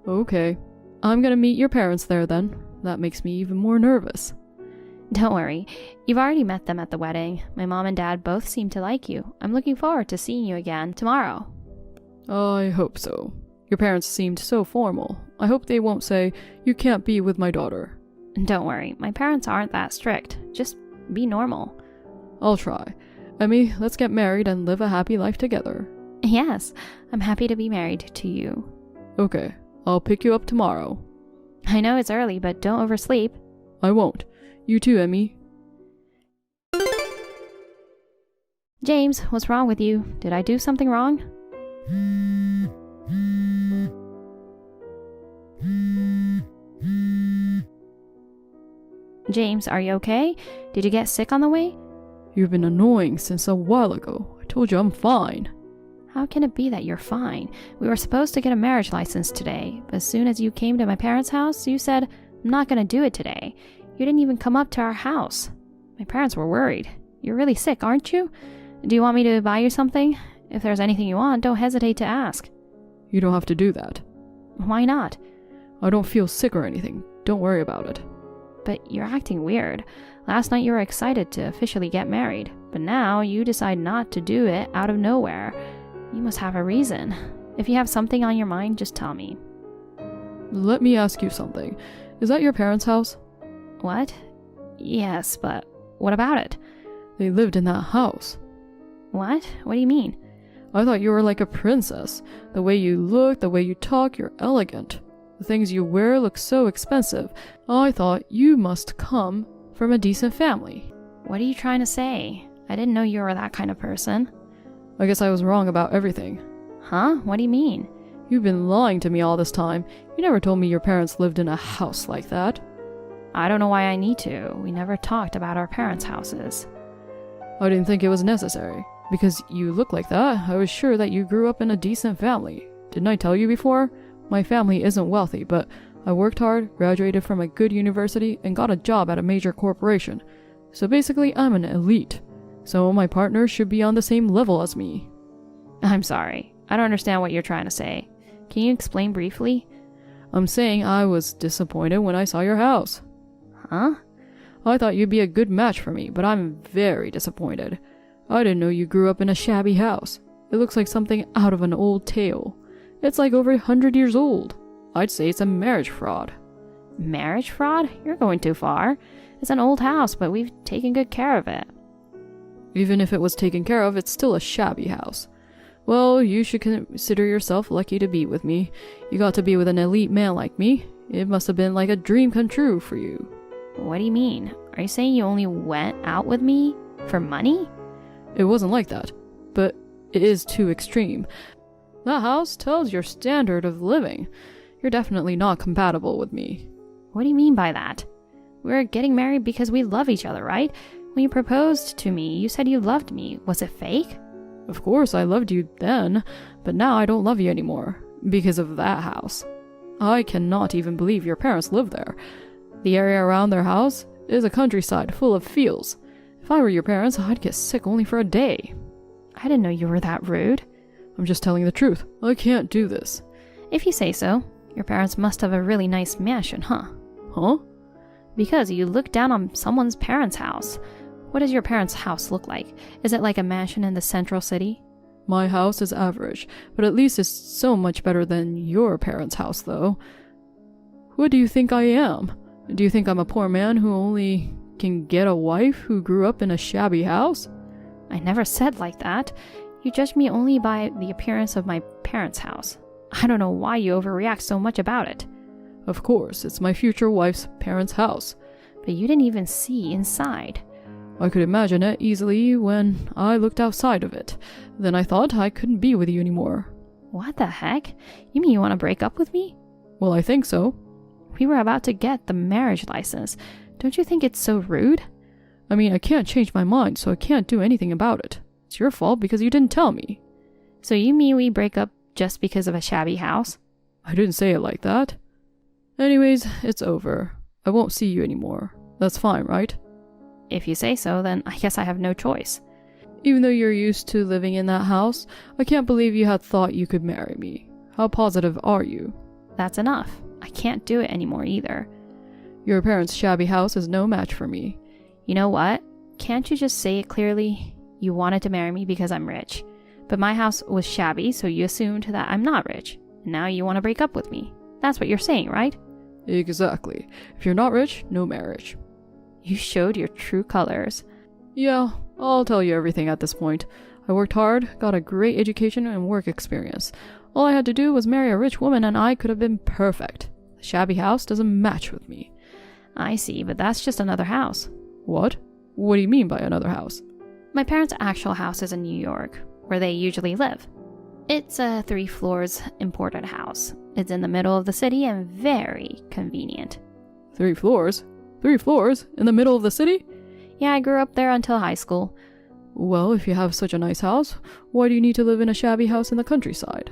Okay. I'm gonna meet your parents there then. That makes me even more nervous. Don't worry, you've already met them at the wedding. My mom and dad both seem to like you. I'm looking forward to seeing you again tomorrow. I hope so. Your parents seemed so formal. I hope they won't say, "You can't be with my daughter." Don't worry, my parents aren't that strict. Just be normal. I'll try. Emmy, let's get married and live a happy life together. Yes, I'm happy to be married to you. Okay, I'll pick you up tomorrow. I know it's early, but don't oversleep. I won't. You too, Emmy. James, what's wrong with you? Did I do something wrong? James, are you okay? Did you get sick on the way? You've been annoying since a while ago. I told you I'm fine. How can it be that you're fine? We were supposed to get a marriage license today, but as soon as you came to my parents' house, you said, I'm not going to do it today. You didn't even come up to our house. My parents were worried. You're really sick, aren't you? Do you want me to buy you something? If there's anything you want, don't hesitate to ask. You don't have to do that. Why not? I don't feel sick or anything. Don't worry about it. But you're acting weird. Last night you were excited to officially get married, but now you decide not to do it out of nowhere. You must have a reason. If you have something on your mind, just tell me. Let me ask you something. Is that your parents' house? What? Yes, but what about it? They lived in that house. What? What do you mean? I thought you were like a princess. The way you look, the way you talk, you're elegant. The things you wear look so expensive. I thought you must come from a decent family. What are you trying to say? I didn't know you were that kind of person. I guess I was wrong about everything. Huh? What do you mean? You've been lying to me all this time. You never told me your parents lived in a house like that. I don't know why I need to. We never talked about our parents' houses. I didn't think it was necessary. Because you look like that, I was sure that you grew up in a decent family. Didn't I tell you before? My family isn't wealthy, but I worked hard, graduated from a good university, and got a job at a major corporation. So basically, I'm an elite. So my partner should be on the same level as me. I'm sorry. I don't understand what you're trying to say. Can you explain briefly? I'm saying I was disappointed when I saw your house. Huh? I thought you'd be a good match for me, but I'm very disappointed. I didn't know you grew up in a shabby house. It looks like something out of an old tale. It's like over 100 years old. I'd say it's a marriage fraud. Marriage fraud? You're going too far. It's an old house, but we've taken good care of it. Even if it was taken care of, it's still a shabby house. Well, you should consider yourself lucky to be with me. You got to be with an elite man like me. It must have been like a dream come true for you. What do you mean? Are you saying you only went out with me for money? It wasn't like that, but it is too extreme. That house tells your standard of living. You're definitely not compatible with me. What do you mean by that? We're getting married because we love each other, right? When you proposed to me, you said you loved me. Was it fake? Of course I loved you then, but now I don't love you anymore, because of that house. I cannot even believe your parents live there. The area around their house is a countryside full of fields. If I were your parents, I'd get sick only for a day. I didn't know you were that rude. I'm just telling the truth. I can't do this. If you say so. Your parents must have a really nice mansion, huh? Huh? Because you look down on someone's parents' house. What does your parents' house look like? Is it like a mansion in the central city? My house is average, but at least it's so much better than your parents' house, though. What do you think I am? Do you think I'm a poor man who only can get a wife who grew up in a shabby house? I never said like that. You judge me only by the appearance of my parents' house. I don't know why you overreact so much about it. Of course, it's my future wife's parents' house. But you didn't even see inside. I could imagine it easily when I looked outside of it. Then I thought I couldn't be with you anymore. What the heck? You mean you want to break up with me? Well, I think so. We were about to get the marriage license. Don't you think it's so rude? I mean, I can't change my mind, so I can't do anything about it. It's your fault because you didn't tell me. So you mean we break up just because of a shabby house? I didn't say it like that. Anyways, it's over. I won't see you anymore. That's fine, right? If you say so, then I guess I have no choice. Even though you're used to living in that house, I can't believe you had thought you could marry me. How positive are you? That's enough. I can't do it anymore either. Your parents' shabby house is no match for me. You know what? Can't you just say it clearly? You wanted to marry me because I'm rich. But my house was shabby, so you assumed that I'm not rich. Now you want to break up with me. That's what you're saying, right? Exactly. If you're not rich, no marriage. You showed your true colors. Yeah, I'll tell you everything at this point. I worked hard, got a great education and work experience. All I had to do was marry a rich woman and I could have been perfect. The shabby house doesn't match with me. I see, but that's just another house. What? What do you mean by another house? My parents' actual house is in New York, where they usually live. It's a 3 floors imported house. It's in the middle of the city and very convenient. 3 floors? 3 floors? In the middle of the city? Yeah, I grew up there until high school. Well, if you have such a nice house, why do you need to live in a shabby house in the countryside?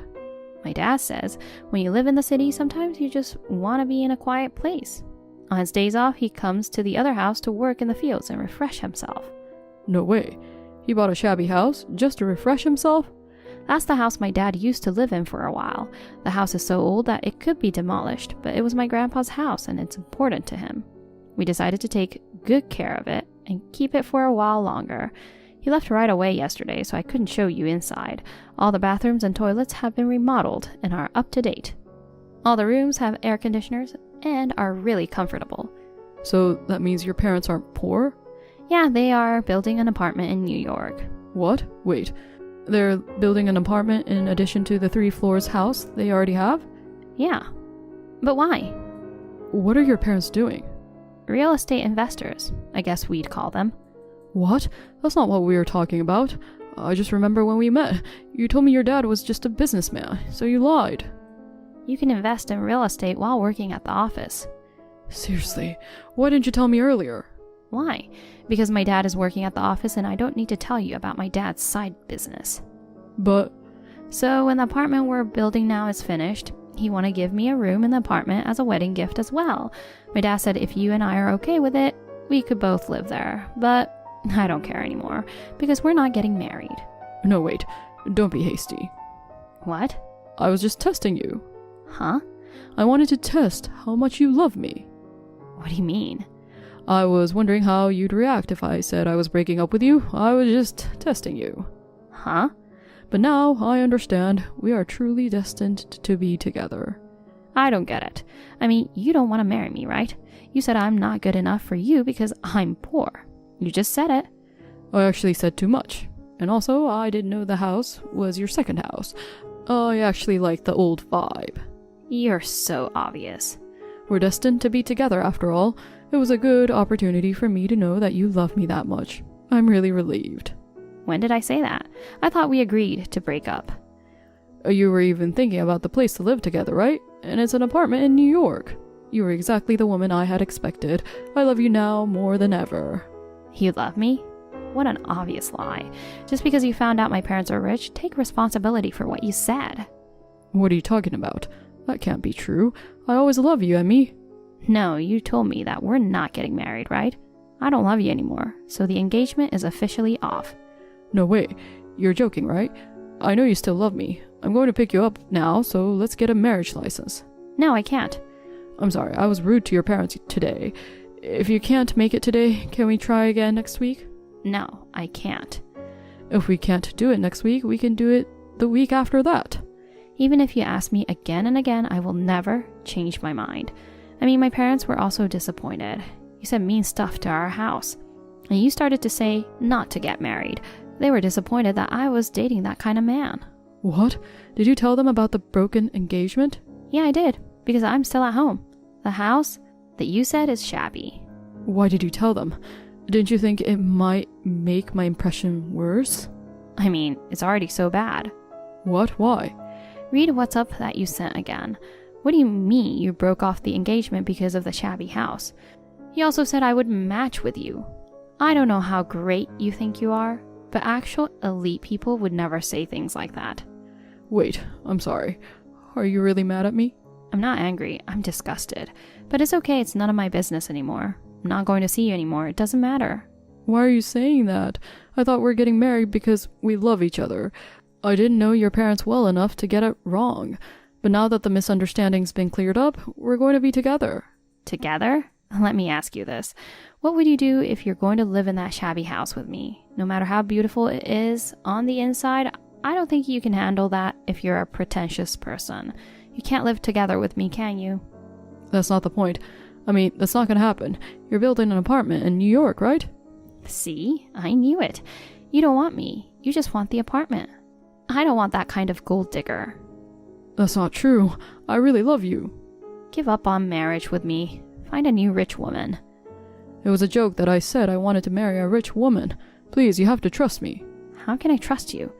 My dad says when you live in the city, sometimes you just want to be in a quiet place. On his days off, he comes to the other house to work in the fields and refresh himself. No way. He bought a shabby house just to refresh himself? That's the house my dad used to live in for a while. The house is so old that it could be demolished, but it was my grandpa's house and it's important to him. We decided to take good care of it and keep it for a while longer. He left right away yesterday, so I couldn't show you inside. All the bathrooms and toilets have been remodeled and are up to date. All the rooms have air conditioners and are really comfortable. So that means your parents aren't poor? Yeah, they are building an apartment in New York. What? Wait. They're building an apartment in addition to the 3 floors house they already have? Yeah. But why? What are your parents doing? Real estate investors, I guess we'd call them. What? That's not what we were talking about. I just remember when we met, you told me your dad was just a businessman, so you lied. You can invest in real estate while working at the office. Seriously, why didn't you tell me earlier? Why? Because my dad is working at the office and I don't need to tell you about my dad's side business. But... So when the apartment we're building now is finished, he want to give me a room in the apartment as a wedding gift as well. My dad said if you and I are okay with it, we could both live there. But I don't care anymore, because we're not getting married. No, wait. Don't be hasty. What? I was just testing you. Huh? I wanted to test how much you love me. What do you mean? I was wondering how you'd react if I said I was breaking up with you. I was just testing you. Huh? But now I understand we are truly destined to be together. I don't get it. I mean, you don't want to marry me, right? You said I'm not good enough for you because I'm poor. You just said it. I actually said too much. And also, I didn't know the house was your second house. I actually like the old vibe. You're so obvious. We're destined to be together after all. It was a good opportunity for me to know that you love me that much. I'm really relieved. When did I say that? I thought we agreed to break up. You were even thinking about the place to live together, right? And it's an apartment in New York. You were exactly the woman I had expected. I love you now more than ever. You love me? What an obvious lie. Just because you found out my parents are rich, take responsibility for what you said. What are you talking about? That can't be true. I always love you, Emmy. No, you told me that we're not getting married, right? I don't love you anymore, so the engagement is officially off. No way. You're joking, right? I know you still love me. I'm going to pick you up now, so let's get a marriage license. No, I can't. I'm sorry, I was rude to your parents today. If you can't make it today, can we try again next week? No, I can't. If we can't do it next week, we can do it the week after that. Even if you ask me again and again, I will never change my mind. I mean, my parents were also disappointed. You said mean stuff to our house. And you started to say not to get married. They were disappointed that I was dating that kind of man. What? Did you tell them about the broken engagement? Yeah, I did, because I'm still at home. The house that you said is shabby. Why did you tell them? Didn't you think it might make my impression worse? I mean, it's already so bad. What? Why? Read what's up that you sent again. What do you mean you broke off the engagement because of the shabby house? He also said I would match with you. I don't know how great you think you are, but actual elite people would never say things like that. Wait, I'm sorry. Are you really mad at me? I'm not angry, I'm disgusted. But it's okay, it's none of my business anymore. I'm not going to see you anymore, it doesn't matter. Why are you saying that? I thought we were getting married because we love each other. I didn't know your parents well enough to get it wrong. But now that the misunderstanding's been cleared up, we're going to be together. Together? Let me ask you this. What would you do if you're going to live in that shabby house with me? No matter how beautiful it is on the inside, I don't think you can handle that if you're a pretentious person. You can't live together with me, can you? That's not the point. I mean, that's not going to happen. You're building an apartment in New York, right? See? I knew it. You don't want me. You just want the apartment. I don't want that kind of gold digger. That's not true. I really love you. Give up on marriage with me. Find a new rich woman. It was a joke that I said I wanted to marry a rich woman. Please, you have to trust me. How can I trust you?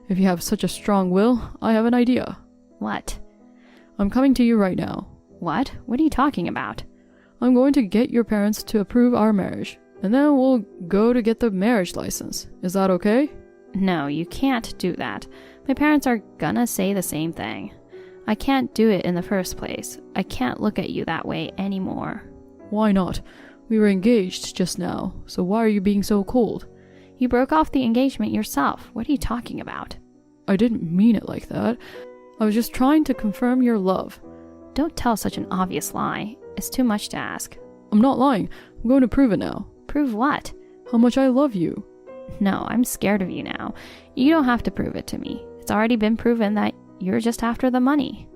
If you have such a strong will, I have an idea. What? I'm coming to you right now. What? What are you talking about? I'm going to get your parents to approve our marriage, and then we'll go to get the marriage license. Is that okay? No, you can't do that. My parents are gonna say the same thing. I can't do it in the first place. I can't look at you that way anymore. Why not? We were engaged just now, so why are you being so cold? You broke off the engagement yourself. What are you talking about? I didn't mean it like that. I was just trying to confirm your love. Don't tell such an obvious lie. It's too much to ask. I'm not lying. I'm going to prove it now. Prove what? How much I love you. No, I'm scared of you now. You don't have to prove it to me. It's already been proven that you're just after the money.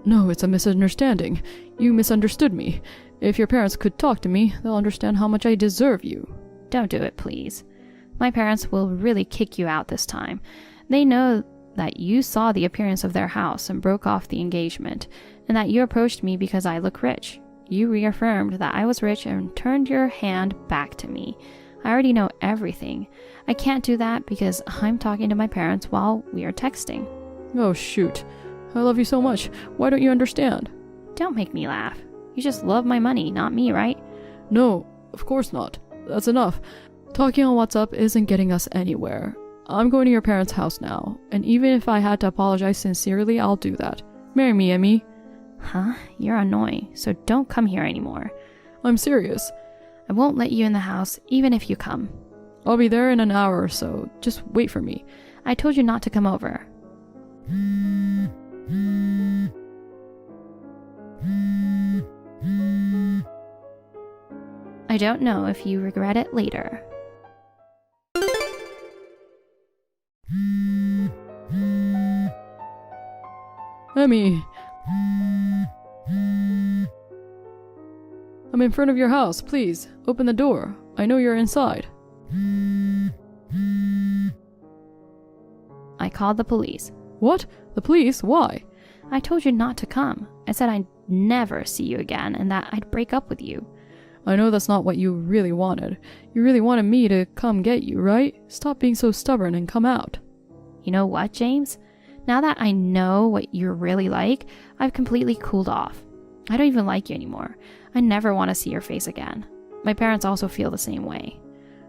No, it's a misunderstanding. You misunderstood me. If your parents could talk to me, they'll understand how much I deserve you. Don't do it, please. My parents will really kick you out this time. They know that you saw the appearance of their house and broke off the engagement, and that you approached me because I look rich. You reaffirmed that I was rich and turned your hand back to me. I already know everything. I can't do that because I'm talking to my parents while we are texting. Oh, shoot. I love you so much. Why don't you understand? Don't make me laugh. You just love my money, not me, right? No, of course not. That's enough. Talking on WhatsApp isn't getting us anywhere. I'm going to your parents' house now, and even if I had to apologize sincerely, I'll do that. Marry me, Emmy. Huh? You're annoying, so don't come here anymore. I'm serious. I won't let you in the house, even if you come. I'll be there in an hour or so. Just wait for me. I told you not to come over. I don't know if you regret it later. Emmy. I'm in front of your house. Please, open the door. I know you're inside. I called the police. What? The police? Why? I told you not to come. I said I'd never see you again and that I'd break up with you. I know that's not what you really wanted. You really wanted me to come get you, right? Stop being so stubborn and come out. You know what, James? Now that I know what you're really like, I've completely cooled off. I don't even like you anymore. I never want to see your face again. My parents also feel the same way.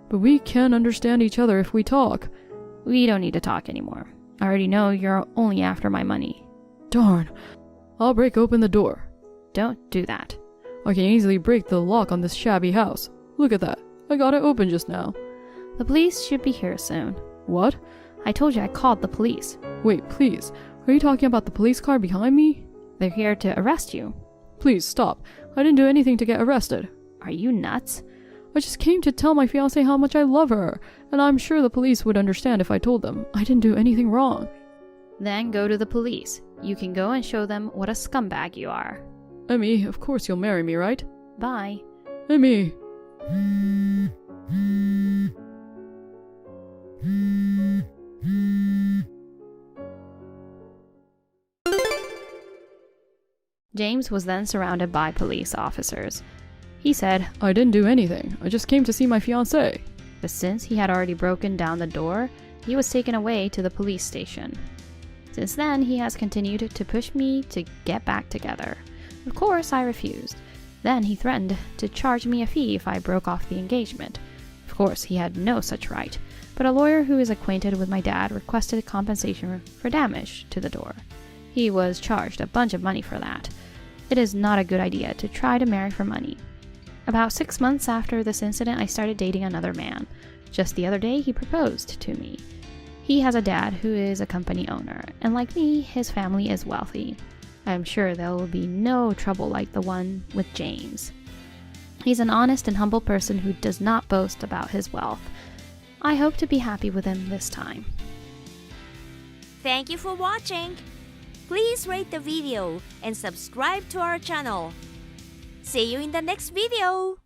But we can understand each other if we talk. We don't need to talk anymore. I already know you're only after my money. Darn. I'll break open the door. Don't do that. I can easily break the lock on this shabby house. Look at that. I got it open just now. The police should be here soon. What? I told you I called the police. Wait, please. Are you talking about the police car behind me? They're here to arrest you. Please, stop. I didn't do anything to get arrested. Are you nuts? I just came to tell my fiancé how much I love her, and I'm sure the police would understand if I told them. I didn't do anything wrong. Then go to the police. You can go and show them what a scumbag you are. Emmy, of course you'll marry me, right? Bye. Emmy! James was then surrounded by police officers. He said, I didn't do anything. I just came to see my fiancé. but since he had already broken down the door, he was taken away to the police station. Since then, he has continued to push me to get back together. Of course, I refused. Then he threatened to charge me a fee if I broke off the engagement. Of course, he had no such right, but a lawyer who is acquainted with my dad requested compensation for damage to the door. He was charged a bunch of money for that. It is not a good idea to try to marry for money. About 6 months after this incident, I started dating another man. Just the other day, he proposed to me. He has a dad who is a company owner, and like me, his family is wealthy. I am sure there will be no trouble like the one with James. He's an honest and humble person who does not boast about his wealth. I hope to be happy with him this time. Thank you for watching. Please rate the video and subscribe to our channel. See you in the next video.